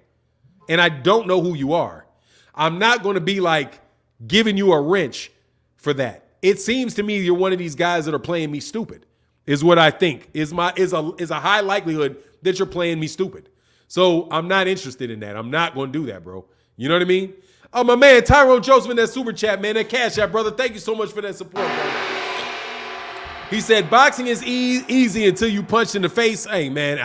and I don't know who you are, I'm not going to be like giving you a wrench for that. It seems to me you're one of these guys that are playing me stupid, is what I think. Is a high likelihood that you're playing me stupid. So I'm not interested in that. I'm not going to do that, bro. You know what I mean? Oh, my man, Tyrone Joseph in that super chat, man. That Cash App, brother. Thank you so much for that support, bro. He said, boxing is easy until you punch in the face. Hey, man,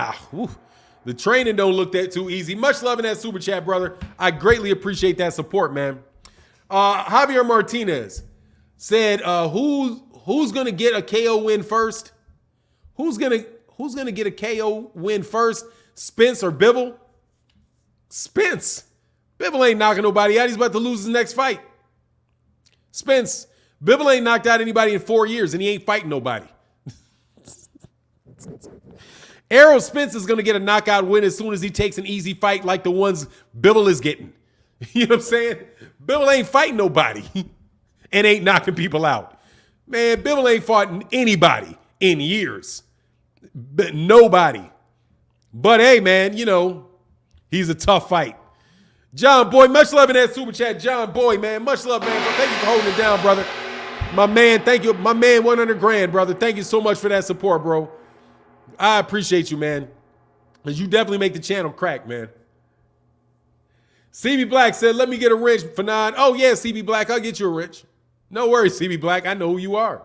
the training don't look that too easy. Much love in that super chat, brother. I greatly appreciate that support, man. Javier Martinez said, who's going to get a KO win first? Who's gonna get a KO win first? Spence or Bivol? Spence. Bivol ain't knocking nobody out. He's about to lose his next fight. Spence. Bivol ain't knocked out anybody in 4 years, and he ain't fighting nobody. Errol Spence is going to get a knockout win as soon as he takes an easy fight like the ones Bivol is getting. You know what I'm saying? Bivol ain't fighting nobody and ain't knocking people out. Man, Bivol ain't fought anybody in years. But nobody. But hey, man, you know, he's a tough fight. John Boy, much love in that super chat. John Boy, man, much love, man. Thank you for holding it down, brother. My man, thank you. My man, 100 grand, brother. Thank you so much for that support, bro. I appreciate you, man. Because you definitely make the channel crack, man. CB Black said, let me get a wrench for 9. Oh, yeah, CB Black, I'll get you a wrench. No worries, CB Black. I know who you are.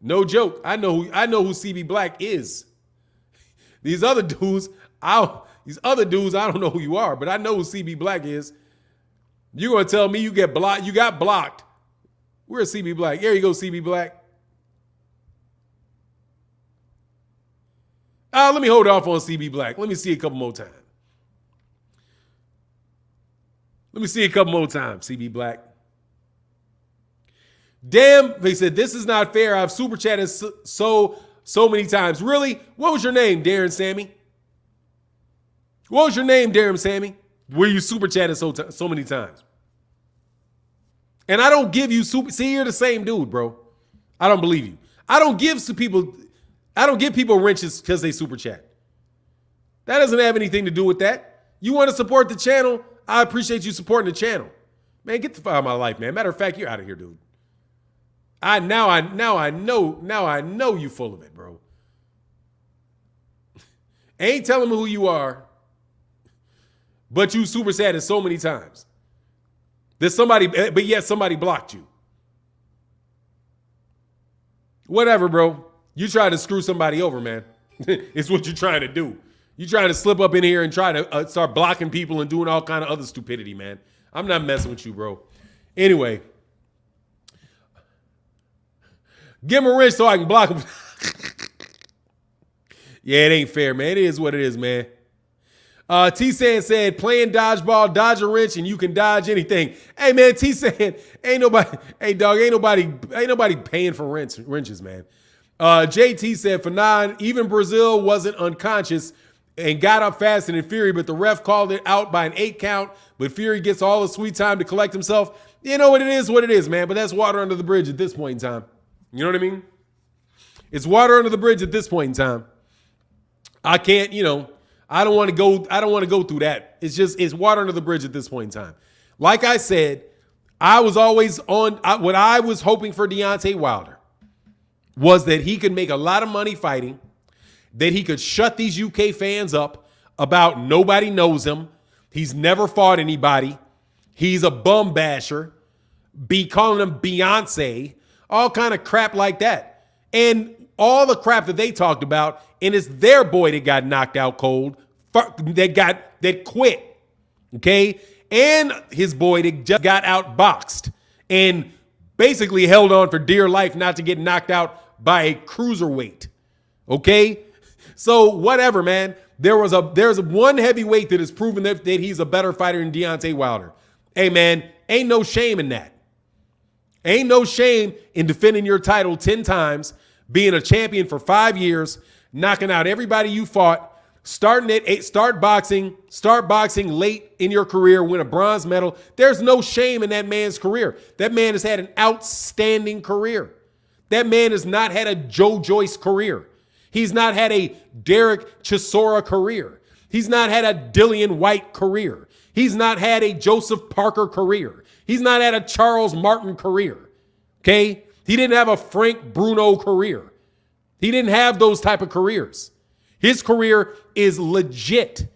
No joke. I know who CB Black is. These other dudes, I don't know who you are, but I know who CB Black is. You're going to tell me you get blocked. You got blocked. Where's CB Black? Here you go, CB Black. Let me hold off on CB Black. Let me see a couple more times. CB Black. Damn, they said, this is not fair. I've super chatted so many times. Really? What was your name, Darren Sammy? What was your name, Darren Sammy? where you super chatted so many times. And I don't give you super. See, you're the same dude, bro. I don't believe you. I don't give people wrenches because they super chat. That doesn't have anything to do with that. You want to support the channel? I appreciate you supporting the channel. Man, get the fuck out of my life, man. Matter of fact, you're out of here, dude. Now I know you full of it, bro. Ain't telling me who you are, but you super chatted so many times. There's somebody, but yet somebody blocked you. Whatever, bro. You try to screw somebody over, man. It's what you're trying to do. You trying to slip up in here and try to start blocking people and doing all kind of other stupidity, man. I'm not messing with you, bro. Anyway. Give him a wrench so I can block him. Yeah, it ain't fair, man. It is what it is, man. T-San said, playing dodgeball, dodge a wrench, and you can dodge anything. Hey, man, T-San, ain't nobody paying for wrenches, man. JT said, for 9, even Brazil wasn't unconscious and got up faster than Fury, but the ref called it out by an 8 count, but Fury gets all the sweet time to collect himself. You know what it is, man, but that's water under the bridge at this point in time. You know what I mean? It's water under the bridge at this point in time. I can't, I don't want to go through that. It's water under the bridge at this point in time. Like I said, I was always what I was hoping for Deontay Wilder was that he could make a lot of money fighting, that he could shut these UK fans up about nobody knows him. He's never fought anybody. He's a bum basher. Be calling him Beyonce, all kind of crap like that. And all the crap that they talked about, and it's their boy that got knocked out cold, that quit, okay? And his boy that just got outboxed and basically held on for dear life not to get knocked out by a cruiserweight, okay? So whatever, man. There's one heavyweight that has proven that he's a better fighter than Deontay Wilder. Hey, man, ain't no shame in that. Ain't no shame in defending your title 10 times, being a champion for 5 years, knocking out everybody you fought, starting at 8, start boxing late in your career, win a bronze medal. There's no shame in that man's career. That man has had an outstanding career. That man has not had a Joe Joyce career. He's not had a Derek Chisora career. He's not had a Dillian White career. He's not had a Joseph Parker career. He's not had a Charles Martin career, okay? He didn't have a Frank Bruno career. He didn't have those type of careers. His career is legit.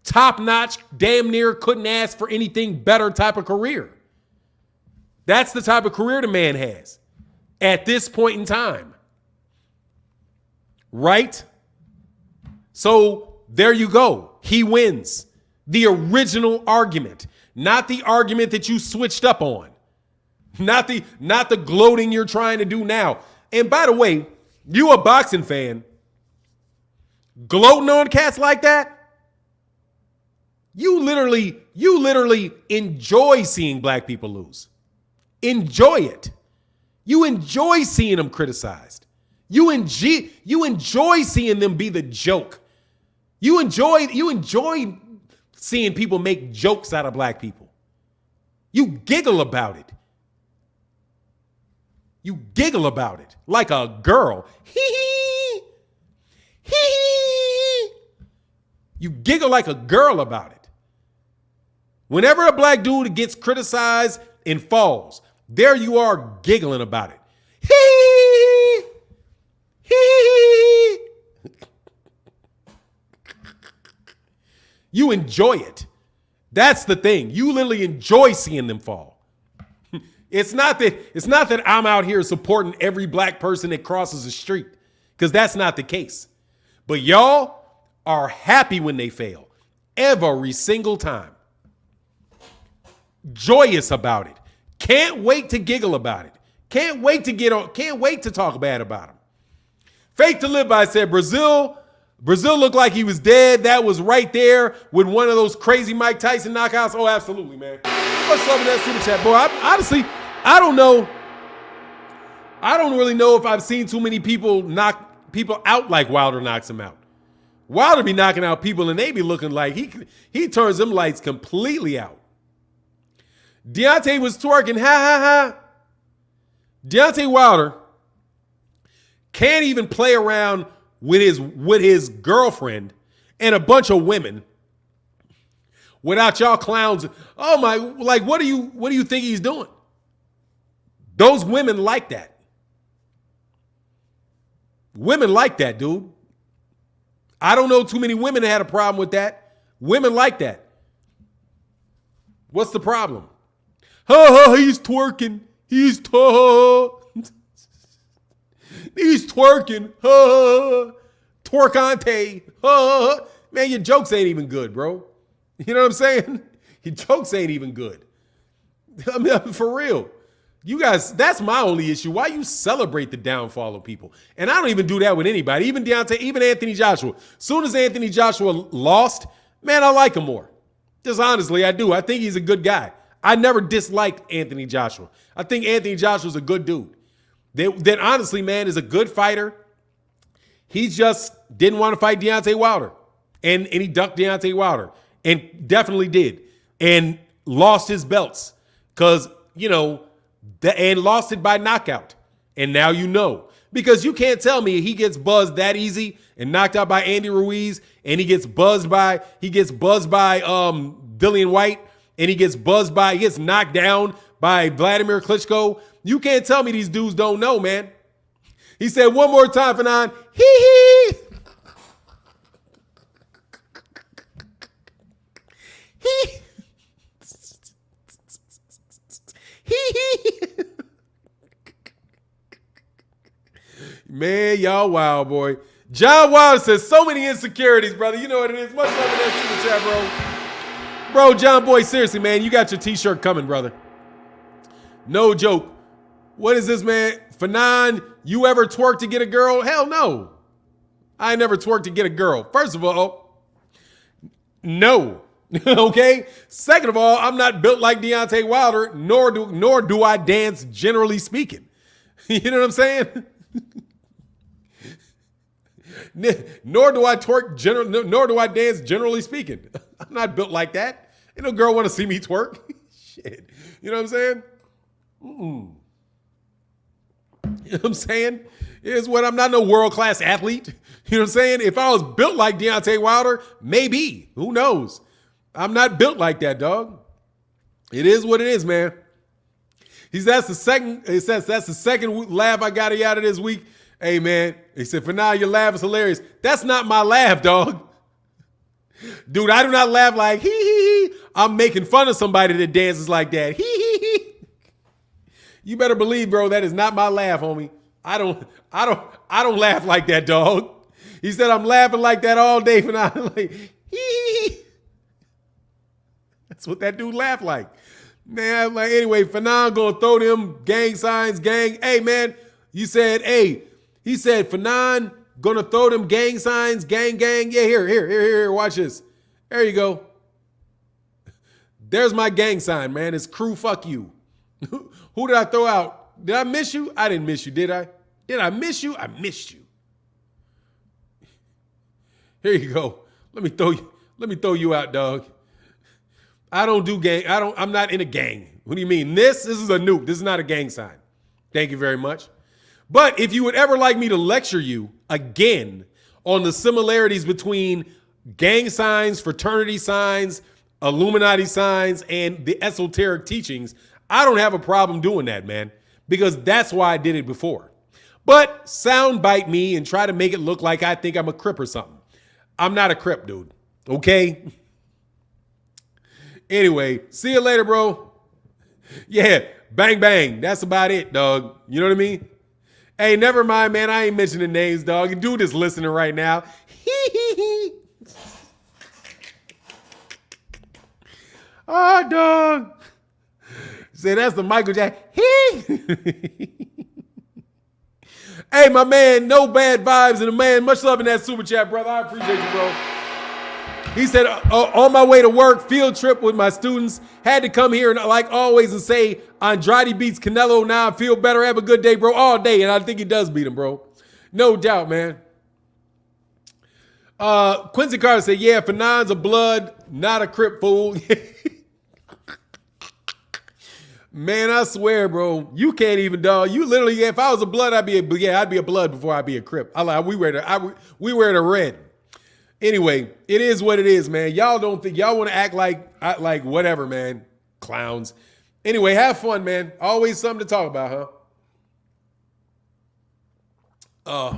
Top-notch, damn near couldn't ask for anything better type of career. That's the type of career the man has at this point in time. Right? So there you go. He wins. The original argument, not the argument that you switched up on. Not the gloating you're trying to do now. And by the way, you a boxing fan, gloating on cats like that, you literally enjoy seeing black people lose. Enjoy it. You enjoy seeing them criticized. You enjoy seeing them be the joke. You enjoy seeing people make jokes out of black people. You giggle about it. You giggle about it like a girl. Hee hee. Hee. You giggle like a girl about it. Whenever a black dude gets criticized and falls, there you are giggling about it. Hee. Hee. You enjoy it. That's the thing. You literally enjoy seeing them fall. It's not that I'm out here supporting every black person that crosses the street, because that's not the case. But y'all are happy when they fail every single time. Joyous about it. Can't wait to giggle about it. Can't wait to talk bad about them. Fake to Live By said Brazil looked like he was dead. That was right there with one of those crazy Mike Tyson knockouts. Oh, absolutely, man. What's up with that super chat, boy? Honestly, I don't know. I don't really know if I've seen too many people knock people out like Wilder knocks him out. Wilder be knocking out people and they be looking like he turns them lights completely out. Deontay was twerking, ha ha ha. Deontay Wilder can't even play around with his girlfriend and a bunch of women without y'all clowns. Oh my, like what do you think he's doing? Those women like that. Women like that, dude. I don't know too many women that had a problem with that. Women like that. What's the problem? He's twerking. He's twerking. Twerkante. Man, your jokes ain't even good, bro. You know what I'm saying? Your jokes ain't even good. I mean, for real. You guys, that's my only issue. Why you celebrate the downfall of people? And I don't even do that with anybody. Even Deontay, even Anthony Joshua. Soon as Anthony Joshua lost, man, I like him more. Just honestly, I do. I think he's a good guy. I never disliked Anthony Joshua. I think Anthony Joshua's a good dude. That honestly, man, is a good fighter. He just didn't want to fight Deontay Wilder. And he ducked Deontay Wilder. And definitely did. And lost his belts. Because, you know, and lost it by knockout. And now you know. Because you can't tell me he gets buzzed that easy and knocked out by Andy Ruiz, and he gets buzzed by Dillian White, and he gets knocked down by Vladimir Klitschko. You can't tell me these dudes don't know, man. He said one more time, Fanon. Hee. Man, y'all wild, boy. John Wilder says so many insecurities, brother. You know what it is. Much love in that super chat, bro. Bro, John Boy, seriously, man, you got your t-shirt coming, brother. No joke. What is this, man? Fanon, you ever twerk to get a girl? Hell no. I never twerked to get a girl. First of all, no. Okay? Second of all, I'm not built like Deontay Wilder, nor do I dance, generally speaking. You know what I'm saying? Nor do I twerk, nor do I dance, generally speaking. I'm not built like that. Ain't no girl want to see me twerk. Shit. You know what I'm saying? You know what I'm saying? Here's what, I'm not no world-class athlete. You know what I'm saying? If I was built like Deontay Wilder, maybe. Who knows? I'm not built like that, dog. It is what it is, man. That's the second laugh I got out of this week. Hey, man, he said, for now, your laugh is hilarious. That's not my laugh, dog. Dude, I do not laugh like hee hee hee. I'm making fun of somebody that dances like that. Hee hee hee. You better believe, bro, that is not my laugh, homie. I don't laugh like that, dog. He said I'm laughing like that all day for now. Like, hee hee hee. That's what that dude laughed like. Man, I'm like, anyway, Fanon gonna throw them gang signs, gang. Hey, man, he said, Fanon gonna throw them gang signs, gang. Yeah, here, watch this. There you go. There's my gang sign, man. It's crew, fuck you. Who did I throw out? Did I miss you? I didn't miss you, did I? Did I miss you? I missed you. Here you go. Let me throw you out, dog. I don't do gang. I'm not in a gang. What do you mean? This is a nuke. This is not a gang sign. Thank you very much. But if you would ever like me to lecture you again on the similarities between gang signs, fraternity signs, Illuminati signs, and the esoteric teachings, I don't have a problem doing that, man, because that's why I did it before. But soundbite me and try to make it look like I think I'm a Crip or something. I'm not a Crip, dude. Okay? Anyway, see you later, bro. Yeah, bang, bang. That's about it, dog. You know what I mean? Hey, never mind, man. I ain't mentioning names, dog. Dude is listening right now. Oh, dog. Say that's the Michael Jackson. Hey, my man, no bad vibes. And the man, much love in that super chat, brother. I appreciate you, bro. He said, on my way to work, field trip with my students, had to come here and like always and say, Andrade beats Canelo. Now I feel better. Have a good day, bro. All day. And I think he does beat him, bro. No doubt, man. Quincy Carter said, yeah, Fanon's a blood, not a Crip fool. Man, I swear, bro, you can't even, dog. You literally, if I was a blood, I'd be a blood before I'd be a Crip. We wear the red. Anyway, it is what it is, man. Y'all don't think y'all want to act like whatever, man. Clowns. Anyway, have fun, man. Always something to talk about, huh?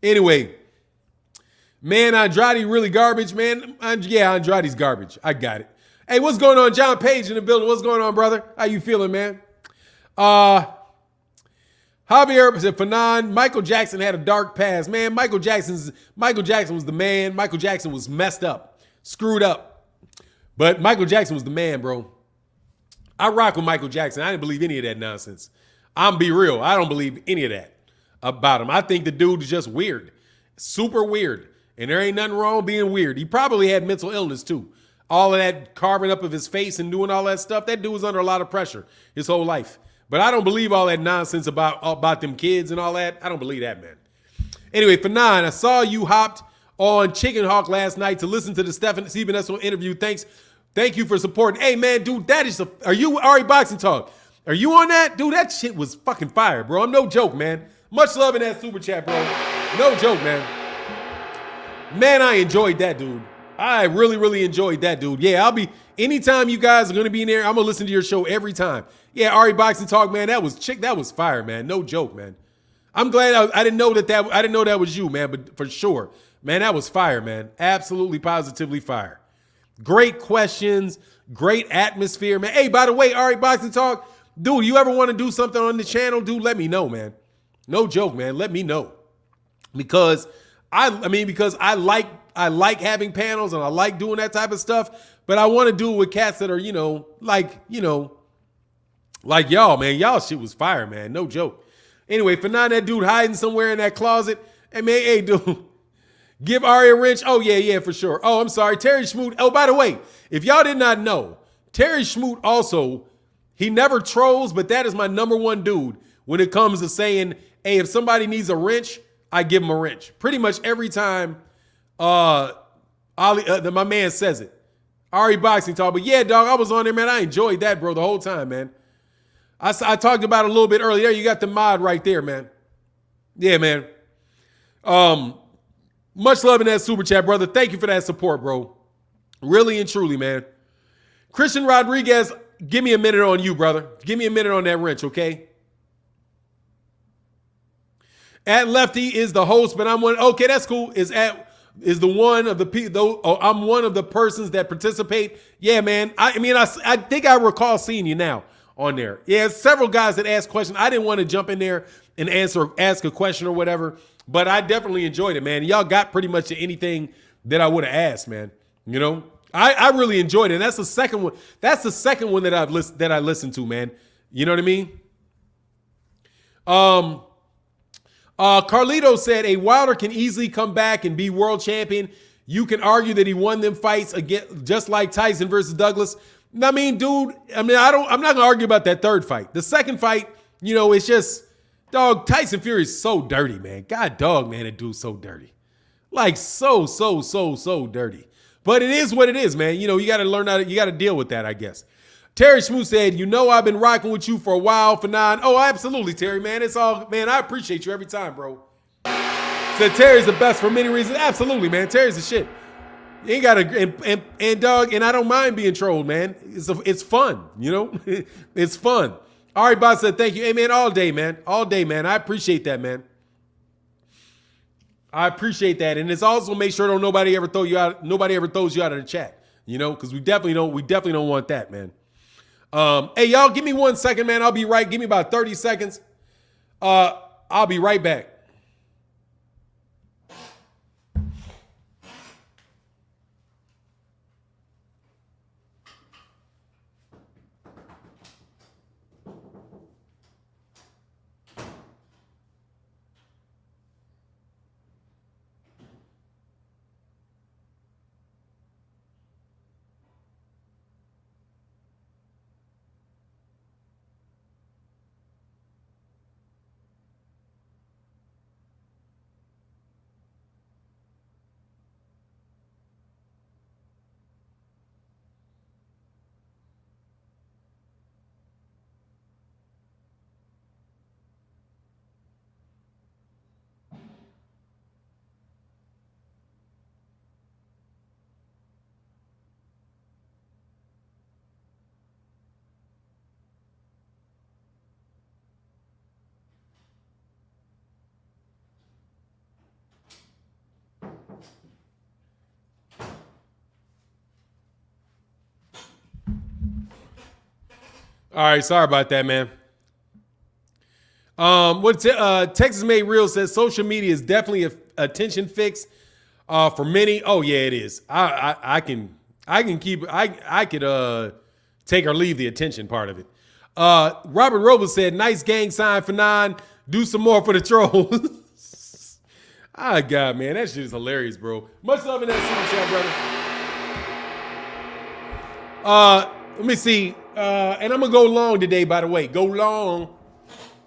Anyway, man, Andrade really garbage, man. Yeah, Andrade's garbage. I got it. Hey, what's going on? John Page in the building. What's going on, brother? How you feeling, man? Javier said, Fanon, Michael Jackson had a dark past. Man, Michael Jackson was the man. Michael Jackson was messed up, screwed up. But Michael Jackson was the man, bro. I rock with Michael Jackson. I didn't believe any of that nonsense. I'm be real. I don't believe any of that about him. I think the dude is just weird. Super weird. And there ain't nothing wrong with being weird. He probably had mental illness too. All of that carving up of his face and doing all that stuff. That dude was under a lot of pressure his whole life. But I don't believe all that nonsense about them kids and all that. I don't believe that, man. Anyway, for 9, I saw you hopped on Chicken Hawk last night to listen to the Stephen Steven interview. Thank you for supporting. Hey, man, dude, are you Ari Boxing Talk? Are you on that? Dude, that shit was fucking fire, bro. I'm no joke, man. Much love in that super chat, bro. No joke, man. Man, I enjoyed that, dude. I really, really enjoyed that, dude. Yeah, anytime you guys are going to be in there, I'm going to listen to your show every time. Yeah, Ari Boxing Talk, man, that was fire, man. No joke, man. I'm glad I didn't know that was you, man, but for sure. Man, that was fire, man. Absolutely, positively fire. Great questions, great atmosphere, man. Hey, by the way, Ari Boxing Talk, dude, you ever want to do something on the channel, dude, let me know, man. No joke, man. Let me know. Because I like having panels and I like doing that type of stuff, but I want to do it with cats that are, like y'all, man. Y'all shit was fire, man. No joke. Anyway, for now, that dude hiding somewhere in that closet. Hey, man, hey, dude, give Ari a wrench. Oh, yeah, for sure. Oh, I'm sorry. Terry Schmoot. Oh, by the way, if y'all did not know, Terry Schmoot also, he never trolls, but that is my number one dude when it comes to saying, hey, if somebody needs a wrench, I give him a wrench. Pretty much every time my man says it. Ari Boxing Talk. But yeah, dog, I was on there, man. I enjoyed that, bro, the whole time, man. I talked about it a little bit earlier. There, you got the mod right there, man. Yeah, man. Much love in that super chat, brother. Thank you for that support, bro. Really and truly, man. Christian Rodriguez, give me a minute on you, brother. Give me a minute on that wrench, okay? At Lefty is the host, but I'm one. Okay, that's cool. I'm one of the persons that participate. Yeah, man. I think I recall seeing you now on there. Yeah, several guys that asked questions. I didn't want to jump in there and ask a question or whatever, but I definitely enjoyed it, man. Y'all got pretty much anything that I would have asked, man. You know, I really enjoyed it. And that's the second one. That's the second one that I listened to, man. You know what I mean? Carlito said a Wilder can easily come back and be world champion. You can argue that he won them fights again, just like Tyson versus Douglas. I mean, dude, I'm not gonna argue about that third fight. The second fight, it's just, dog, Tyson Fury is so dirty, man. God dog, man, that dude's so dirty. Like so dirty. But it is what it is, man. You got to learn you got to deal with that, I guess. Terry Schmoo said, I've been rocking with you for a while, for 9. Oh, absolutely, Terry, man. It's all, man, I appreciate you every time, bro. Said Terry's the best for many reasons. Absolutely, man. Terry's the shit. You ain't got to, and dog, and I don't mind being trolled, man. It's fun, It's fun. All right, boss said, thank you. Hey, man, all day, man. All day, man. I appreciate that, man. I appreciate that. And it's also make sure nobody ever throws you out of the chat, because we definitely don't want that, man. Hey, y'all, give me 1 second, man. I'll be right. Give me about 30 seconds. I'll be right back. All right, sorry about that, man. Texas Made Real says social media is definitely a attention fix for many. Oh yeah, it is. I could take or leave the attention part of it. Robert Robles said, nice gang sign for 9. Do some more for the trolls. Ah, God, man, that shit is hilarious, bro. Much love in that super chat, brother. Let me see. And I'm going to go long today, by the way. Go long.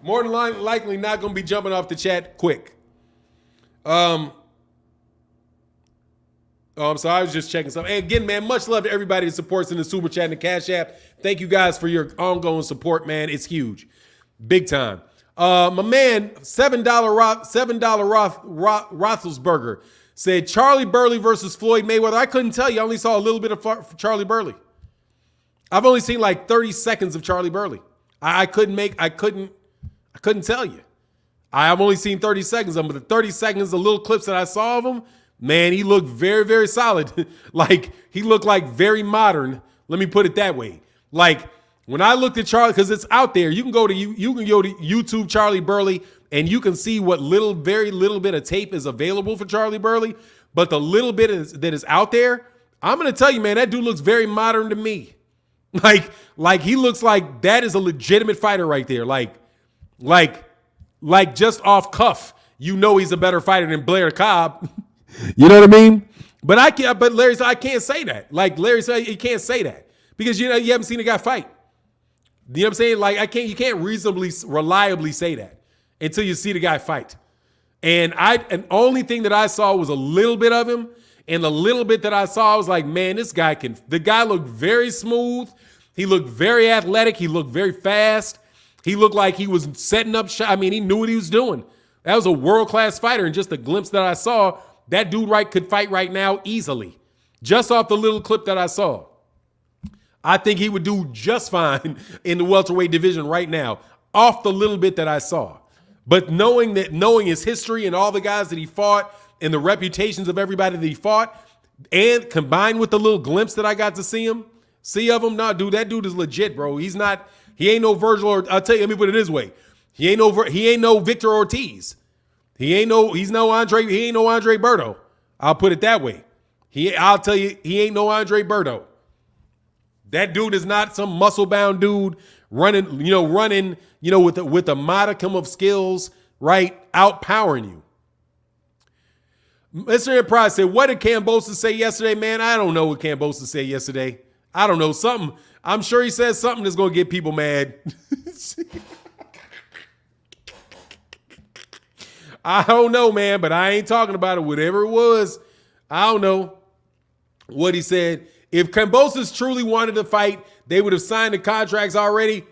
More than likely not going to be jumping off the chat quick. Oh, I'm sorry. I was just checking something. And again, man, much love to everybody that supports in the Super Chat and the Cash App. Thank you guys for your ongoing support, man. It's huge. Big time. My man, $7 Roethlisberger said Charlie Burley versus Floyd Mayweather. I couldn't tell you. I only saw a little bit of Charlie Burley. I've only seen like 30 seconds of Charlie Burley. I couldn't tell you. I've only seen 30 seconds of him, but the 30 seconds, the little clips that I saw of him, man, he looked very, very solid. Like, he looked like very modern. Let me put it that way. Like, when I looked at Charlie, because it's out there, you can go to YouTube Charlie Burley, and you can see what very little bit of tape is available for Charlie Burley. But the little bit that is out there, I'm going to tell you, man, that dude looks very modern to me. Like he looks like that is a legitimate fighter right there. Like just off cuff, you know he's a better fighter than Blair Cobb. You know what I mean? But Larry said I can't say that. Like Larry said, you can't say that because you haven't seen a guy fight. You know what I'm saying? Like you can't reasonably, reliably say that until you see the guy fight. And only thing that I saw was a little bit of him. And the little bit that I saw, I was like, man, the guy looked very smooth. He looked very athletic. He looked very fast. He looked like he was setting up shot. I mean, he knew what he was doing. That was a world-class fighter. And just the glimpse that I saw, that dude could fight right now easily. Just off the little clip that I saw. I think he would do just fine in the welterweight division right now, off the little bit that I saw. But knowing his history and all the guys that he fought and the reputations of everybody that he fought, and combined with the little glimpse that I got to see of him, nah, dude, that dude is legit, bro. He ain't no Virgil, or I'll tell you, let me put it this way. He ain't no Victor Ortiz. He ain't no Andre Berto. I'll put it that way. I'll tell you, he ain't no Andre Berto. That dude is not some muscle-bound dude running, with a modicum of skills, right, outpowering you. Mr. Enterprise said, what did Kambosos say yesterday, man? I don't know what Kambosos said yesterday. I don't know. Something. I'm sure he said something that's going to get people mad. I don't know, man, but I ain't talking about it. Whatever it was, I don't know what he said. If Kambosos truly wanted to fight, they would have signed the contracts already.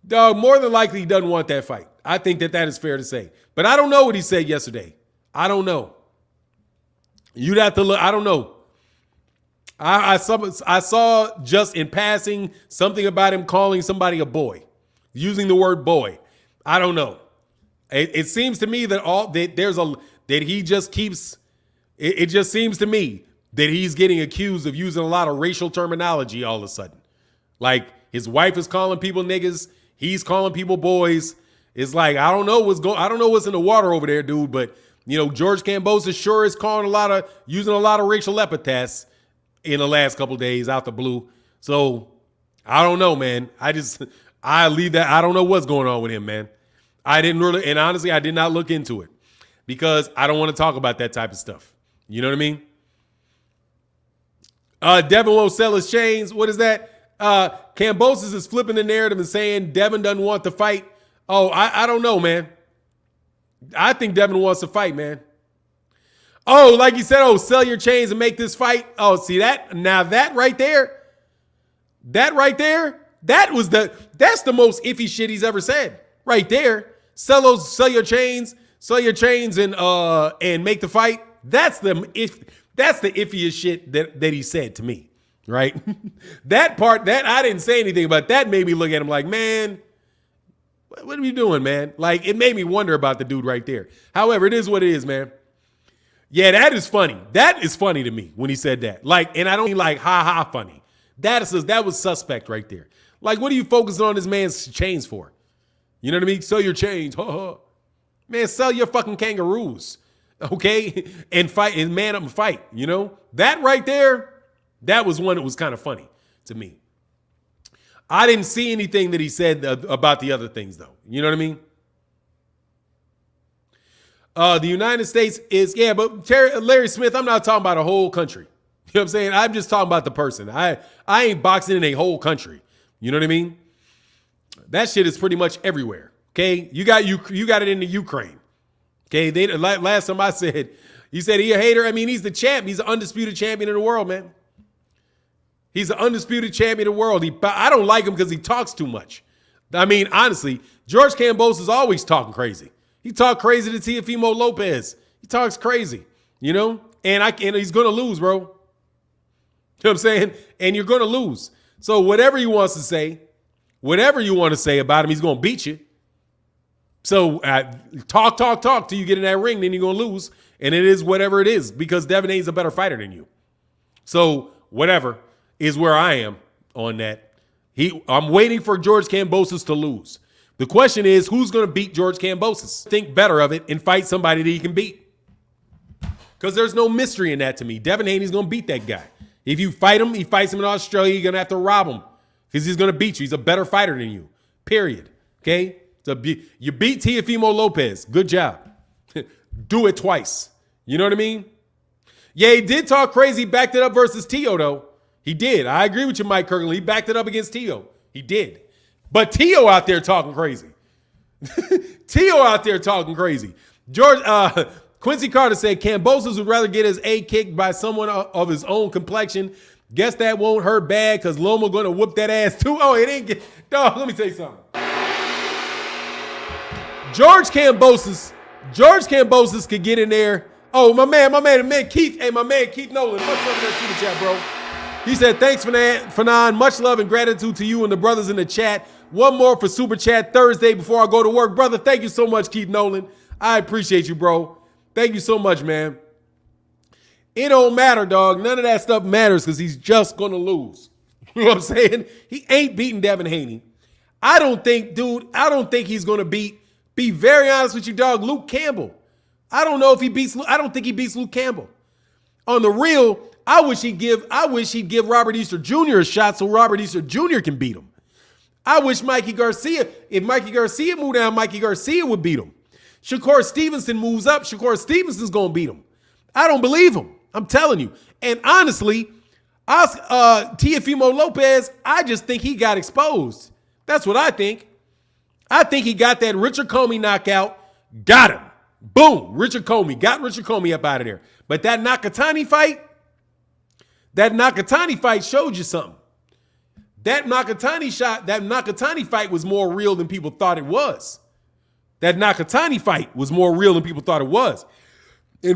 Dog, more than likely he doesn't want that fight. I think that is fair to say. But I don't know what he said yesterday. I don't know. You'd have to look. I don't know. I saw just in passing something about him calling somebody a boy, using the word boy. I don't know. It seems to me that he just keeps. It just seems to me that he's getting accused of using a lot of racial terminology all of a sudden. Like his wife is calling people niggas. He's calling people boys. It's like, I don't know what's in the water over there, dude. But George Kambosos sure is using a lot of racial epithets in the last couple of days out the blue. So I don't know, man. I leave that. I don't know what's going on with him, man. And honestly, I did not look into it because I don't want to talk about that type of stuff. You know what I mean? Devin won't sell his chains. What is that? Kambosos is flipping the narrative and saying Devin doesn't want to fight. Oh, I don't know, man. I think Devin wants to fight, man. Oh, like you said, sell your chains and make this fight. Oh, see that? Now that right there, that's the most iffy shit he's ever said. Right there. Sell your chains and make the fight. That's the iffiest shit that he said to me, right? That part, that I didn't say anything about, that made me look at him like, man, what are you doing, man? Like, it made me wonder about the dude right there. However, it is what it is, man. Yeah, that is funny. That is funny to me when he said that. Like, and I don't mean like ha-ha funny. That was suspect right there. Like, what are you focusing on this man's chains for? You know what I mean? Sell your chains. Man, sell your fucking kangaroos. Okay? And fight and man up and fight. You know? That right there, that was one that was kind of funny to me. I didn't see anything that he said about the other things, though. You know what I mean? The United States is, but Larry Smith, I'm not talking about a whole country. You know what I'm saying? I'm just talking about the person. I ain't boxing in a whole country. You know what I mean? That shit is pretty much everywhere. Okay? You got it in the Ukraine. Okay? Last time I said, you said he a hater. I mean, he's the champ. He's an undisputed champion of the world, man. He's an undisputed champion of the world. I don't like him because he talks too much. I mean, honestly, George Kambosos is always talking crazy. He talked crazy to Teofimo Lopez. He talks crazy, you know? And he's going to lose, bro. You know what I'm saying? And you're going to lose. So whatever he wants to say, whatever you want to say about him, he's going to beat you. So talk till you get in that ring, then you're going to lose. And it is whatever it is because Devin Haney's a better fighter than you. So whatever is where I am on that. I'm waiting for George Kambosos to lose. The question is, who's going to beat George Kambosos? Think better of it and fight somebody that he can beat. Because there's no mystery in that to me. Devin Haney's going to beat that guy. If you fight him, he fights him in Australia, you're going to have to rob him. Because he's going to beat you. He's a better fighter than you. Period. Okay? So you beat Teofimo Lopez. Good job. Do it twice. You know what I mean? Yeah, he did talk crazy. He backed it up versus Tio, though. He did. I agree with you, Mike Kirkland. He backed it up against Tio. He did. But Tio out there talking crazy. Tio out there talking crazy. Quincy Carter said Kambosos would rather get his A kicked by someone of his own complexion. Guess that won't hurt bad because Loma going to whoop that ass too. Oh, it ain't get. Dog, let me tell you something. George Kambosos could get in there. Oh, my man Keith. Hey, my man Keith Nolan. Much love in that super chat, bro. He said, thanks, Fanon. Much love and gratitude to you and the brothers in the chat. One more for Super Chat Thursday before I go to work. Brother, thank you so much, Keith Nolan. I appreciate you, bro. Thank you so much, man. It don't matter, dog. None of that stuff matters because he's just going to lose. You know what I'm saying? He ain't beating Devin Haney. I don't think he's going to be very honest with you, dog, Luke Campbell. I don't think he beats Luke Campbell. On the real, I wish he'd give Robert Easter Jr. a shot so Robert Easter Jr. can beat him. I wish if Mikey Garcia moved down, Mikey Garcia would beat him. Shakur Stevenson moves up, Shakur Stevenson's going to beat him. I don't believe him. I'm telling you. And honestly, Teofimo Lopez, I just think he got exposed. That's what I think. I think he got that Richard Comey knockout, got him. Boom, got Richard Comey up out of there. But that Nakatani fight showed you something. That Nakatani fight was more real than people thought it was. And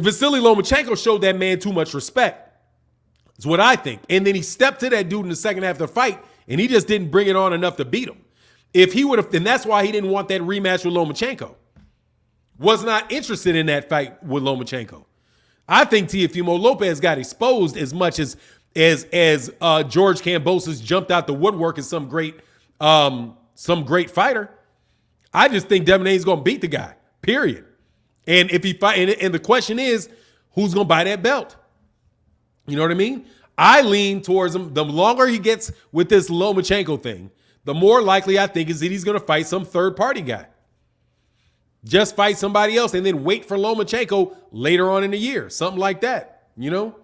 Vasily Lomachenko showed that man too much respect. That's what I think. And then he stepped to that dude in the second half of the fight, and he just didn't bring it on enough to beat him. If he would have, and that's why he didn't want that rematch with Lomachenko. Was not interested in that fight with Lomachenko. I think Teofimo Lopez got exposed as much as George Kambosos jumped out the woodwork as some great fighter. I just think Devin Haney's going to beat the guy. Period. And if he fight, and the question is, who's going to buy that belt? You know what I mean? I lean towards him. The longer he gets with this Lomachenko thing, the more likely I think is that he's going to fight some third party guy. Just fight somebody else and then wait for Lomachenko later on in the year, something like that, you know?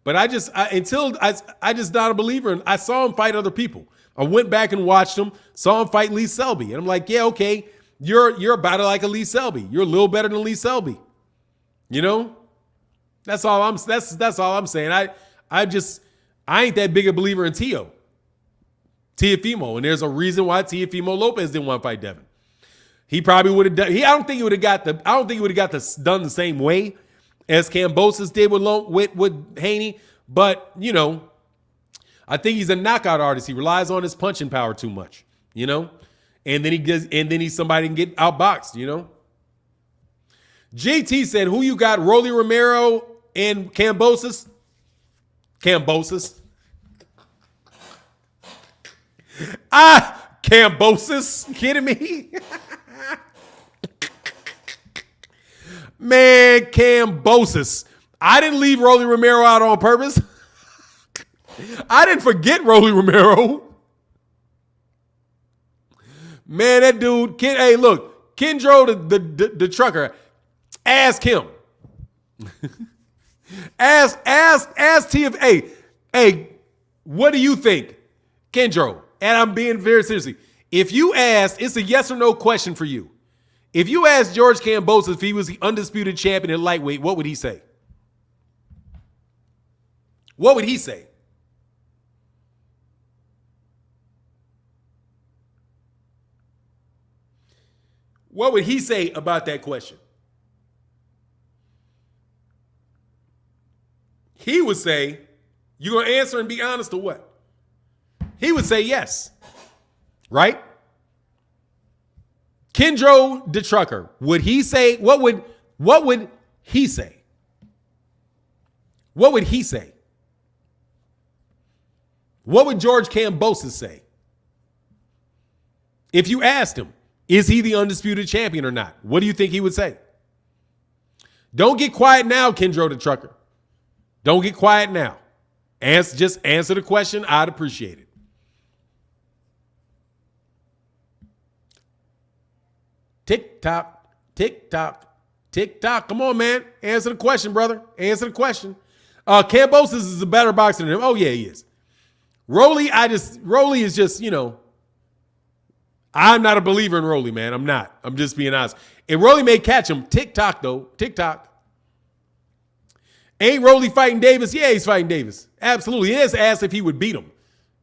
But I just not a believer in. I saw him fight other people. I went back and watched him, saw him fight Lee Selby, and I'm like, yeah, okay, you're about it like a Lee Selby. You're a little better than Lee Selby, you know? That's all I'm saying. I ain't that big a believer in Teofimo, and there's a reason why Teofimo Lopez didn't want to fight Devin. He probably would have done. I don't think he would have got done the same way as Kambosos did with Haney. But you know, I think he's a knockout artist. He relies on his punching power too much. You know, and then he's somebody can get outboxed. You know. JT said, "Who you got? Rolly Romero and Kambosos." Kambosos, kidding me? Man, Kambosos. I didn't leave Rolly Romero out on purpose. I didn't forget Rolly Romero. Man, that dude, hey, look, Kendro, the trucker, ask him. ask TFA, hey, what do you think, Kendro? And I'm being very serious. If you ask, it's a yes or no question for you. If you ask George Kambosos if he was the undisputed champion in lightweight, what would he say? What would he say? What would he say about that question? He would say, you going to answer and be honest or what? He would say yes. Right? Kendro the trucker, would he say, what would he say? What would he say? What would George Kambosos say? If you asked him, is he the undisputed champion or not? What do you think he would say? Don't get quiet now, Kendro the trucker. Don't get quiet now. Just answer the question. I'd appreciate it. Tick tock, tick tock, tick tock. Come on, man. Answer the question, brother. Answer the question. Kambosos is a better boxer than him. Oh, yeah, he is. Rolly is just, I'm not a believer in Rolly, man. I'm not. I'm just being honest. And Rolly may catch him. Tick tock, though. Tick tock. Ain't Rolly fighting Davis? Yeah, he's fighting Davis. Absolutely. He just asked if he would beat him.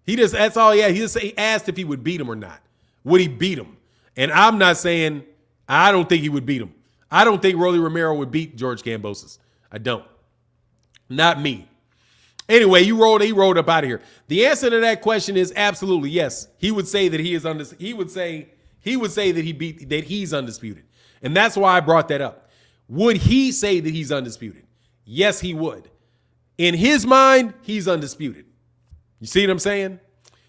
That's all he had. He asked if he would beat him or not. Would he beat him? And I'm not saying I don't think he would beat him. I don't think Rolly Romero would beat George Kambosos. I don't. Not me. Anyway, he rolled up out of here. The answer to that question is absolutely yes. He would say that he is he would say that he's undisputed. And that's why I brought that up. Would he say that he's undisputed? Yes, he would. In his mind, he's undisputed. You see what I'm saying?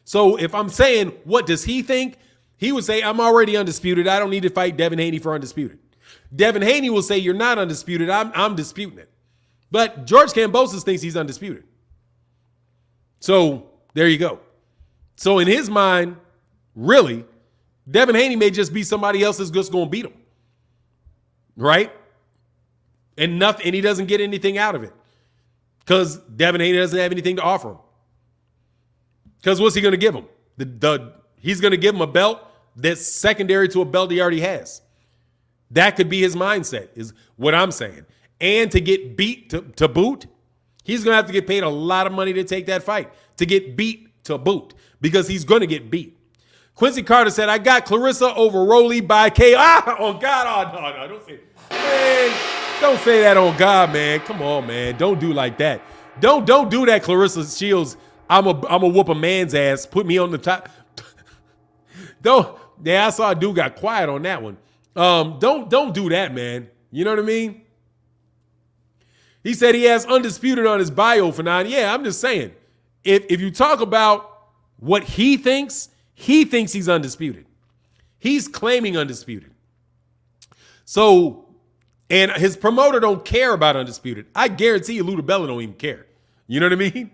So if I'm saying, what does he think? He would say, I'm already undisputed. I don't need to fight Devin Haney for undisputed. Devin Haney will say, you're not undisputed. I'm disputing it. But George Kambosos thinks he's undisputed. So there you go. So in his mind, really, Devin Haney may just be somebody else that's just going to beat him. Right? And he doesn't get anything out of it. Because Devin Haney doesn't have anything to offer him. Because what's he going to give him? He's going to give him a belt that's secondary to a belt he already has. That could be his mindset, is what I'm saying. And to get beat to boot, he's going to have to get paid a lot of money to take that fight, to get beat to boot, because he's going to get beat. Quincy Carter said, I got Clarissa over Rolly by KO. On God. Oh, no, don't say it. Man, don't say that on God, man. Come on, man. Don't do like that. Don't do that, Clarissa Shields. I'm a whoop a man's ass. Put me on the top. I saw a dude got quiet on that one. Don't do that, man. You know what I mean? He said he has undisputed on his bio for 9. Yeah, I'm just saying. If you talk about what he thinks he's undisputed. He's claiming undisputed. So, and his promoter don't care about undisputed. I guarantee you Lou DiBella don't even care. You know what I mean?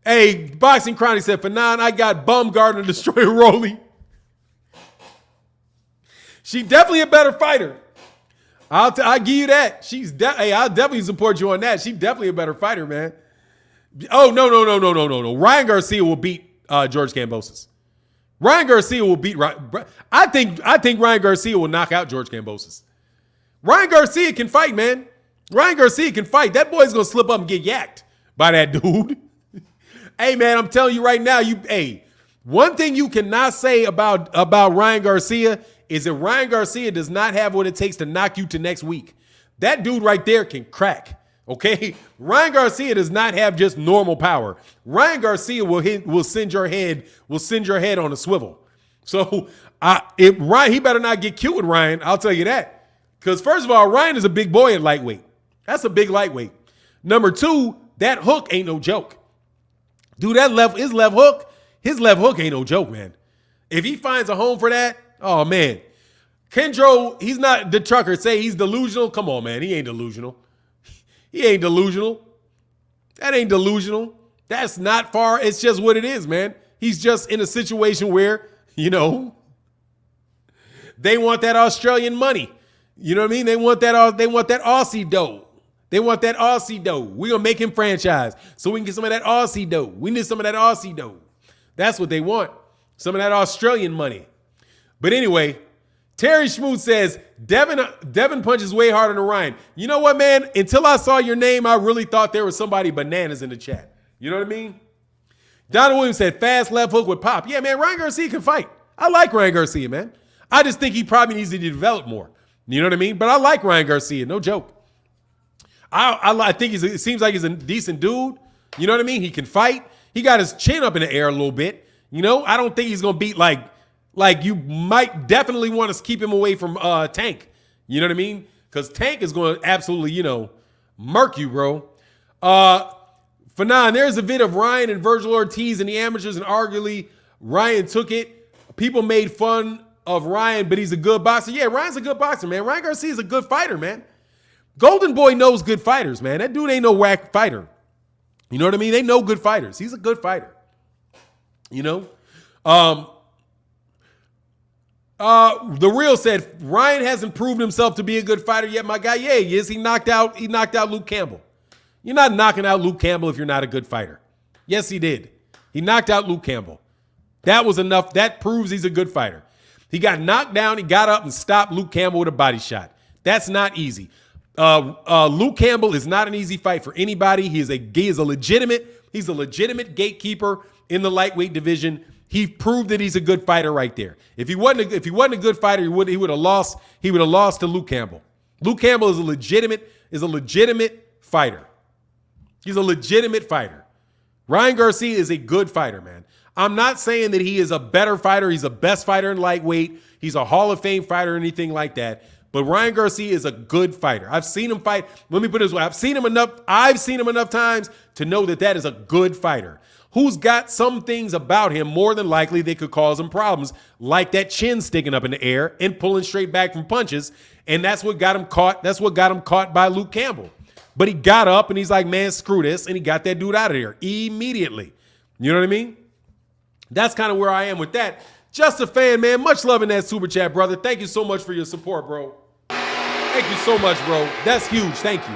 Hey, Boxing Chronic said, for 9, I got Bumgarner destroying Rolly. She definitely a better fighter. I'll give you that. I'll definitely support you on that. She's definitely a better fighter, man. Oh, no. Ryan Garcia will beat George Kambosos. Ryan Garcia will beat I think Ryan Garcia will knock out George Kambosos. Ryan Garcia can fight, man. Ryan Garcia can fight. That boy's gonna slip up and get yacked by that dude. Hey, man, I'm telling you right now, one thing you cannot say about Ryan Garcia is that Ryan Garcia does not have what it takes to knock you to next week. That dude right there can crack, okay? Ryan Garcia does not have just normal power. Ryan Garcia will send your head on a swivel. So he better not get cute with Ryan, I'll tell you that. Because first of all, Ryan is a big boy at lightweight. That's a big lightweight. Number 2, that hook ain't no joke. Dude, his left hook, His left hook ain't no joke, man. If he finds a home for that, oh, man. Kendro, he's not the trucker. Say he's delusional. Come on, man. He ain't delusional. He ain't delusional. That ain't delusional. That's not far. It's just what it is, man. He's just in a situation where, they want that Australian money. You know what I mean? They want that Aussie dough. They want that Aussie dough. We're going to make him franchise so we can get some of that Aussie dough. We need some of that Aussie dough. That's what they want. Some of that Australian money. But anyway, Terry Schmoot says, Devin punches way harder than Ryan. You know what, man? Until I saw your name, I really thought there was somebody bananas in the chat. You know what I mean? Donald Williams said, fast left hook with pop. Yeah, man, Ryan Garcia can fight. I like Ryan Garcia, man. I just think he probably needs to develop more. You know what I mean? But I like Ryan Garcia, no joke. I think it seems like he's a decent dude. You know what I mean? He can fight. He got his chin up in the air a little bit. I don't think he's going to beat like you might definitely want to keep him away from Tank. You know what I mean? Because Tank is going to absolutely, murk you, bro. Fanon, there's a vid of Ryan and Virgil Ortiz in the amateurs, and arguably Ryan took it. People made fun of Ryan, but he's a good boxer. Yeah, Ryan's a good boxer, man. Ryan Garcia's a good fighter, man. Golden Boy knows good fighters, man. That dude ain't no whack fighter. You know what I mean? They know good fighters. He's a good fighter. The Real said Ryan hasn't proved himself to be a good fighter yet, my guy. Yeah, he is. He knocked out Luke Campbell. You're not knocking out Luke Campbell if you're not a good fighter. Yes, he did. He knocked out Luke Campbell. That was enough. That proves he's a good fighter. He got knocked down. He got up and stopped Luke Campbell with a body shot. That's not easy. Luke Campbell is not an easy fight for anybody. He's a legitimate gatekeeper in the lightweight division. He proved that he's a good fighter right there. If he wasn't a good fighter, he would have lost. He would have lost to Luke Campbell. Luke Campbell is a legitimate fighter. He's a legitimate fighter. Ryan Garcia is a good fighter, man. I'm not saying that he is a better fighter. He's the best fighter in lightweight. He's a Hall of Fame fighter or anything like that. But Ryan Garcia is a good fighter. I've seen him fight. Let me put it this way. I've seen him enough times to know that is a good fighter who's got some things about him more than likely that could cause him problems, like that chin sticking up in the air and pulling straight back from punches. And that's what got him caught. That's what got him caught by Luke Campbell. But he got up and he's like, man, screw this. And he got that dude out of there immediately. You know what I mean? That's kind of where I am with that. Just a fan, man. Much love in that super chat, brother. Thank you so much for your support, bro. Thank you so much, bro. That's huge. Thank you.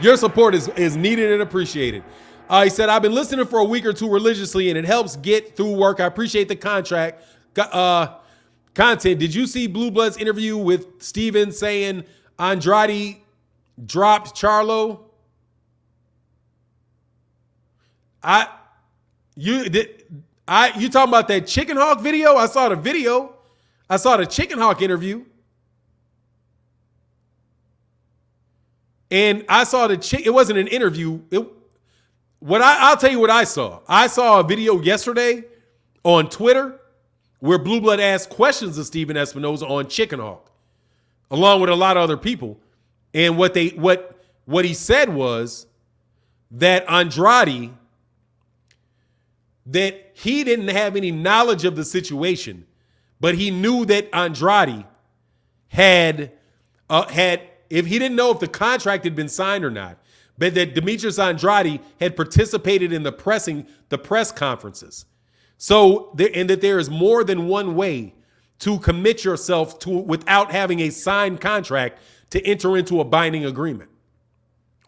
Your support is needed and appreciated. He said, I've been listening for a week or two religiously, and it helps get through work. I appreciate the content. Did you see Blue Blood's interview with Steven saying Andrade dropped Charlo? You talking about that Chicken Hawk video? I saw the video. I saw the Chicken Hawk interview. And I saw it wasn't an interview. I'll tell you what I saw. I saw a video yesterday on Twitter where Blue Blood asked questions of Steven Espinoza on Chicken Hawk, along with a lot of other people. And what he said was that Andrade, that he didn't have any knowledge of the situation, but he knew that Andrade had if he didn't know if the contract had been signed or not, but that Demetrius Andrade had participated in the press conferences. So that there is more than one way to commit yourself to without having a signed contract to enter into a binding agreement,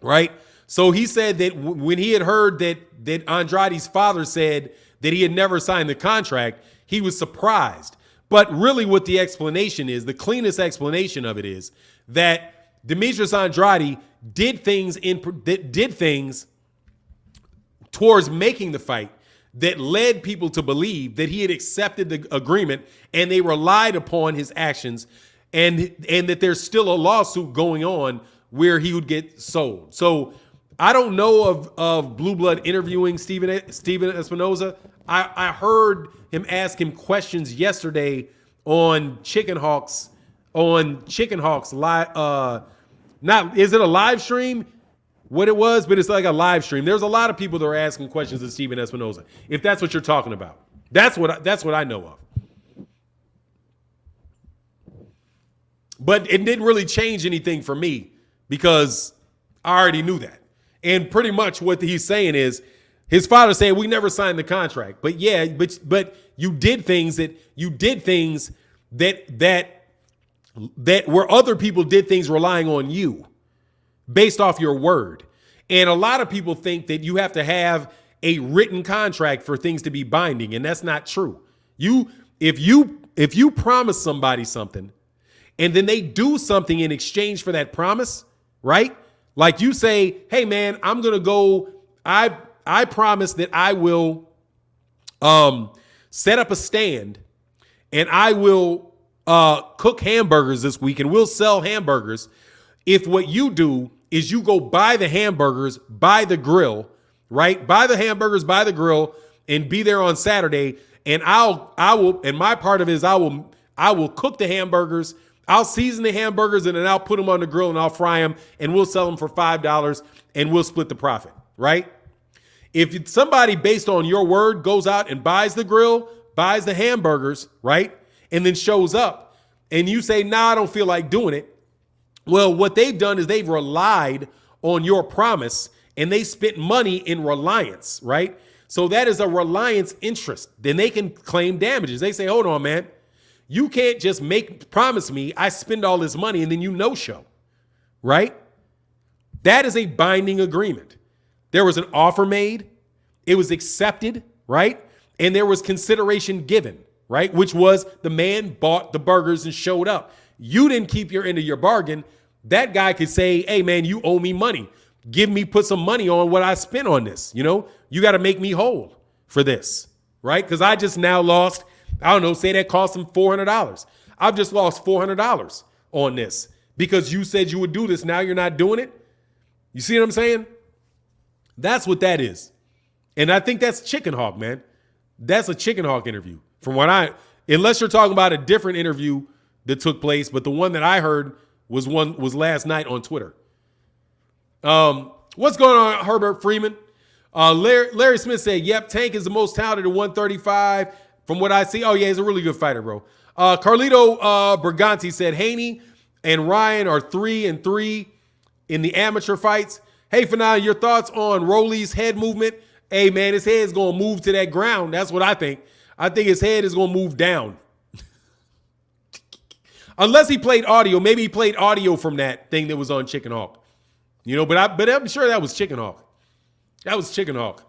right? So he said that when he had heard that Andrade's father said that he had never signed the contract, he was surprised. But really what the explanation is, the cleanest explanation of it is that Demetrius Andrade did things towards making the fight that led people to believe that he had accepted the agreement and they relied upon his actions, and that there's still a lawsuit going on where he would get sold. So I don't know of Blue Blood interviewing Steven Espinoza. I heard him ask him questions yesterday on Chicken Hawk's live. Not is it a live stream? What it was, but it's like a live stream. There's a lot of people that are asking questions of Steven Espinoza, if that's what you're talking about. That's what I know of. But it didn't really change anything for me because I already knew that. And pretty much what he's saying is his father saying we never signed the contract. But yeah, but you did things that where other people did things relying on you based off your word. And a lot of people think that you have to have a written contract for things to be binding, and that's not true. If you promise somebody something and then they do something in exchange for that promise, right? Like you say, hey man, I'm going to go, I promise that I will set up a stand and I will cook hamburgers this week and we'll sell hamburgers. If what you do is you go buy the hamburgers, buy the grill, right? Buy the hamburgers, buy the grill, and be there on Saturday. And I will, and my part of it is I will cook the hamburgers. I'll season the hamburgers and then I'll put them on the grill and I'll fry them and we'll sell them for $5 and we'll split the profit, right? If somebody based on your word goes out and buys the grill, buys the hamburgers, right? And then shows up and you say, nah, I don't feel like doing it. Well, what they've done is they've relied on your promise and they spent money in reliance, right? So that is a reliance interest. Then they can claim damages. They say, hold on, man. You can't just promise me I spend all this money and then you no-show, right? That is a binding agreement. There was an offer made. It was accepted, right? And there was consideration given, right? Which was the man bought the burgers and showed up. You didn't keep your end of your bargain. That guy could say, hey man, you owe me money. Put some money on what I spent on this. You know, you got to make me whole for this, right? Because I just now lost, I don't know, say that cost him $400. I've just lost $400 on this because you said you would do this. Now you're not doing it. You see what I'm saying? That's what that is. And I think that's chicken hawk, man. That's a chicken hawk interview from unless you're talking about a different interview that took place, but the one that I heard was last night on Twitter. What's going on, Herbert Freeman? Larry Smith said, yep, Tank is the most talented at 135 from what I see. Oh yeah, he's a really good fighter, bro. Carlito Berganti said Haney and Ryan are 3-3 in the amateur fights. Hey, Fanan, your thoughts on Rolly's head movement? Hey man, his head is going to move to that ground. That's what I think. I think his head is going to move down. Unless he played audio. Maybe he played audio from that thing that was on Chicken Hawk. You know, but I'm sure that was Chicken Hawk. That was Chicken Hawk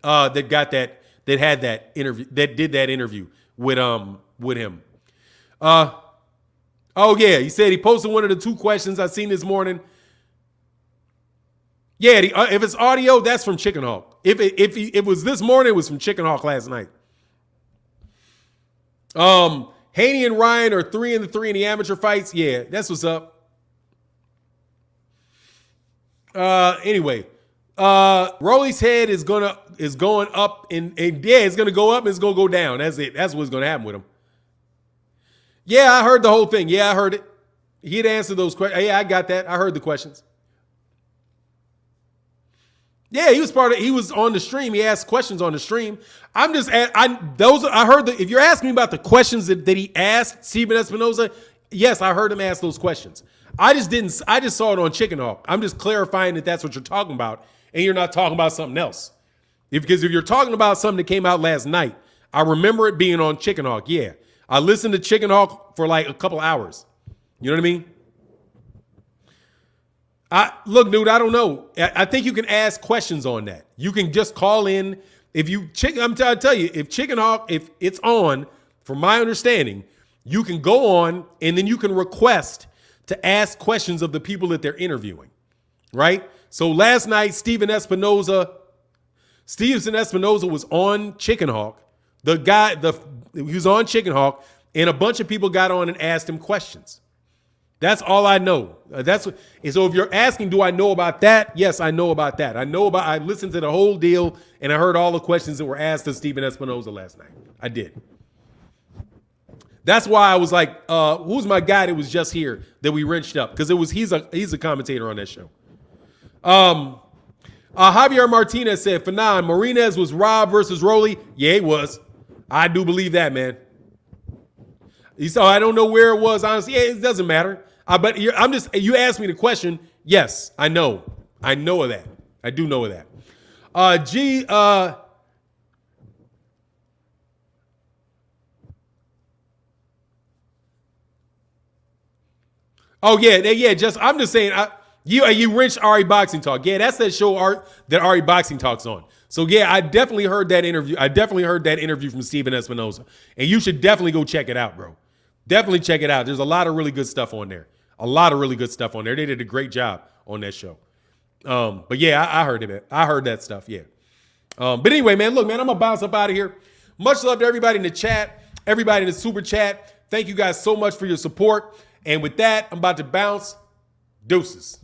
that had that interview, that did that interview with him. Oh yeah, he said he posted one of the 2 questions I seen this morning. Yeah, if it's audio, that's from Chicken Hawk. If it was this morning, it was from Chicken Hawk last night. Haney and Ryan are 3-3 in the amateur fights. Yeah, that's what's up. Anyway, Rolly's head is going up and yeah, it's gonna go up and it's gonna go down. That's it. That's what's gonna happen with him. Yeah, I heard the whole thing. Yeah, I heard it. He'd answer those questions. Yeah, I got that. I heard the questions. Yeah, he was on the stream. He asked questions on the stream. I heard if you're asking me about the questions that he asked Steven Espinoza, yes, I heard him ask those questions. I just saw it on Chicken Hawk. I'm just clarifying that that's what you're talking about and you're not talking about something else. Because if you're talking about something that came out last night, I remember it being on Chicken Hawk. Yeah. I listened to Chicken Hawk for like a couple hours. You know what I mean? Look, dude, I don't know. I think you can ask questions on that. You can just call in. I'm tell you, if Chicken Hawk, if it's on, from my understanding, you can go on and then you can request to ask questions of the people that they're interviewing, right? So last night, Steven Espinoza was on Chicken Hawk. He was on Chicken Hawk, and a bunch of people got on and asked him questions. That's all I know. So if you're asking, do I know about that? Yes, I know about that. I listened to the whole deal and I heard all the questions that were asked of Steven Espinoza last night. I did. That's why I was like, who's my guy that was just here that we wrenched up? Because he's a commentator on that show. Javier Martinez said, Fanan, Marinez was Rob versus Rolly. Yeah, he was. I do believe that, man. So I don't know where it was, honestly. Yeah, it doesn't matter. But you asked me the question. Yes, I know. I know of that. I do know of that. Oh yeah. Just I'm just saying. You wrenched Ari Boxing Talk. Yeah, that's that show that Ari Boxing Talk's on. So yeah, I definitely heard that interview. I definitely heard that interview from Steven Espinoza, and you should definitely go check it out, bro. Definitely check it out. There's a lot of really good stuff on there. They did a great job on that show. But yeah, I heard it. I heard that stuff. Yeah. But anyway, man, look, man, I'm gonna bounce up out of here. Much love to everybody in the chat, everybody in the super chat. Thank you guys so much for your support. And with that, I'm about to bounce. Deuces.